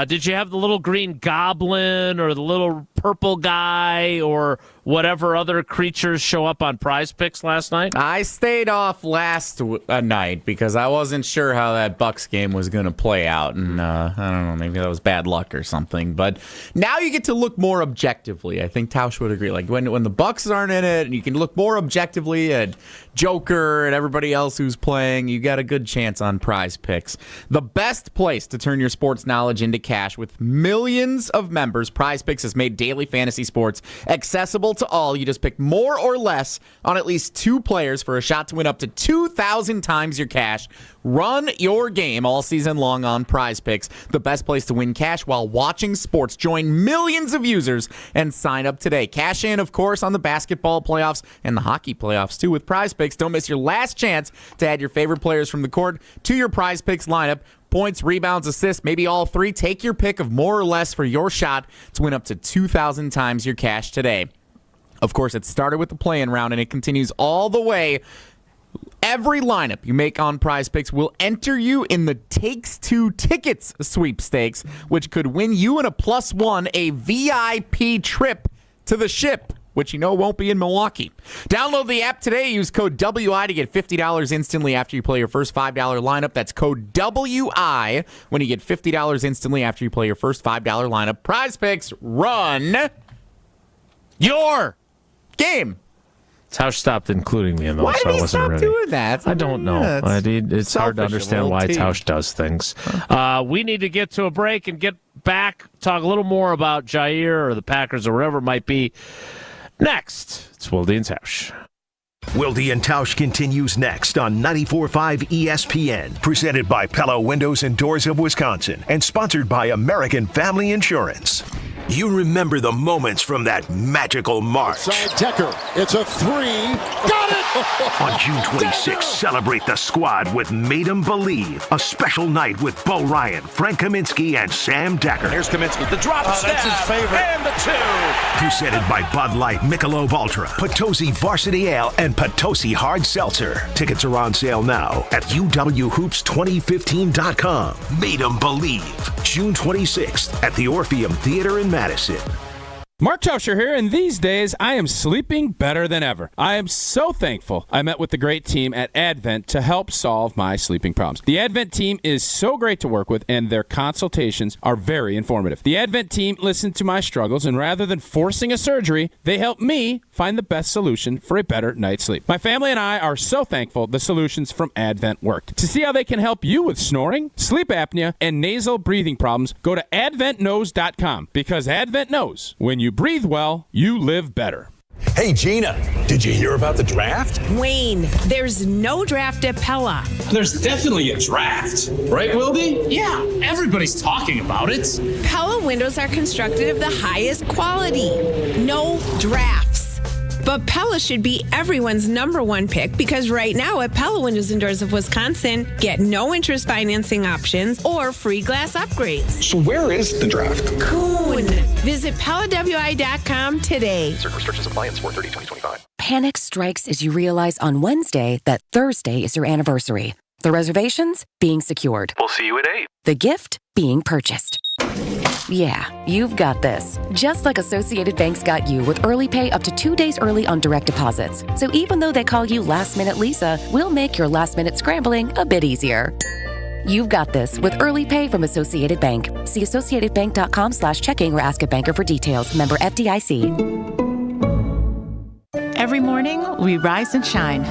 Did you have the little green goblin or the little purple guy or whatever other creatures show up on Prize Picks last night? I stayed off last night because I wasn't sure how that Bucks game was going to play out. And I don't know, maybe that was bad luck or something. But now you get to look more objectively. I think Tausch would agree. Like when the Bucks aren't in it, and you can look more objectively at Joker and everybody else who's playing, you got a good chance on Prize Picks. The best place to turn your sports knowledge into cash. With millions of members, Prize Picks has made daily fantasy sports accessible to all. You just pick more or less on at least 2 players for a shot to win up to 2,000 times your cash. Run your game all season long on Prize Picks, the best place to win cash while watching sports. Join millions of users and sign up today. Cash in, of course, on the basketball playoffs and the hockey playoffs, too, with Prize Picks. Don't miss your last chance to add your favorite players from the court to your Prize Picks lineup. Points, rebounds, assists, maybe all 3. Take your pick of more or less for your shot to win up to 2,000 times your cash today. Of course, it started with the play-in round, and it continues all the way. Every lineup you make on Prize Picks will enter you in the Takes Two Tickets sweepstakes, which could win you and a +1 a VIP trip to the Ship, which you know won't be in Milwaukee. Download the app today. Use code WI to get $50 instantly after you play your first $5 lineup. That's code WI when you get $50 instantly after you play your first $5 lineup. Prize Picks, run your game. Tausch stopped including me in those. Why did he stop doing that? I don't know. It's hard to understand why Tausch does things. We need to get to a break and get back, talk a little more about Jaire or the Packers or whatever it might be. Next, it's Wilde and Tausch. Wilde and Tausch continues next on 94.5 ESPN, presented by Pella Windows and Doors of Wisconsin, and sponsored by American Family Insurance. You remember the moments from that magical March. Inside Decker, it's a 3. Got it! On June 26th, celebrate the squad with Made 'em Believe, a special night with Bo Ryan, Frank Kaminsky, and Sam Decker. Here's Kaminsky, the drop stab, that's his favorite. And the 2. Presented by Bud Light, Michelob Ultra, Potosi Varsity Ale, and Potosi Hard Seltzer. Tickets are on sale now at UWHoops2015.com. Made 'em Believe, June 26th at the Orpheum Theater in Madison. Mark Tauscher here, and these days I am sleeping better than ever. I am so thankful I met with the great team at Advent to help solve my sleeping problems. The Advent team is so great to work with, and their consultations are very informative. The Advent team listened to my struggles, and rather than forcing a surgery, they helped me find the best solution for a better night's sleep. My family and I are so thankful the solutions from Advent worked. To see how they can help you with snoring, sleep apnea, and nasal breathing problems, go to adventknows.com, because Advent knows when you breathe well, you live better. Hey, Gina, did you hear about the draft? Wayne, there's no draft at Pella. There's definitely a draft. Right, Wilde? Yeah, everybody's talking about it. Pella windows are constructed of the highest quality. No drafts. But Pella should be everyone's #1 pick, because right now at Pella Windows and Doors of Wisconsin, get no interest financing options or free glass upgrades. So where is the draft? Coon. Visit PellaWI.com today. Certain restrictions apply in 4/30/2025. Panic strikes as you realize on Wednesday that Thursday is your anniversary. The reservations being secured. We'll see you at 8. The gift being purchased. Yeah, you've got this. Just like Associated Bank's got you with early pay up to 2 days early on direct deposits. So even though they call you Last Minute Lisa, we'll make your last minute scrambling a bit easier. You've got this with early pay from Associated Bank. See associatedbank.com/checking or ask a banker for details. Member FDIC. Every morning, we rise and shine,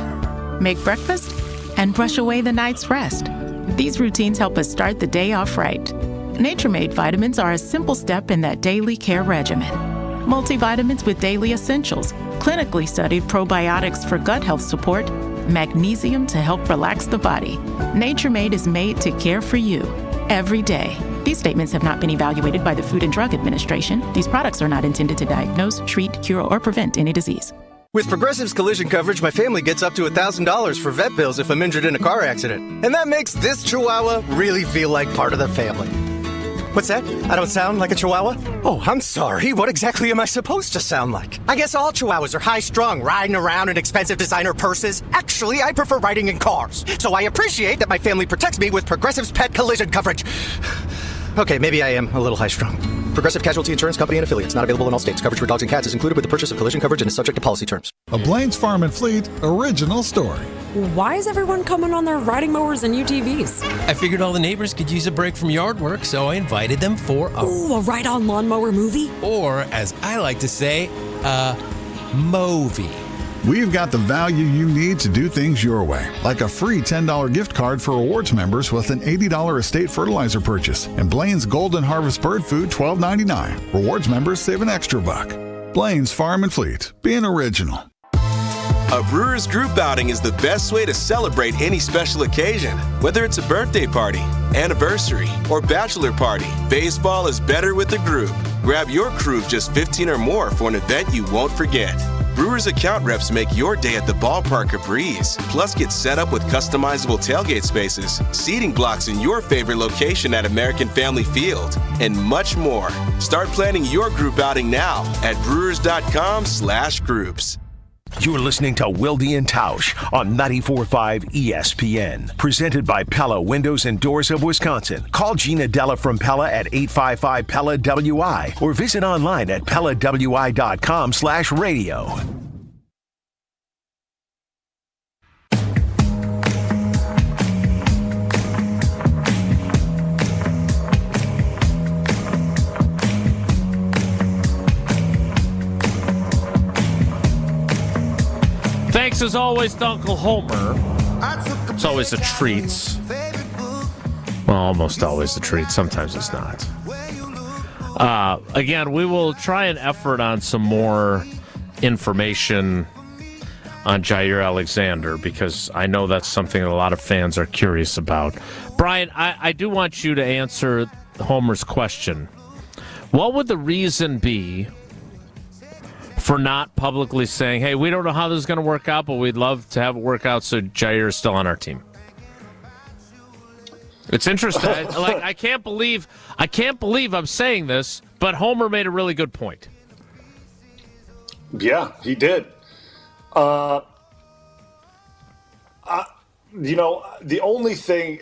make breakfast, and brush away the night's rest. These routines help us start the day off right. Nature-Made vitamins are a simple step in that daily care regimen. Multivitamins with daily essentials, clinically studied probiotics for gut health support, magnesium to help relax the body. Nature-Made is made to care for you every day. These statements have not been evaluated by the Food and Drug Administration. These products are not intended to diagnose, treat, cure, or prevent any disease. With Progressive's collision coverage, my family gets up to $1,000 for vet bills if I'm injured in a car accident. And that makes this Chihuahua really feel like part of the family. What's that? I don't sound like a Chihuahua? Oh, I'm sorry. What exactly am I supposed to sound like? I guess all Chihuahuas are high-strung, riding around in expensive designer purses. Actually, I prefer riding in cars. So I appreciate that my family protects me with Progressive's pet collision coverage. Okay, maybe I am a little high-strung. Progressive Casualty Insurance Company and Affiliates. Not available in all states. Coverage for dogs and cats is included with the purchase of collision coverage and is subject to policy terms. A Blaine's Farm and Fleet original story. Why is everyone coming on their riding mowers and UTVs? I figured all the neighbors could use a break from yard work, so I invited them for a ride-on lawnmower movie? Or, as I like to say, a movie. We've got the value you need to do things your way, like a free $10 gift card for rewards members with an $80 estate fertilizer purchase, and Blaine's Golden Harvest Bird Food $12.99. Rewards members save an extra $1. Blaine's Farm and Fleet, being original. A Brewers group outing is the best way to celebrate any special occasion. Whether it's a birthday party, anniversary, or bachelor party, baseball is better with a group. Grab your crew of just 15 or more for an event you won't forget. Brewers account reps make your day at the ballpark a breeze. Plus, get set up with customizable tailgate spaces, seating blocks in your favorite location at American Family Field, and much more. Start planning your group outing now at brewers.com/groups. You're listening to Wilde Tausch on 94.5 ESPN. Presented by Pella Windows and Doors of Wisconsin. Call Gina Della from Pella at 855-PELLA-WI or visit online at PellaWI.com/radio. Thanks as always to Uncle Homer. It's always a treat. Well, almost always a treat. Sometimes it's not. Again, we will try an effort on some more information on Jaire Alexander because I know that's something that a lot of fans are curious about. Bryan, I do want you to answer Homer's question. What would the reason be for not publicly saying, hey, we don't know how this is going to work out, but we'd love to have it work out so Jaire is still on our team? It's interesting. I can't believe I'm saying this, but Homer made a really good point. Yeah, he did. The only thing,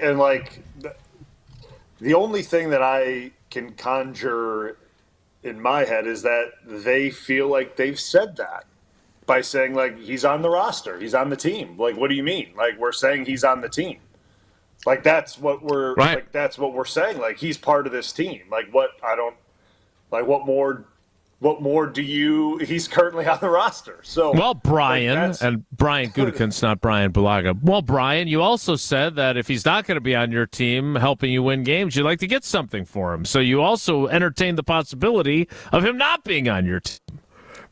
the only thing that I can conjure in my head is that they feel like they've said that by saying, like, he's on the roster, he's on the team. Like, what do you mean? Like, we're saying he's on the team. Like, that's what we're right. Like, that's what we're saying. Like, he's part of this team. Like, what more do you? He's currently on the roster. So, well, Bryan and Bryan Gutekunst, not Bryan Bulaga. Well, Bryan, you also said that if he's not going to be on your team helping you win games, you'd like to get something for him. So you also entertained the possibility of him not being on your team.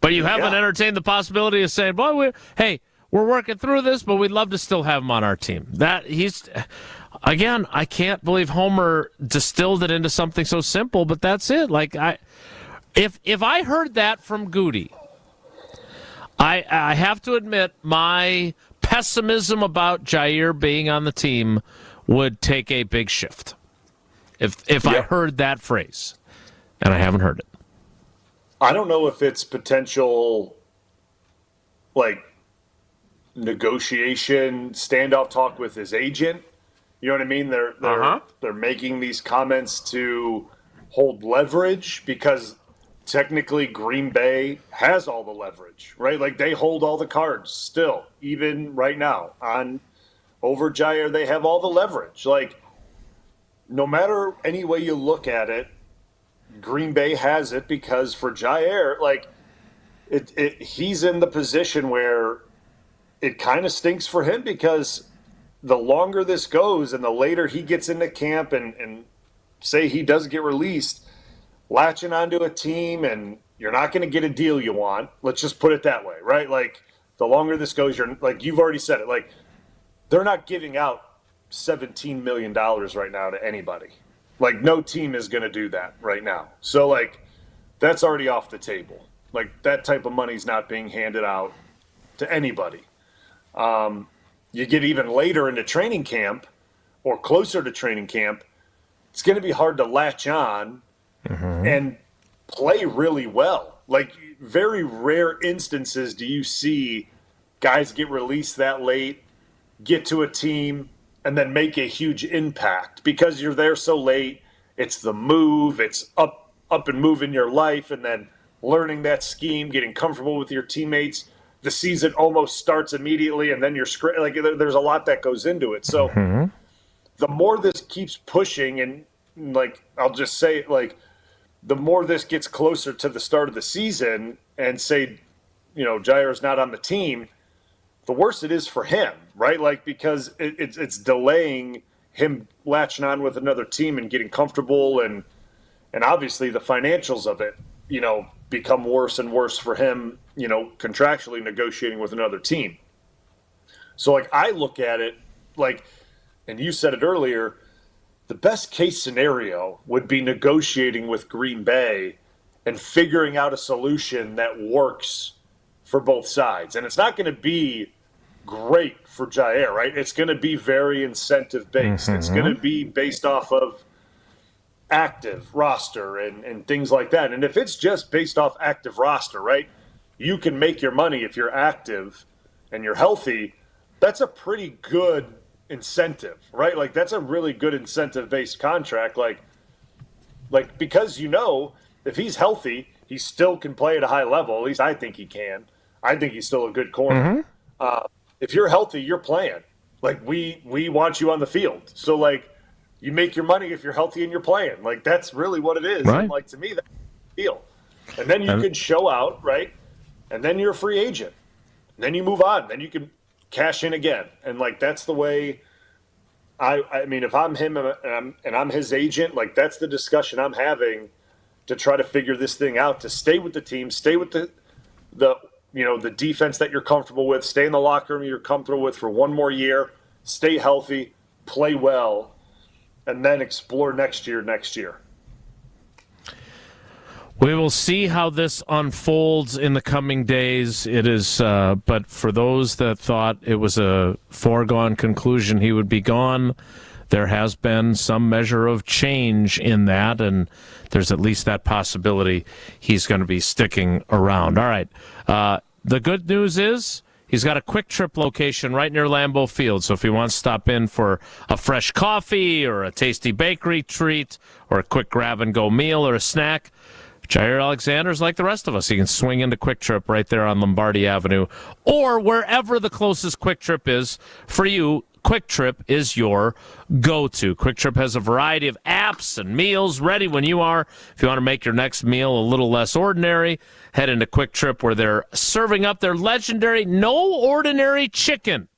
But you haven't entertained the possibility of saying, "Boy, we're working through this, but we'd love to still have him on our team." That he's. Again, I can't believe Homer distilled it into something so simple, but that's it. Like, If I heard that from Goody, I have to admit my pessimism about Jaire being on the team would take a big shift. If I heard that phrase, and I haven't heard it. I don't know if it's potential, like, negotiation, standoff talk with his agent. You know what I mean? They're making these comments to hold leverage because technically Green Bay has all the leverage, right? Like, they hold all the cards still, even right now over Jaire. They have all the leverage. Like, no matter any way you look at it, Green Bay has it because for Jaire, like, he's in the position where it kind of stinks for him because the longer this goes and the later he gets into camp and say he does get released, latching onto a team and you're not going to get a deal you want. Let's just put it that way, right? Like, the longer this goes, you're like, you've already said it. Like, they're not giving out $17 million right now to anybody. Like, no team is going to do that right now. So, like, that's already off the table. Like, that type of money's not being handed out to anybody. You get even later into training camp or closer to training camp, it's going to be hard to latch on and play really well. Like, very rare instances do you see guys get released that late, get to a team, and then make a huge impact because you're there so late It's the move. It's up and moving your life, and then learning that scheme, getting comfortable with your teammates. The season almost starts immediately, and then you're like, there's a lot that goes into it. So the more this keeps pushing, and like I'll just say, like the more this gets closer to the start of the season, and say, Jaire's not on the team, the worse it is for him, right? Like, because it's delaying him latching on with another team and getting comfortable, and obviously the financials of it, become worse and worse for him, contractually negotiating with another team. So, like, I look at it like, and you said it earlier, the best case scenario would be negotiating with Green Bay and figuring out a solution that works for both sides. And it's not going to be great for Jaire, right? It's going to be very incentive-based. It's going to be based off of active roster and things like that. And if it's just based off active roster, right, you can make your money if you're active and you're healthy. That's a pretty good incentive, right? Like, that's a really good incentive-based contract. Like because if he's healthy, he still can play at a high level. At least I think he can. I think he's still a good corner. If you're healthy, you're playing. Like, we want you on the field. So, like, you make your money if you're healthy and you're playing. Like, that's really what it is. Right. And, like, to me, that's the deal. And then you can show out, right? And then you're a free agent. And then you move on. Then you can cash in again. And, like, that's the way I mean, if I'm him and I'm his agent, like, that's the discussion I'm having to try to figure this thing out, to stay with the team, stay with the defense that you're comfortable with, stay in the locker room you're comfortable with for one more year, stay healthy, play well, and then explore next year. We will see how this unfolds in the coming days. It is, but for those that thought it was a foregone conclusion he would be gone, there has been some measure of change in that, and there's at least that possibility he's going to be sticking around. All right. The good news is he's got a Quick Trip location right near Lambeau Field, so if he wants to stop in for a fresh coffee or a tasty bakery treat or a quick grab-and-go meal or a snack, Jaire Alexander's like the rest of us. He can swing into Quick Trip right there on Lombardi Avenue or wherever the closest Quick Trip is for you. Quick Trip is your go-to. Quick Trip has a variety of apps and meals ready when you are. If you want to make your next meal a little less ordinary, head into Quick Trip where they're serving up their legendary No Ordinary Chicken.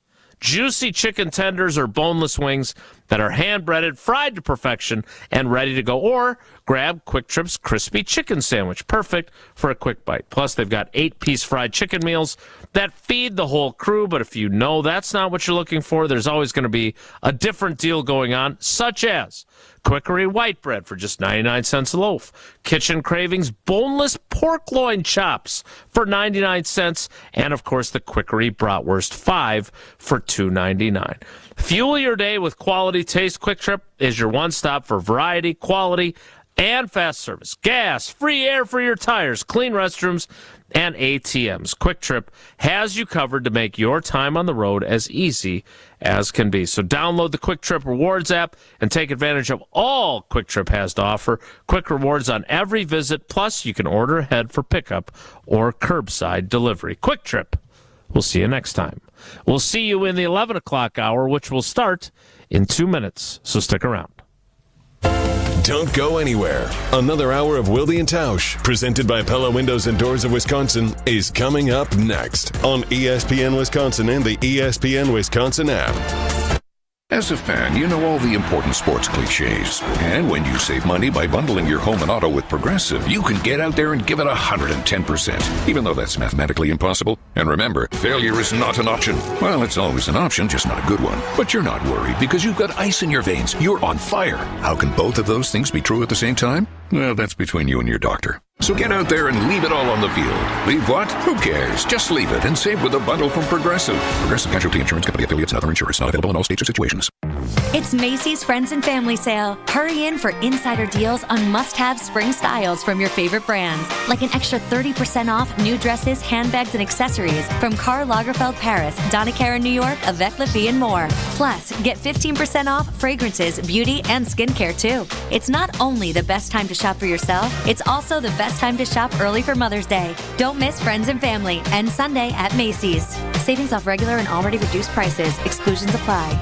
Juicy chicken tenders or boneless wings that are hand-breaded, fried to perfection, and ready to go. Or grab Quick Trip's crispy chicken sandwich, perfect for a quick bite. Plus, they've got 8-piece fried chicken meals that feed the whole crew. But if you know that's not what you're looking for, there's always going to be a different deal going on, such as Quickery white bread for just 99 cents a loaf. Kitchen Cravings boneless pork loin chops for 99 cents. And, of course, the Quickery bratwurst 5 for $2.99. Fuel your day with quality taste. Quick Trip is your one-stop for variety, quality, and fast service. Gas, free air for your tires, clean restrooms, and ATMs. Quick Trip has you covered to make your time on the road as easy as can be. So download the Quick Trip Rewards app and take advantage of all Quick Trip has to offer. Quick rewards on every visit, plus you can order ahead for pickup or curbside delivery. Quick Trip. We'll see you next time. We'll see you in the 11 o'clock hour, which will start in 2 minutes, so stick around. Don't go anywhere. Another hour of Wilde Tausch, presented by Pella Windows and Doors of Wisconsin, is coming up next on ESPN Wisconsin and the ESPN Wisconsin app. As a fan, you know all the important sports cliches. And when you save money by bundling your home and auto with Progressive, you can get out there and give it 110%, even though that's mathematically impossible. And remember, failure is not an option. Well, it's always an option, just not a good one. But you're not worried because you've got ice in your veins. You're on fire. How can both of those things be true at the same time? Well, that's between you and your doctor. So get out there and leave it all on the field. Leave what? Who cares? Just leave it and save with a bundle from Progressive. Progressive Casualty Insurance Company affiliates and other insurers. Not available in all states or situations. It's Macy's Friends and Family Sale. Hurry in for insider deals on must-have spring styles from your favorite brands, like an extra 30% off new dresses, handbags, and accessories from Karl Lagerfeld Paris, Donna Karan New York, Avec La Vie, and more. Plus, get 15% off fragrances, beauty, and skincare, too. It's not only the best time to shop for yourself, it's also the best time to shop early for Mother's Day. Don't miss Friends and Family and Sunday at Macy's. Savings off regular and already reduced prices. Exclusions apply.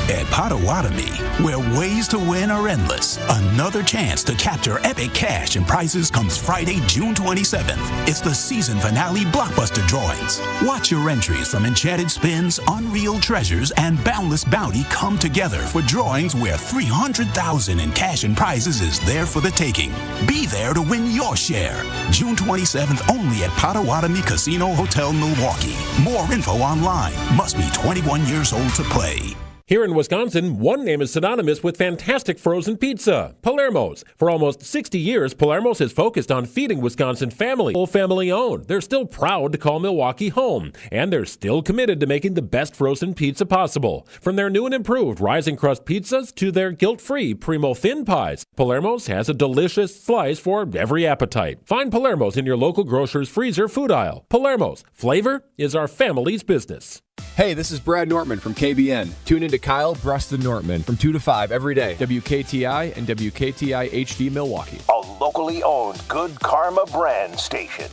At Potawatomi, where ways to win are endless, another chance to capture epic cash and prizes comes Friday, June 27th. It's the season finale blockbuster drawings. Watch your entries from Enchanted Spins, Unreal Treasures, and Boundless Bounty come together for drawings where $300,000 in cash and prizes is there for the taking. Be there to win your share. June 27th only at Potawatomi Casino Hotel, Milwaukee. More info online. Must be 21 years old to play. Here in Wisconsin, one name is synonymous with fantastic frozen pizza, Palermo's. For almost 60 years, Palermo's has focused on feeding Wisconsin families. Full family owned. They're still proud to call Milwaukee home, and they're still committed to making the best frozen pizza possible. From their new and improved rising crust pizzas to their guilt-free Primo thin pies, Palermo's has a delicious slice for every appetite. Find Palermo's in your local grocer's freezer food aisle. Palermo's, flavor is our family's business. Hey, this is Brad Nortman from KBN. Tune in to Kyle Breston Nortman from 2 to 5 every day. WKTI and WKTI HD Milwaukee. A locally owned Good Karma brand station.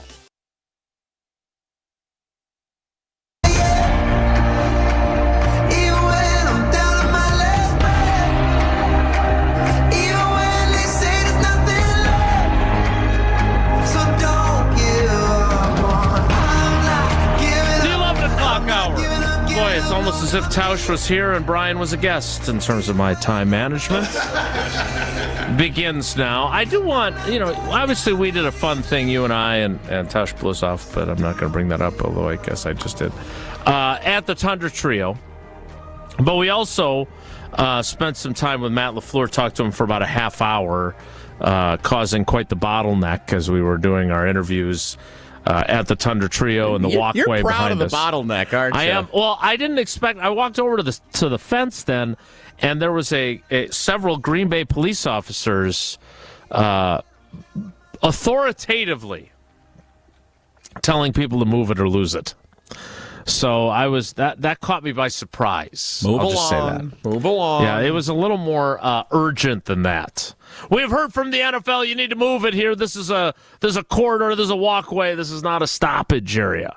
Boy, it's almost as if Tausch was here and Bryan was a guest in terms of my time management. Begins now. I do want, obviously we did a fun thing, you and I, and Tausch blew us off, but I'm not going to bring that up, although I guess I just did. At the Tundra Trio. But we also spent some time with Matt LaFleur, talked to him for about a half hour, causing quite the bottleneck as we were doing our interviews at the Tundra Trio and the walkway behind us. You're proud of the bottleneck, aren't you? I am. Well, I didn't expect. I walked over to the fence then, and there was several Green Bay police officers authoritatively telling people to move it or lose it. So I was that caught me by surprise. Move I'll along. just say that. Move along. Yeah, it was a little more urgent than that. We've heard from the NFL. You need to move it here. There's a corridor. There's a walkway. This is not a stoppage area.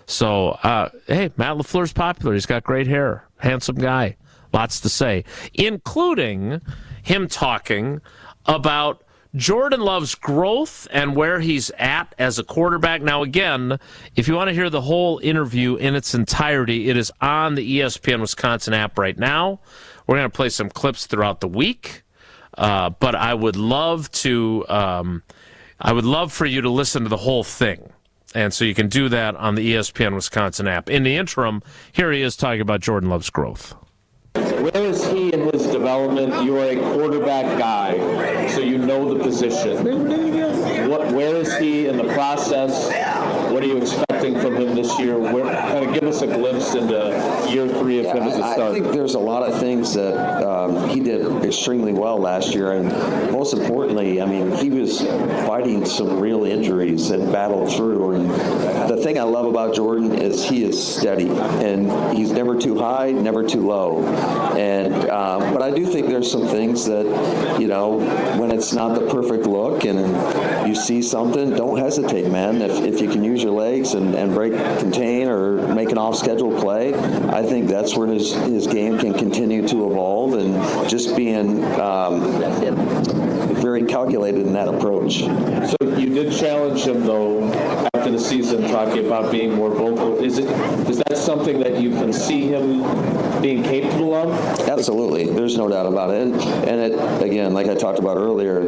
So hey, Matt LaFleur's popular. He's got great hair, handsome guy, lots to say, including him talking about Jordan Love's growth and where he's at as a quarterback. Now, again, if you want to hear the whole interview in its entirety, it is on the ESPN Wisconsin app right now. We're going to play some clips throughout the week, but I would love for you to listen to the whole thing. And so you can do that on the ESPN Wisconsin app. In the interim, here he is talking about Jordan Love's growth. Where is he in his development? You are a quarterback guy, so you know the position. Where is he in the process? What are you expecting from him this year? Kind of give us a glimpse into year 3 of him as a starter. I think there's a lot of things that he did extremely well last year, and most importantly, I mean, he was fighting some real injuries and battled through. And the thing I love about Jordan is he is steady, and he's never too high, never too low. And but I do think there's some things that, when it's not the perfect look and you see something, don't hesitate, man. If you can use your legs and break, contain, or make an off-schedule play, I think that's where his game can continue to evolve, and just being very calculated in that approach. So you did challenge him, though, after the season, talking about being more vocal. Is that something that you can see him being capable of? Absolutely. There's no doubt about it. And it, again, like I talked about earlier,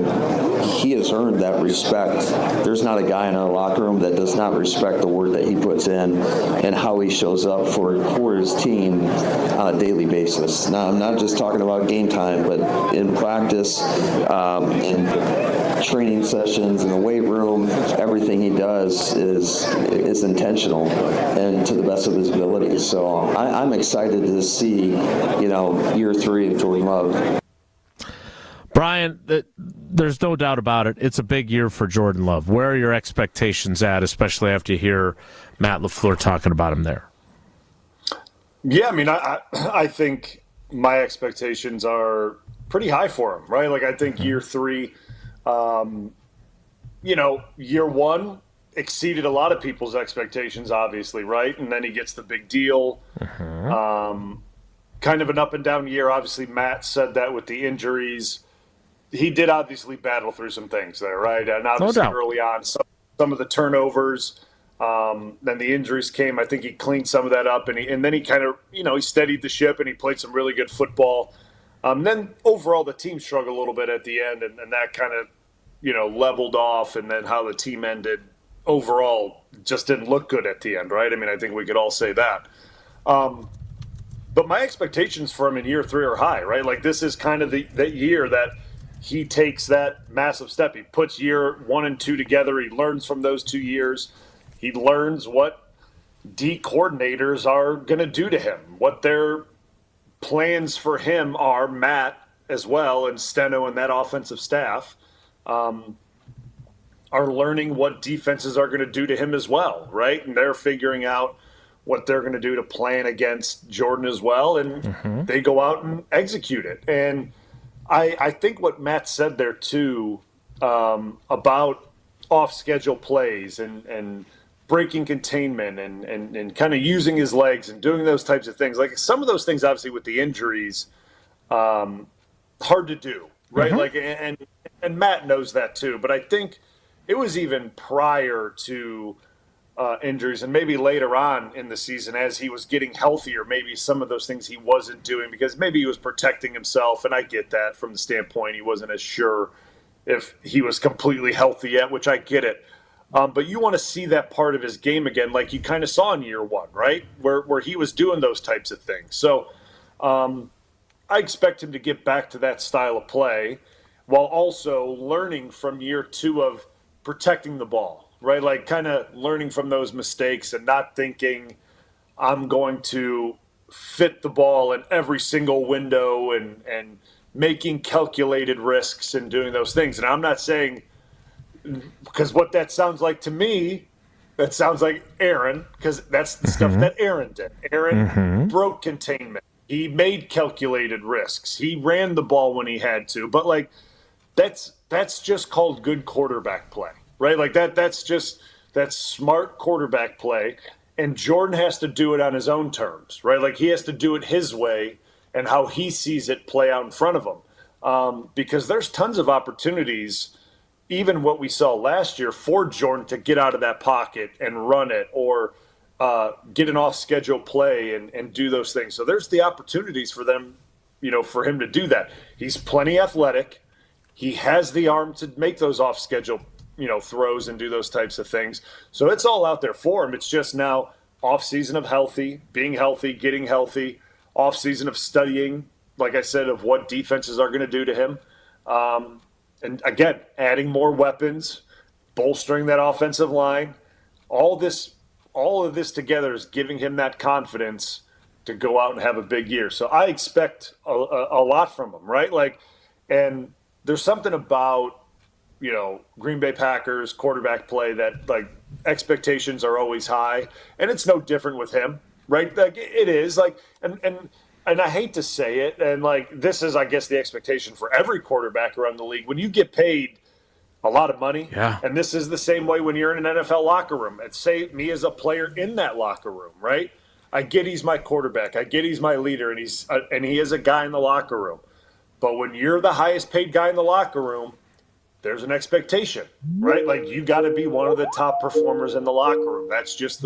he has earned that respect. There's not a guy in our locker room that does not respect the work that he puts in and how he shows up for his team on a daily basis. Now, I'm not just talking about game time, but in practice, and training sessions in the weight room, everything he does is intentional and to the best of his ability. So I'm excited to see, year 3 of Jordan Love. Bryan, there's no doubt about it. It's a big year for Jordan Love. Where are your expectations at, especially after you hear Matt LaFleur talking about him there? Yeah, I mean, I think my expectations are pretty high for him, right? Like, I think year 3, year 1 exceeded a lot of people's expectations, obviously, right? And then he gets the big deal. Kind of an up and down year. Obviously, Matt said that with the injuries. He did obviously battle through some things there, right? And obviously early on, some of the turnovers, then the injuries came. I think he cleaned some of that up, and then he kind of, he steadied the ship and he played some really good football. Then overall, the team struggled a little bit at the end, and that kind of, leveled off. And then how the team ended overall just didn't look good at the end, right? I mean, I think we could all say that. But my expectations for him in year 3 are high, right? Like, this is kind of that year that he takes that massive step. He puts year 1 and 2 together. He learns from those 2 years. He learns what D coordinators are going to do to him, what their plans for him are, Matt as well, and Steno and that offensive staff are learning what defenses are going to do to him as well, right? And they're figuring out what they're going to do to plan against Jordan as well, and they go out and execute it. And I think what Matt said there, too, about off-schedule plays and breaking containment and kind of using his legs and doing those types of things. Like, some of those things, obviously, with the injuries, hard to do, right? Like, and Matt knows that, too. But I think it was even prior to injuries, and maybe later on in the season as he was getting healthier, maybe some of those things he wasn't doing because maybe he was protecting himself, and I get that from the standpoint he wasn't as sure if he was completely healthy yet, which I get it. But you want to see that part of his game again, like you kind of saw in year 1, right, where he was doing those types of things. So I expect him to get back to that style of play while also learning from year 2 of protecting the ball. Right, like kind of learning from those mistakes and not thinking I'm going to fit the ball in every single window and making calculated risks and doing those things. And I'm not saying, because what that sounds like to me, that sounds like Aaron, because that's the stuff that Aaron did. Aaron broke containment. He made calculated risks. He ran the ball when he had to. But, like, that's just called good quarterback play. Right, like that's smart quarterback play, and Jordan has to do it on his own terms, right? Like, he has to do it his way and how he sees it play out in front of him, because there's tons of opportunities, even what we saw last year, for Jordan to get out of that pocket and run it or get an off-schedule play and do those things. So there's the opportunities for them, for him to do that. He's plenty athletic. He has the arm to make those off-schedule throws and do those types of things. So it's all out there for him. It's just now off-season of being healthy, getting healthy, off-season of studying, like I said, of what defenses are going to do to him. And again, adding more weapons, bolstering that offensive line. All of this together is giving him that confidence to go out and have a big year. So I expect a lot from him, right? Like, and there's something about, Green Bay Packers quarterback play that, like, expectations are always high, and it's no different with him, right? Like, it is, like, and I hate to say it, and, like, this is, I guess, the expectation for every quarterback around the league. When you get paid a lot of money, and this is the same way when you're in an NFL locker room, and say me as a player in that locker room, right? I get he's my quarterback, I get he's my leader, and he is a guy in the locker room. But when you're the highest paid guy in the locker room, there's an expectation, right? Like, you got to be one of the top performers in the locker room. That's just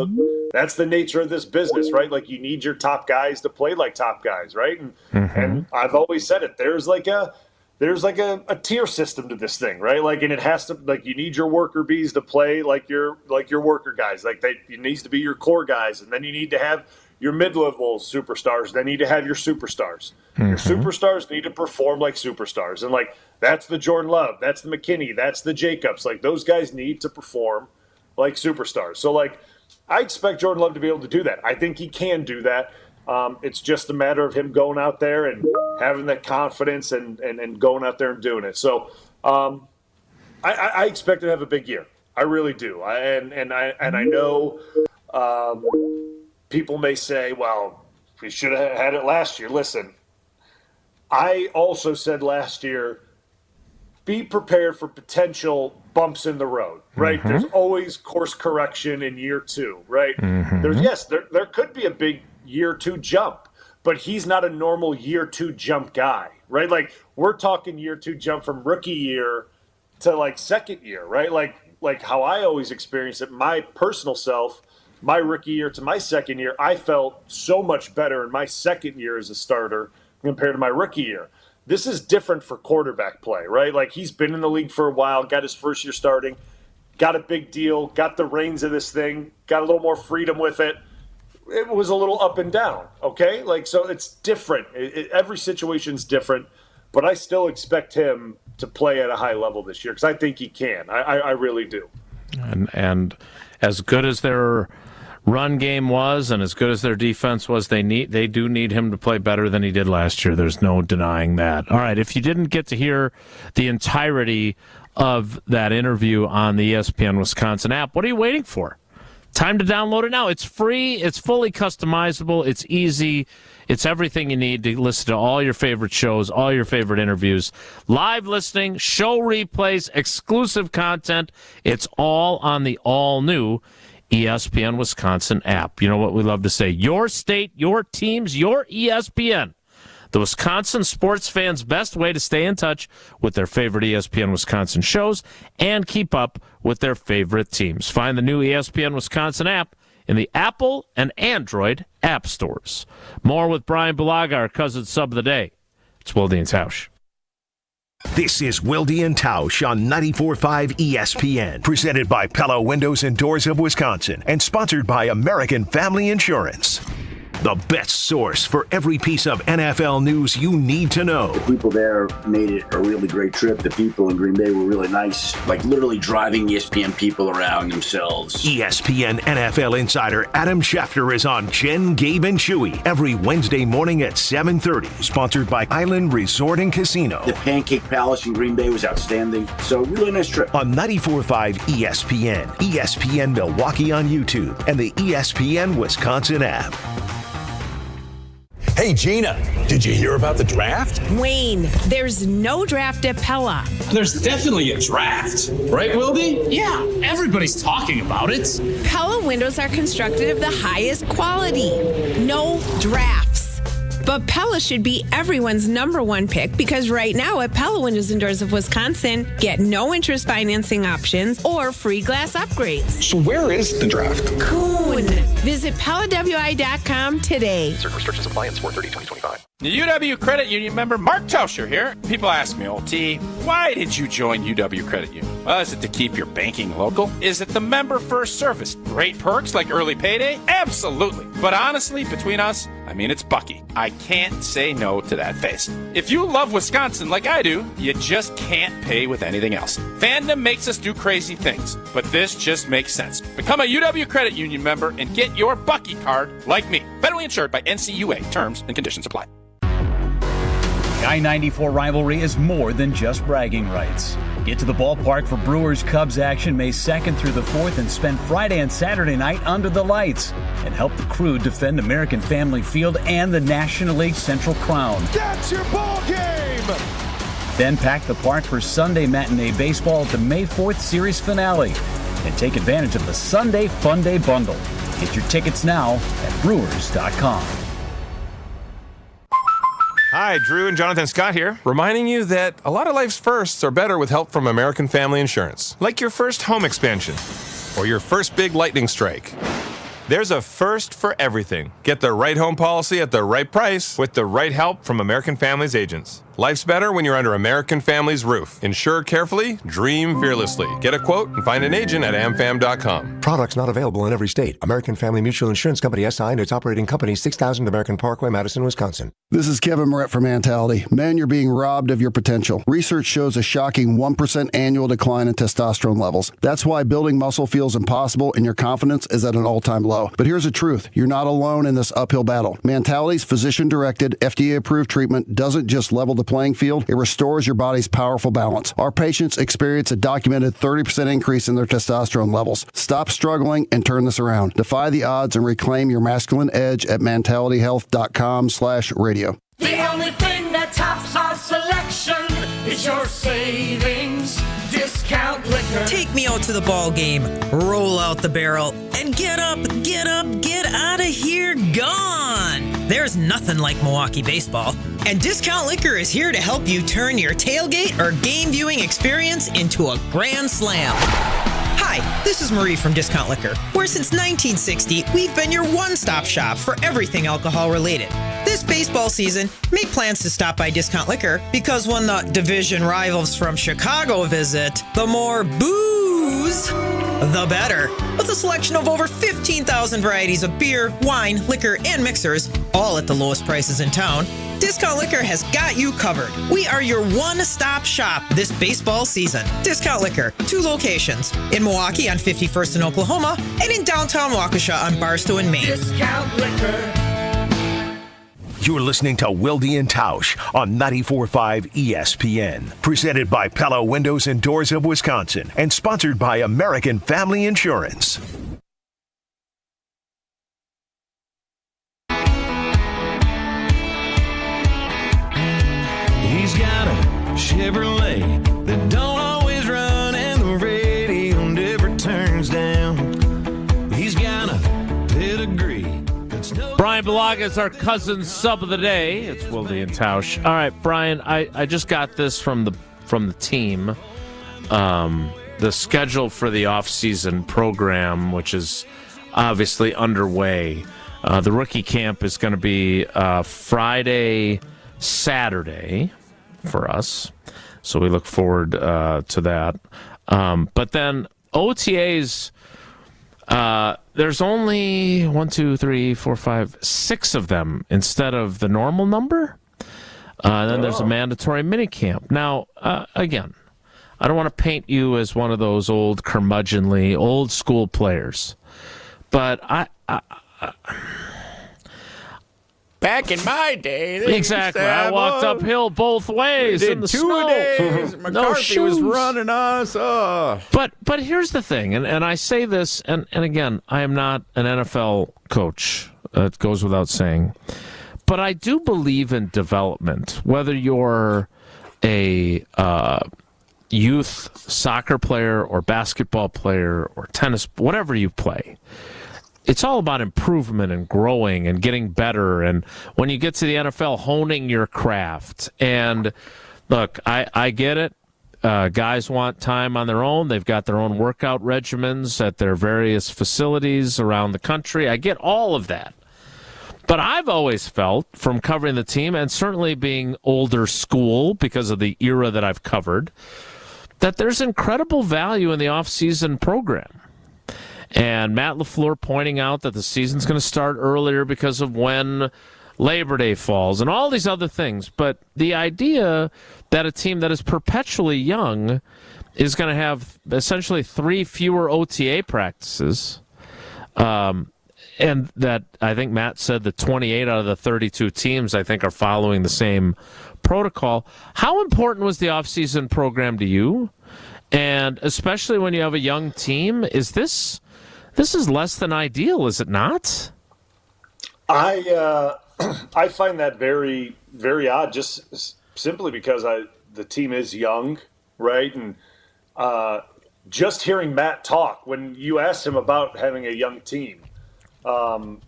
that's the nature of this business, right? Like, you need your top guys to play like top guys, right? And I've always said it. There's like a tier system to this thing, right? Like, and it has to, like, you need your worker bees to play like your worker guys. Like, it needs to be your core guys, and then you need to have your mid-level superstars, they need to have your superstars. Your superstars need to perform like superstars. And, like, that's the Jordan Love, that's the McKinney, that's the Jacobs. Like, those guys need to perform like superstars. So, like, I expect Jordan Love to be able to do that. I think he can do that. It's just a matter of him going out there and having that confidence and going out there and doing it. So I expect him to have a big year. I really do. I know people may say, well, he should have had it last year. Listen, I also said last year, be prepared for potential bumps in the road, right? There's always course correction in year 2, right? There could be a big year 2 jump, but he's not a normal year 2 jump guy, right? Like, we're talking year 2 jump from rookie year to, like, second year, right? Like how I always experienced it, my personal self, my rookie year to my second year, I felt so much better in my second year as a starter compared to my rookie year. This is different for quarterback play, right? Like, he's been in the league for a while, got his first year starting, got a big deal, got the reins of this thing, got a little more freedom with it. It was a little up and down, okay? Like, so it's different. Every situation's different, but I still expect him to play at a high level this year because I think he can. I really do. And as good as their run game was and as good as their defense was, they do need him to play better than he did last year. There's no denying that. All right, if you didn't get to hear the entirety of that interview on the ESPN Wisconsin app, what are you waiting for? Time to download it now. It's free. It's fully customizable. It's easy. It's everything you need to listen to all your favorite shows, all your favorite interviews, live listening, show replays, exclusive content. It's all on the all-new ESPN Wisconsin app. You know what we love to say? Your state, your teams, your ESPN. The Wisconsin sports fans' best way to stay in touch with their favorite ESPN Wisconsin shows and keep up with their favorite teams. Find the new ESPN Wisconsin app in the Apple and Android app stores. More with Bryan Bulaga'S, our cousin sub of the day. It's Wilde Tausch. This is Wilde Tausch on 94.5 ESPN, presented by Pella Windows and Doors of Wisconsin and sponsored by American Family Insurance. The best source for every piece of NFL news you need to know. The people there made it a really great trip. The people in Green Bay were really nice, like literally driving ESPN people around themselves. ESPN NFL insider Adam Schefter is on Jen, Gabe, and Chewy every Wednesday morning at 7:30. Sponsored by Island Resort and Casino. The Pancake Palace in Green Bay was outstanding. So really nice trip. On 94.5 ESPN, ESPN Milwaukee on YouTube, and the ESPN Wisconsin app. Hey, Gina, did you hear about the draft? Wayne, there's no draft at Pella. There's definitely a draft. Right, Wilde? Yeah, everybody's talking about it. Pella windows are constructed of the highest quality. No drafts. But Pella should be everyone's number one pick because right now at Pella Windows and Doors of Wisconsin, get no interest financing options or free glass upgrades. So where is the draft? Coon. Visit PellaWI.com today. Certain restrictions apply in 4/30/2025. The UW Credit Union member Mark Tauscher here. People ask me, old T, why did you join UW Credit Union? Well, is it to keep your banking local? Is it the member first service? Great perks like early payday? Absolutely. But honestly, between us, I mean, it's Bucky. I can't say no to that face. If you love Wisconsin like I do, you just can't pay with anything else. Fandom makes us do crazy things, but this just makes sense. Become a UW Credit Union member and get your Bucky card like me. Federally insured by NCUA. Terms and conditions apply. The I-94 rivalry is more than just bragging rights. Get to the ballpark for Brewers-Cubs action May 2nd through the 4th and spend Friday and Saturday night under the lights and help the Crew defend American Family Field and the National League Central Crown. That's your ball game! Then pack the park for Sunday matinee baseball at the May 4th series finale and take advantage of the Sunday Fun Day bundle. Get your tickets now at Brewers.com. Hi, Drew and Jonathan Scott here, reminding you that a lot of life's firsts are better with help from American Family Insurance. Like your first home expansion or your first big lightning strike. There's a first for everything. Get the right home policy at the right price with the right help from American Family's agents. Life's better when you're under American Family's roof. Insure carefully, dream fearlessly. Get a quote and find an agent at amfam.com. Products not available in every state. American Family Mutual Insurance Company SI and its operating company 6000 American Parkway, Madison, Wisconsin. This is Kevin Moret for Mentality. Men, you're being robbed of your potential. Research shows a shocking 1% annual decline in testosterone levels. That's why building muscle feels impossible and your confidence is at an all-time low. But here's the truth. You're not alone in this uphill battle. Mentality's physician-directed, FDA-approved treatment doesn't just level the playing field, it restores your body's powerful balance. Our patients experience a documented 30% increase in their testosterone levels. Stop struggling and turn this around. Defy the odds and reclaim your masculine edge at mentalityhealth.com/radio. The only thing that tops our selection is your savings discount liquor. Take me out to the ball game, roll out the barrel, and get up, get out of here, gone. There's nothing like Milwaukee baseball, and Discount Liquor is here to help you turn your tailgate or game viewing experience into a grand slam. Hi, this is Marie from Discount Liquor, where since 1960, we've been your one-stop shop for everything alcohol-related. This baseball season, make plans to stop by Discount Liquor, because when the division rivals from Chicago visit, the more booze, the better. With a selection of over 15,000 varieties of beer, wine, liquor, and mixers, all at the lowest prices in town, Discount Liquor has got you covered. We are your one-stop shop this baseball season. Discount Liquor, 2 locations, in Milwaukee on 51st in Oklahoma, and in downtown Waukesha on Barstow in Maine. Discount Liquor. You're listening to Wilde Tausch on 94.5 ESPN. Presented by Pella Windows and Doors of Wisconsin and sponsored by American Family Insurance. He's got a Chevrolet that don't always run and the radio never turns down. He's got a pedigree. Bryan Bulaga'S, our cousin sub of the day. It's Wilde Tausch. All right, Brian, I just got this from the team. The schedule for the off-season program, which is obviously underway. The rookie camp is going to be Friday, Saturday for us. So we look forward to that. But then OTAs... there's only 6 of them instead of the normal number. Then there's a mandatory minicamp. Now, again, I don't want to paint you as one of those old curmudgeonly, old school players, but back in my day, exactly, I walked uphill both ways in the 2 snow. days. McCarthy was running us. But here's the thing, and I say this, and again, I am not an NFL coach. It goes without saying. But I do believe in development, whether you're a youth soccer player or basketball player or tennis, whatever you play. It's all about improvement and growing and getting better. And when you get to the NFL, honing your craft. And look, I get it. Guys want time on their own. They've got their own workout regimens at their various facilities around the country. I get all of that. But I've always felt, from covering the team and certainly being older school because of the era that I've covered, that there's incredible value in the off-season program. And Matt LaFleur pointing out that the season's going to start earlier because of when Labor Day falls and all these other things. But the idea that a team that is perpetually young is going to have essentially 3 fewer OTA practices, and that I think Matt said that 28 out of the 32 teams, I think, are following the same protocol. How important was the offseason program to you? And especially when you have a young team, is this is less than ideal, is it not? I find that very, very odd, just simply because the team is young, right? And just hearing Matt talk, when you asked him about having a young team and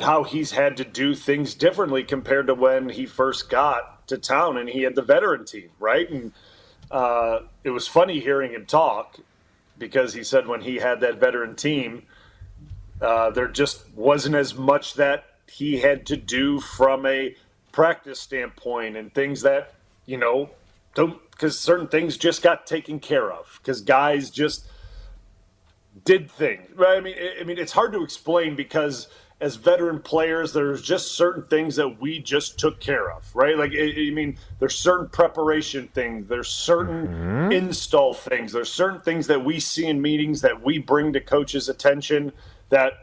how he's had to do things differently compared to when he first got to town and he had the veteran team, right? And it was funny hearing him talk, because he said when he had that veteran team, there just wasn't as much that he had to do from a practice standpoint and things that because certain things just got taken care of because guys just did things. Right? I mean, it's hard to explain because as veteran players, there's just certain things that we just took care of, right? Like, there's certain preparation things, there's certain install things, there's certain things that we see in meetings that we bring to coaches' attention that,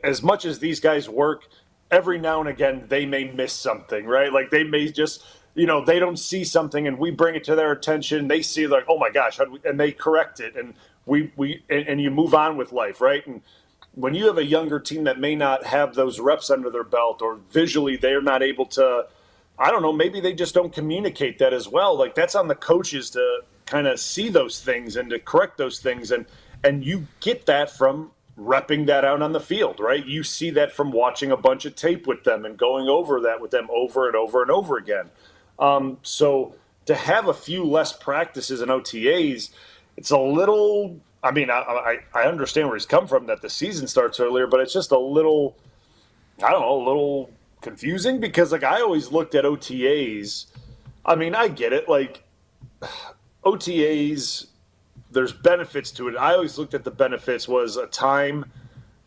as much as these guys work, every now and again, they may miss something, right? Like, they may just, they don't see something and we bring it to their attention. They see like, oh my gosh, and they correct it. And and you move on with life, right? And when you have a younger team that may not have those reps under their belt or visually they're not able to, I don't know, maybe they just don't communicate that as well. Like that's on the coaches to kind of see those things and to correct those things. And you get that from repping that out on the field, right? You see that from watching a bunch of tape with them and going over that with them over and over and over again. So to have a few less practices and OTAs, it's a little, I understand where he's come from that the season starts earlier, but it's just a little, a little confusing because like I always looked at OTAs. I get it. Like OTAs, there's benefits to it. I always looked at the benefits was a time,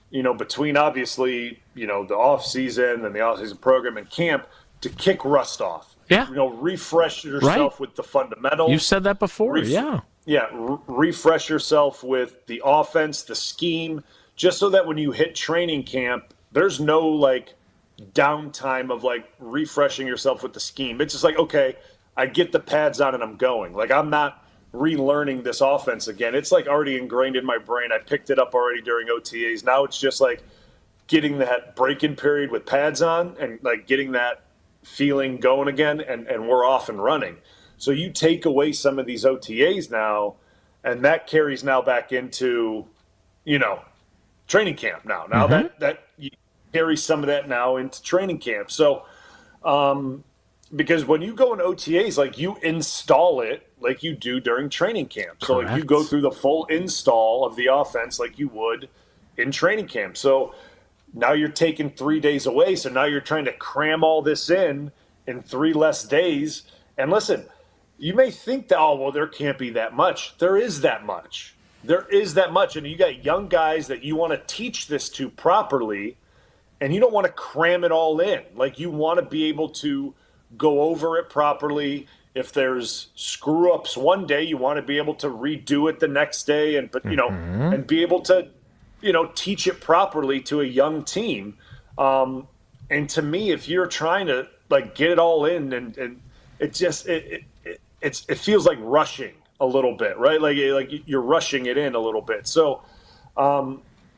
between obviously, the off season and the off season program and camp to kick rust off. Yeah. Refresh yourself with the fundamentals. You've said that before. Yeah. Yeah, refresh yourself with the offense, the scheme, just so that when you hit training camp, there's no like downtime of like refreshing yourself with the scheme. It's just like, okay, I get the pads on and I'm going. Like I'm not relearning this offense again. It's like already ingrained in my brain. I picked it up already during OTAs. Now it's just like getting that break-in period with pads on and like getting that feeling going again and we're off and running. So you take away some of these OTAs now, and that carries now back into, training camp now. Now that you carry some of that now into training camp. So, because when you go in OTAs, like you install it like you do during training camp. So like you go through the full install of the offense like you would in training camp. So now you're taking 3 days away. So now you're trying to cram all this in 3 less days. And listen, you may think that, there can't be that much. There is that much. There is that much. And you got young guys that you want to teach this to properly, and you don't want to cram it all in. Like, you want to be able to go over it properly. If there's screw-ups one day, you want to be able to redo it the next day and and be able to, teach it properly to a young team. And to me, if you're trying to, like, get it all in and it just – it feels like rushing a little bit, right? Like you're rushing it in a little bit. So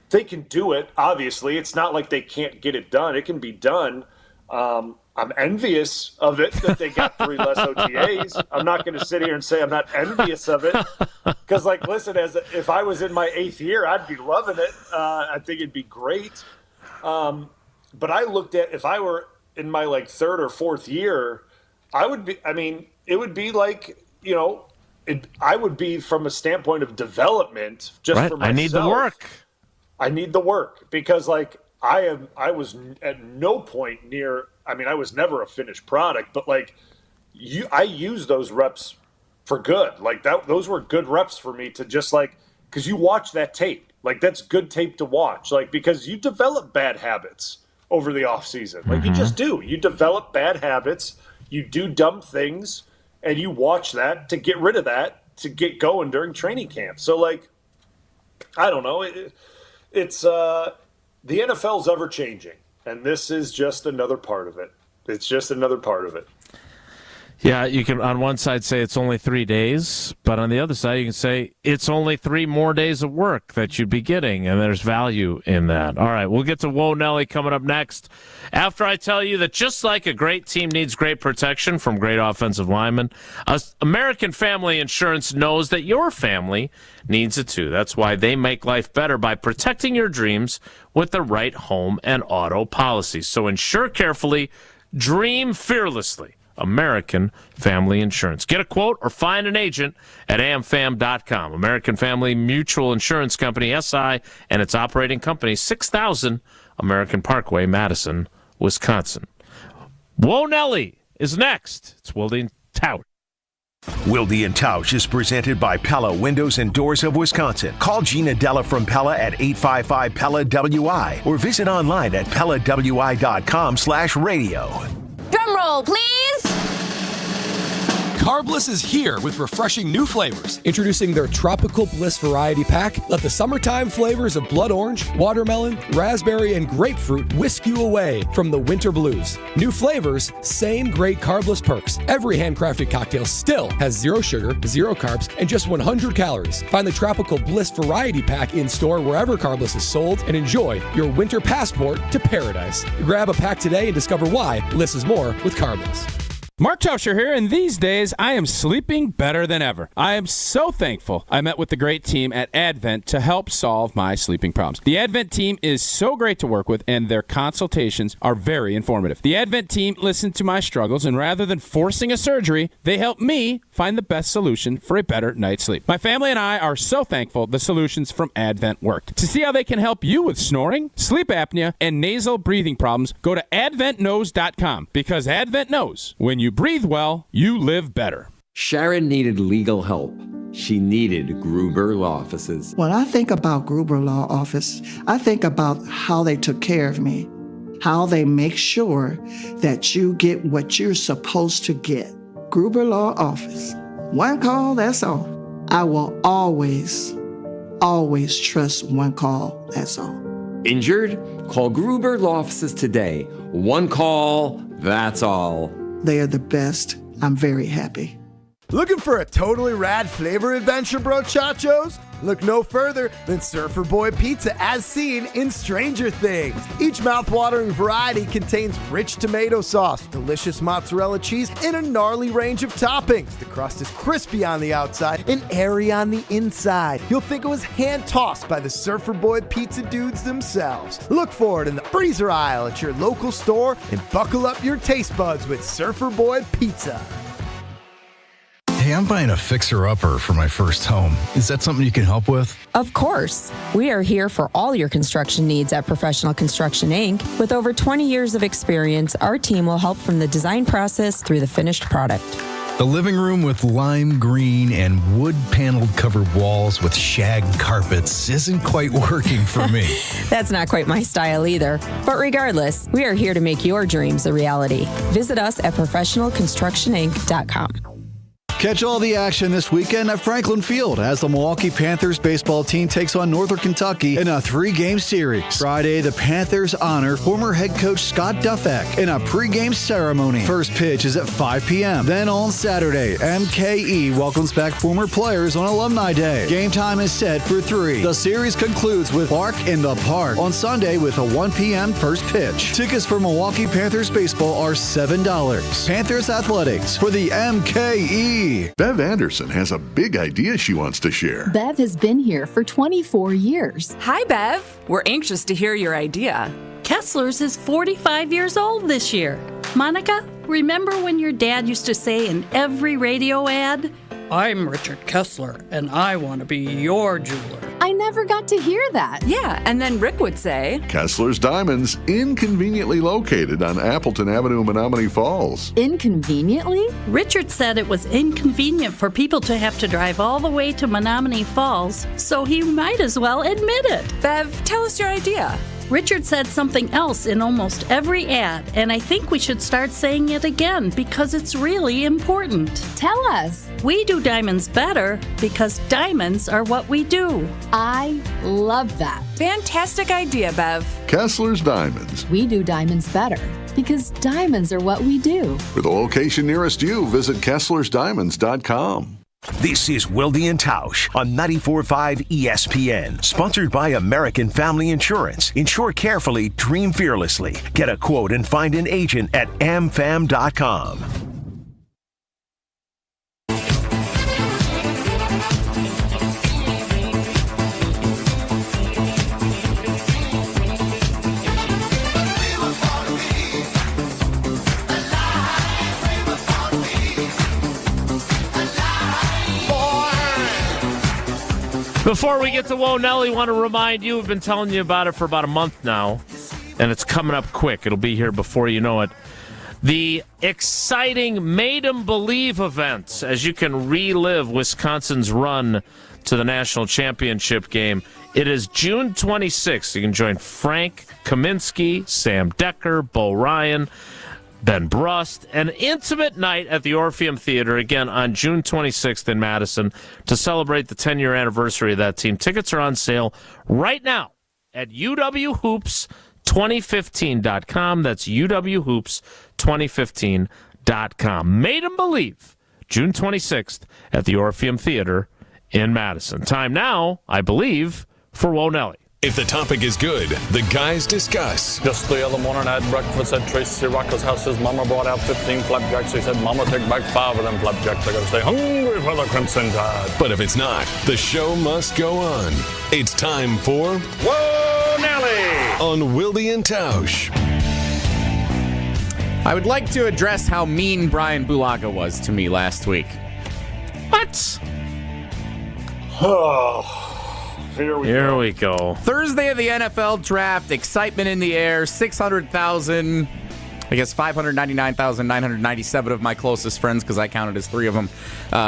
they can do it. Obviously, it's not like they can't get it done. It can be done. I'm envious of it that they got 3 less OTAs. I'm not going to sit here and say I'm not envious of it because, like, listen, if I was in my 8th year, I'd be loving it. I think it'd be great. But I looked at if I were in my like 3rd or 4th year, I would be. It would be like, I would be from a standpoint of development just for myself. I need the work. I need the work because like I was at no point near, I was never a finished product, but like I use those reps for good. Like those were good reps for me to just like, cause you watch that tape, like that's good tape to watch. Like, because you develop bad habits over the off season. Like you just do, you develop bad habits, you do dumb things, and you watch that to get rid of that, to get going during training camp. So, like, I don't know. It's the NFL's ever-changing, and this is just another part of it. It's just another part of it. Yeah, you can on one side say it's only 3 days, but on the other side you can say it's only 3 more days of work that you'd be getting, and there's value in that. All right, we'll get to Whoa Nelly coming up next after I tell you that just like a great team needs great protection from great offensive linemen, American Family Insurance knows that your family needs it too. That's why they make life better by protecting your dreams with the right home and auto policies. So insure carefully, dream fearlessly. American Family Insurance. Get a quote or find an agent at amfam.com. American Family Mutual Insurance Company, SI, and its operating company, 6000 American Parkway, Madison, Wisconsin. Whoa Nelly is next. It's Wilde Tausch. Wilde Tausch is presented by Pella Windows and Doors of Wisconsin. Call Gina Della from Pella at 855-PELLA-WI or visit online at PellaWI.com/radio. Drum roll, please. Carbliss is here with refreshing new flavors. Introducing their Tropical Bliss Variety Pack. Let the summertime flavors of blood orange, watermelon, raspberry, and grapefruit whisk you away from the winter blues. New flavors, same great Carbliss perks. Every handcrafted cocktail still has 0 sugar, 0 carbs, and just 100 calories. Find the Tropical Bliss Variety Pack in store wherever Carbliss is sold and enjoy your winter passport to paradise. Grab a pack today and discover why less is more with Carbliss. Mark Tauscher here, and these days I am sleeping better than ever. I am so thankful I met with the great team at Advent to help solve my sleeping problems. The Advent team is so great to work with, and their consultations are very informative. The Advent team listened to my struggles, and rather than forcing a surgery, they helped me find the best solution for a better night's sleep. My family and I are so thankful the solutions from Advent worked. To see how they can help you with snoring, sleep apnea, and nasal breathing problems, go to adventknows.com, because Advent knows when you breathe well, you live better. Sharon needed legal help. She needed Gruber Law Offices. When I think about Gruber Law Office, I think about how they took care of me, how they make sure that you get what you're supposed to get. Gruber Law Office. One call, that's all. I will always trust one call, that's all. Injured? Call Gruber Law Offices today. One call, that's all. They are the best. I'm very happy. Looking for a totally rad flavor adventure, brochachos? Look no further than Surfer Boy Pizza as seen in Stranger Things. Each mouth-watering variety contains rich tomato sauce, delicious mozzarella cheese, and a gnarly range of toppings. The crust is crispy on the outside and airy on the inside. You'll think it was hand-tossed by the Surfer Boy Pizza dudes themselves. Look for it in the freezer aisle at your local store and buckle up your taste buds with Surfer Boy Pizza. Hey, I'm buying a fixer-upper for my first home. Is that something you can help with? Of course. We are here for all your construction needs at Professional Construction, Inc. With over 20 years of experience, our team will help from the design process through the finished product. The living room with lime green and wood-paneled covered walls with shag carpets isn't quite working for me. That's not quite my style either. But regardless, we are here to make your dreams a reality. Visit us at professionalconstructioninc.com. Catch all the action this weekend at Franklin Field as the Milwaukee Panthers baseball team takes on Northern Kentucky in a 3-game series. Friday, the Panthers honor former head coach Scott Duffek in a pregame ceremony. First pitch is at 5 p.m. Then on Saturday, MKE welcomes back former players on Alumni Day. Game time is set for 3. The series concludes with Bark in the Park on Sunday with a 1 p.m. first pitch. Tickets for Milwaukee Panthers baseball are $7. Panthers Athletics for the MKE. Bev Anderson has a big idea she wants to share. Bev has been here for 24 years. Hi, Bev. We're anxious to hear your idea. Kessler's is 45 years old this year. Monica, remember when your dad used to say in every radio ad, "I'm Richard Kessler, and I want to be your jeweler"? I never got to hear that. Yeah, and then Rick would say, Kessler's Diamonds, inconveniently located on Appleton Avenue, Menominee Falls. Inconveniently? Richard said it was inconvenient for people to have to drive all the way to Menominee Falls, so he might as well admit it. Bev, tell us your idea. Richard said something else in almost every ad, and I think we should start saying it again because it's really important. Tell us. We do diamonds better because diamonds are what we do. I love that. Fantastic idea, Bev. Kessler's Diamonds. We do diamonds better because diamonds are what we do. For the location nearest you, visit KesslersDiamonds.com. This is Wilde Tausch on 94.5 ESPN, sponsored by American Family Insurance. Insure carefully, dream fearlessly. Get a quote and find an agent at amfam.com. Before we get to Whoa Nelly, want to remind you, we've been telling you about it for about a month now, and it's coming up quick. It'll be here before you know it. The exciting Made 'em Believe event, as you can relive Wisconsin's run to the national championship game. It is June 26th. You can join Frank Kaminsky, Sam Decker, Bo Ryan, Ben Brust, an intimate night at the Orpheum Theater, again on June 26th in Madison, to celebrate the 10-year anniversary of that team. Tickets are on sale right now at uwhoops2015.com. That's uwhoops2015.com. Made 'em Believe, June 26th at the Orpheum Theater in Madison. Time now, I believe, for Wonelli. If the topic is good, the guys discuss. Just the other morning I had breakfast at Tracy Rocker's house. His mama brought out 15 flapjacks. He said, Mama, take back 5 of them flapjacks. I gotta stay hungry for the Crimson Tide. But if it's not, the show must go on. It's time for Wonelli on Wilde Tausch. I would like to address how mean Bryan Bulaga was to me last week. What? Oh. Here we go. Thursday of the NFL draft, excitement in the air, 600,000, I guess 599,997 of my closest friends, because I counted as 3 of them,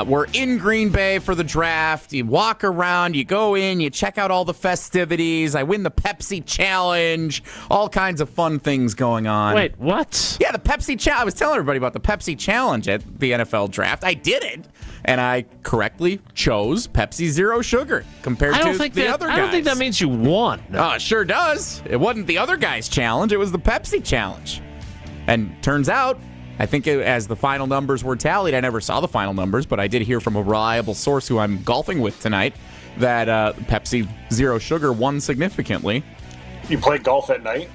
were in Green Bay for the draft. You walk around, you go in, you check out all the festivities. I win the Pepsi Challenge, all kinds of fun things going on. Wait, what? Yeah, the Pepsi Challenge. I was telling everybody about the Pepsi Challenge at the NFL draft. I did it. And I correctly chose Pepsi Zero Sugar compared to the other guys. I don't think that means you won. Oh, it sure does. It wasn't the other guy's challenge. It was the Pepsi challenge. And turns out, I think as the final numbers were tallied, I never saw the final numbers, but I did hear from a reliable source who I'm golfing with tonight that Pepsi Zero Sugar won significantly. You play golf at night?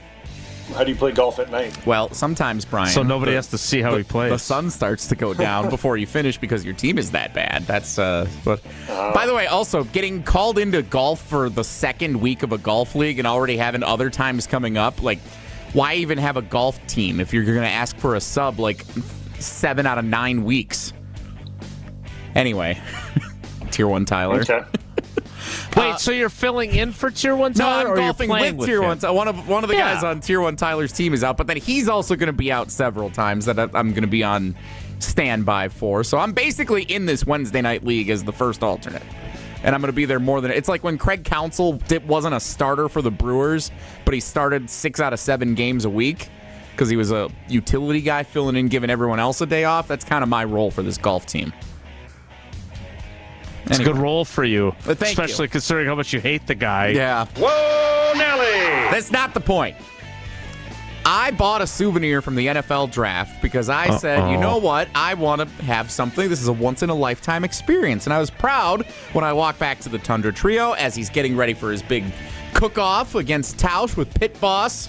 How do you play golf at night? Well, sometimes, Brian. So nobody has to see how he plays. The sun starts to go down before you finish because your team is that bad. That's what. By the way, also getting called into golf for the second week of a golf league and already having other times coming up. Like, why even have a golf team if you're going to ask for a sub like 7 out of 9 weeks? Anyway, Tier 1 Tyler. Okay. Wait, so you're filling in for Tier 1 Tyler? No, I'm golfing with Tier 1. One of the guys on Tier 1 Tyler's team is out, but then he's also going to be out several times that I'm going to be on standby for. So I'm basically in this Wednesday night league as the first alternate. And I'm going to be there more than... It's like when Craig Counsell wasn't a starter for the Brewers, but he started 6 out of 7 games a week because he was a utility guy filling in, giving everyone else a day off. That's kind of my role for this golf team. It's a good role for you, Thank especially you. considering how much you hate the guy. Yeah. Whoa, Nelly! That's not the point. I bought a souvenir from the NFL draft because I said, you know what? I want to have something. This is a once-in-a-lifetime experience. And I was proud when I walked back to the Tundra Trio as he's getting ready for his big cook-off against Tausch with pit boss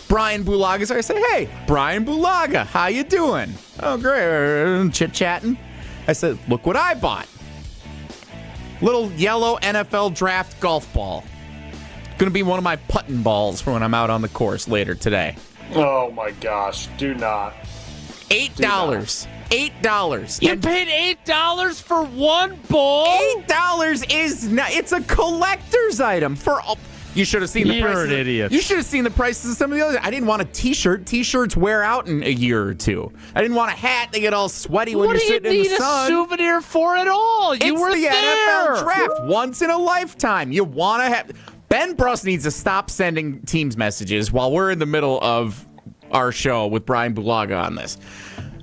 Bryan Bulaga. So I said, hey, Bryan Bulaga, how you doing? Oh, great. Chit-chatting. I said, look what I bought. Little yellow NFL draft golf ball. Going to be one of my putting balls for when I'm out on the course later today. Oh, my gosh. Do not. $8. $8. You paid $8 for one ball? $8 is not... It's a collector's item for... You should have seen the prices. You're an idiot. You should have seen the prices of some of the others. I didn't want a T-shirt. T-shirts wear out in a year or two. I didn't want a hat. They get all sweaty when you're sitting in the sun. What do you need a souvenir for at all? You were the there. NFL draft. Once in a lifetime. You want to have... Ben Brust needs to stop sending Teams messages while we're in the middle of our show with Bryan Bulaga on this.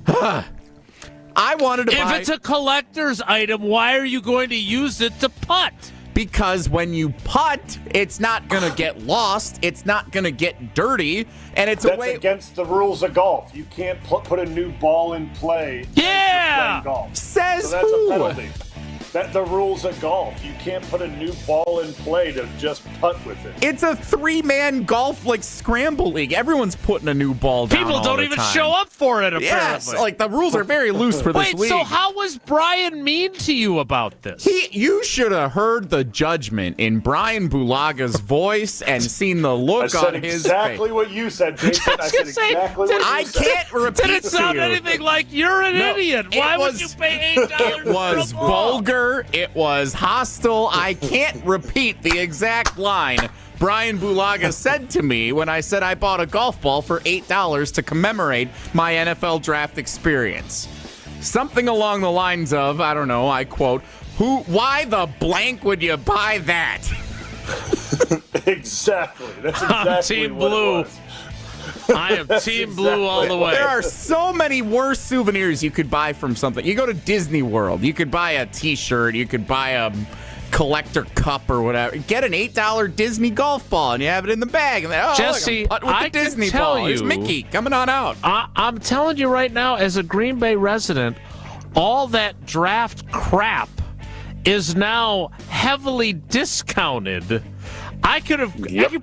I wanted to buy... If it's a collector's item, why are you going to use it to putt? Because when you putt, it's not going to get lost. It's not going to get dirty. And it's That's a way... against the rules of golf. You can't put a new ball in play. Yeah! Playing golf. Says so that's who? a penalty. That's the rules of golf. You can't put a new ball in play to just putt with it. It's a 3-man golf like scramble league. Everyone's putting a new ball down. People don't even show up for it, apparently. Yes, like the rules are very loose for this league. Wait, so how was Bryan mean to you about this? You should have heard the judgment in Bryan Bulaga's voice and seen the look on his face. Exactly what you said, Jason. I said exactly what you said. I can't repeat Did it sound anything like you're an idiot? Why would you pay $8 It was for a ball? vulgar. It was hostile. I can't repeat the exact line Brian Bulaga'S said to me when I said I bought a golf ball for $8 to commemorate my NFL draft experience. Something along the lines of, I don't know, I quote, why the blank would you buy that? Exactly. That's exactly Team what Blue. it was. I am Team Blue all the way. There are so many worse souvenirs you could buy from something. You go to Disney World, you could buy a T-shirt, you could buy a collector cup or whatever. Get an $8 Disney golf ball and you have it in the bag. And then, Jesse, look, with I the Disney can tell ball. Here's you, Mickey coming on out. I'm telling you right now, as a Green Bay resident, all that draft crap is now heavily discounted. I could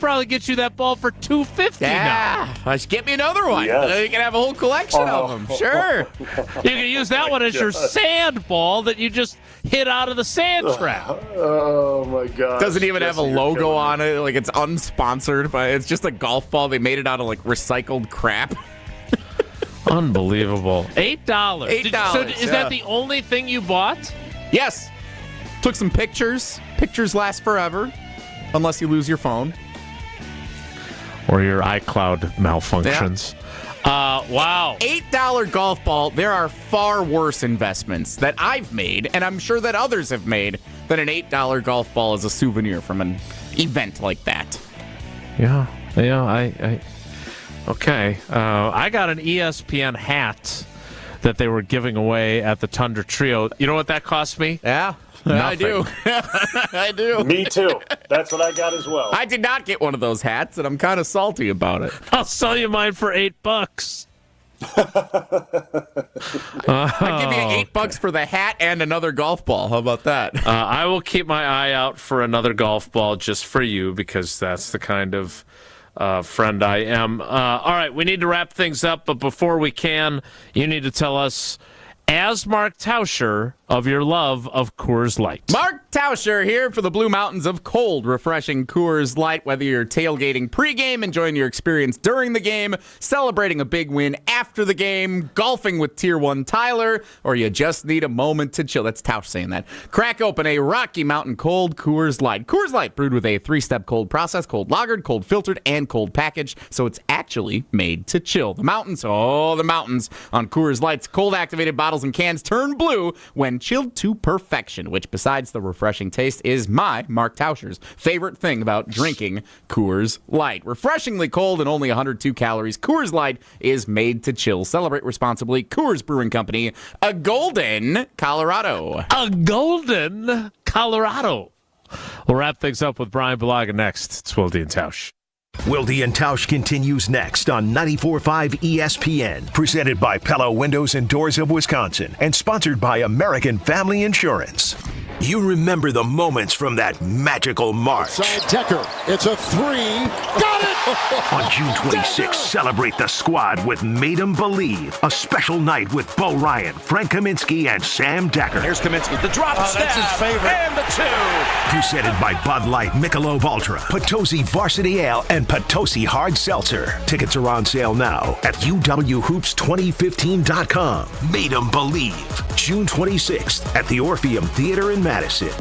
probably get you that ball for $250 now. Let's get me another one. Yes. You can have a whole collection of them. Sure. You can use that one as your sand ball that you just hit out of the sand trap. Oh my God! Doesn't even have a logo on it. Like, it's unsponsored, but it's just a golf ball. They made it out of like recycled crap. Unbelievable. $8. $8. So is that the only thing you bought? Yes. Took some pictures. Pictures last forever. Unless you lose your phone. Or your iCloud malfunctions. Wow. $8 golf ball. There are far worse investments that I've made, and I'm sure that others have made, than an $8 golf ball as a souvenir from an event like that. Yeah. Okay. I got an ESPN hat that they were giving away at the Tundra Trio. You know what that cost me? Yeah. Nothing. I do. I do. Me too. That's what I got as well. I did not get one of those hats, and I'm kind of salty about it. I'll sell you mine for $8. I'll give you $8 for the hat and another golf ball. How about that? I will keep my eye out for another golf ball just for you, because that's the kind of friend I am. All right, we need to wrap things up, but before we can, you need to tell us, as Mark Tauscher, of your love of Coors Light. Mark Tauscher here for the Blue Mountains of cold, refreshing Coors Light. Whether you're tailgating pregame, enjoying your experience during the game, celebrating a big win after the game, golfing with Tier 1 Tyler, or you just need a moment to chill. That's Tausch saying that. Crack open a Rocky Mountain cold Coors Light. Coors Light brewed with a 3-step cold process, cold lagered, cold filtered, and cold packaged, so it's actually made to chill. The mountains on Coors Light's cold activated bottles and cans turn blue when chilled to perfection, which besides the refreshing taste is my, Mark Tauscher's, favorite thing about drinking Coors Light. Refreshingly cold and only 102 calories, Coors Light is made to chill. Celebrate responsibly. Coors Brewing Company, a Golden, Colorado. A Golden, Colorado. We'll wrap things up with Bryan Bulaga'S next. It's Wilde Tausch. Wilde and Tausch continues next on 94.5 ESPN, presented by Pella Windows and Doors of Wisconsin, and sponsored by American Family Insurance. You remember the moments from that magical March. Side Decker, it's a three. Got it! On June 26th, celebrate the squad with Made 'em Believe, a special night with Bo Ryan, Frank Kaminsky, and Sam Decker. Here's Kaminsky, the drop stab, that's his favorite. And the two. Presented by Bud Light, Michelob Ultra, Potosi Varsity Ale, and Potosi Hard Seltzer. Tickets are on sale now at uwhoops2015.com. Made 'em Believe, June 26th at the Orpheum Theater in Madison.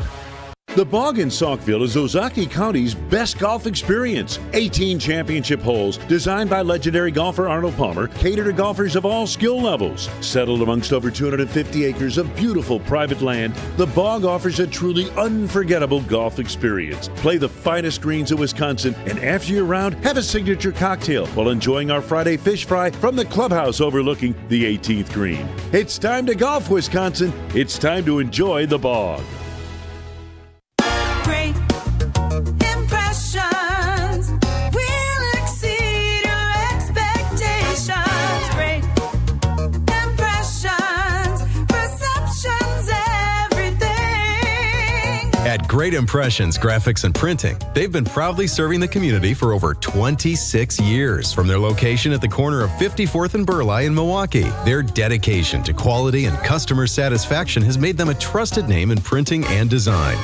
The Bog in Saukville is Ozaki County's best golf experience. 18 championship holes designed by legendary golfer Arnold Palmer cater to golfers of all skill levels. Settled amongst over 250 acres of beautiful private land, the Bog offers a truly unforgettable golf experience. Play the finest greens of Wisconsin, and after your round, have a signature cocktail while enjoying our Friday fish fry from the clubhouse overlooking the 18th green. It's time to golf, Wisconsin. It's time to enjoy the Bog. Great impressions will exceed your expectations. Great impressions, perceptions, everything. At Great Impressions Graphics and Printing, they've been proudly serving the community for over 26 years. From their location at the corner of 54th and Burleigh in Milwaukee, their dedication to quality and customer satisfaction has made them a trusted name in printing and design.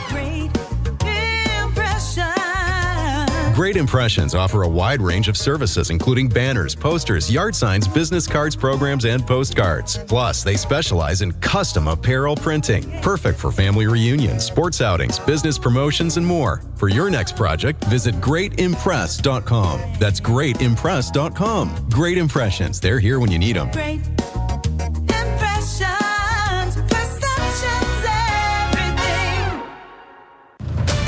Great Impressions offer a wide range of services, including banners, posters, yard signs, business cards, programs, and postcards. Plus, they specialize in custom apparel printing, perfect for family reunions, sports outings, business promotions, and more. For your next project, visit greatimpress.com. That's greatimpress.com. Great Impressions. They're here when you need them. Great impressions, perceptions, everything.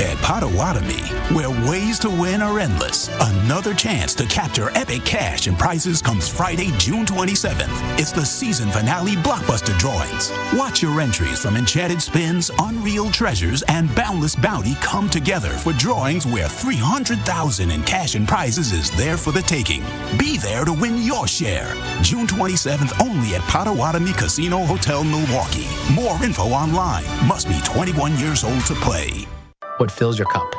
At Potawatomi, where ways to win are endless, another chance to capture epic cash and prizes comes Friday, June 27th. It's the season finale blockbuster drawings. Watch your entries from Enchanted Spins, Unreal Treasures, and Boundless Bounty come together for drawings where $300,000 in cash and prizes is there for the taking. Be there to win your share. June 27th only at Potawatomi Casino Hotel, Milwaukee. More info online. Must be 21 years old to play. What fills your cup?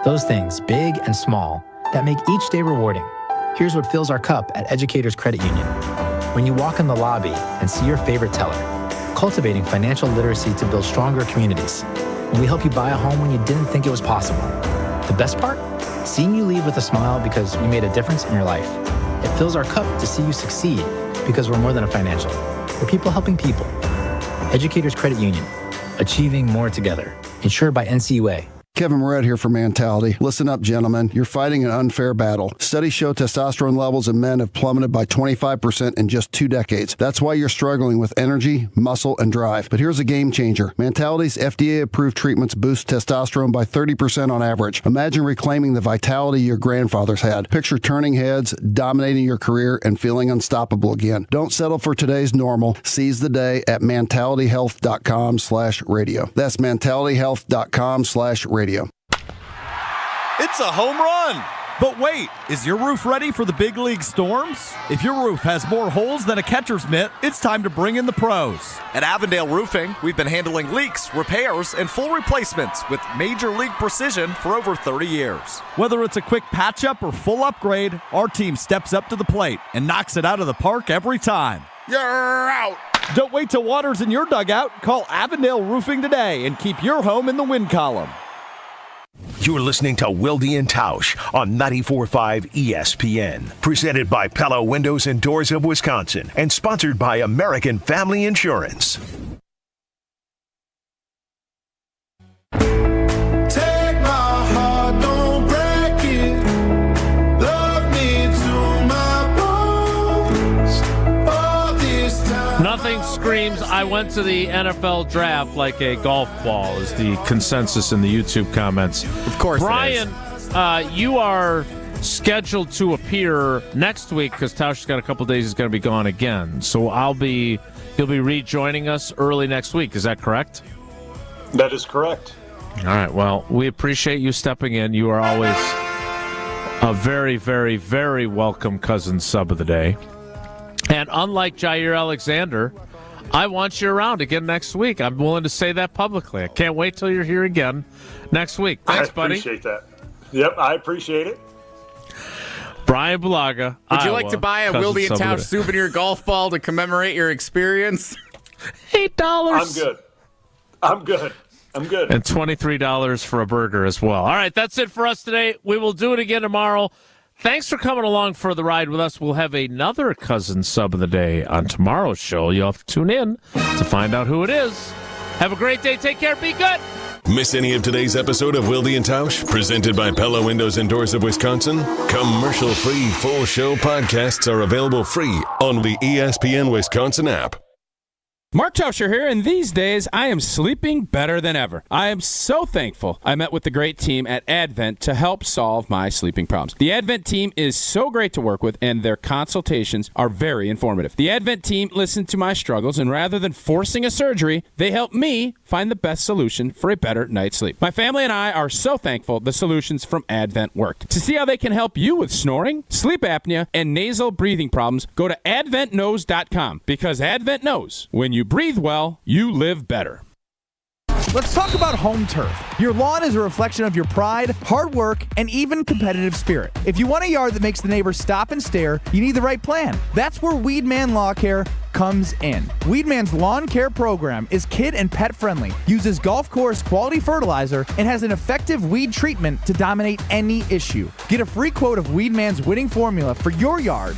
Those things, big and small, that make each day rewarding. Here's what fills our cup at Educators Credit Union. When you walk in the lobby and see your favorite teller, cultivating financial literacy to build stronger communities. When we help you buy a home when you didn't think it was possible. The best part? Seeing you leave with a smile because we made a difference in your life. It fills our cup to see you succeed because we're more than a financial. We're people helping people. Educators Credit Union. Achieving more together. Insured by NCUA. Kevin Moret here for Mentality. Listen up, gentlemen. You're fighting an unfair battle. Studies show testosterone levels in men have plummeted by 25% in just 2 decades. That's why you're struggling with energy, muscle, and drive. But here's a game changer. Mentality's FDA-approved treatments boost testosterone by 30% on average. Imagine reclaiming the vitality your grandfathers had. Picture turning heads, dominating your career, and feeling unstoppable again. Don't settle for today's normal. Seize the day at mentalityhealth.com/radio. That's mentalityhealth.com/radio. It's a home run! But wait, is your roof ready for the big league storms? If your roof has more holes than a catcher's mitt, it's time to bring in the pros. At Avondale Roofing, we've been handling leaks, repairs, and full replacements with major league precision for over 30 years. Whether it's a quick patch-up or full upgrade, our team steps up to the plate and knocks it out of the park every time. You're out! Don't wait till water's in your dugout. Call Avondale Roofing today and keep your home in the win column. You're listening to Wilde Tausch on 94.5 ESPN. Presented by Pella Windows and Doors of Wisconsin and sponsored by American Family Insurance. Take my heart, don't break it. Love me to my bones. All this time. Nothing screams, I went to the NFL draft like a golf ball, is the consensus in the YouTube comments. Of course, Bryan, you are scheduled to appear next week because Tausch's got a couple days. He's going to be gone again. So he'll be rejoining us early next week. Is that correct? That is correct. All right. Well, we appreciate you stepping in. You are always a very, very, very welcome cousin sub of the day. And unlike Jaire Alexander, I want you around again next week. I'm willing to say that publicly. I can't wait till you're here again next week. Thanks, buddy. I appreciate that. Yep, I appreciate it. Brian Bulaga. Would you like to buy a Wilde Tausch souvenir golf ball to commemorate your experience? $8. I'm good. And $23 for a burger as well. All right, that's it for us today. We will do it again tomorrow. Thanks for coming along for the ride with us. We'll have another cousin sub of the day on tomorrow's show. You'll have to tune in to find out who it is. Have a great day. Take care. Be good. Miss any of today's episode of Wilde Tausch, presented by Pella Windows and Doors of Wisconsin? Commercial-free full show podcasts are available free on the ESPN Wisconsin app. Mark Tauscher here, and these days I am sleeping better than ever. I am so thankful I met with the great team at Advent to help solve my sleeping problems. The Advent team is so great to work with, and their consultations are very informative. The Advent team listened to my struggles, and rather than forcing a surgery, they helped me find the best solution for a better night's sleep. My family and I are so thankful the solutions from Advent worked. To see how they can help you with snoring, sleep apnea, and nasal breathing problems, go to adventknows.com, because Advent knows when you breathe well, you live better. Let's talk about home turf. Your lawn is a reflection of your pride, hard work, and even competitive spirit. If you want a yard that makes the neighbors stop and stare, you need the right plan. That's where Weedman Law Care comes in. Weedman's lawn care program is kid and pet friendly, uses golf course quality fertilizer, and has an effective weed treatment to dominate any issue. Get a free quote of Weedman's winning formula for your yard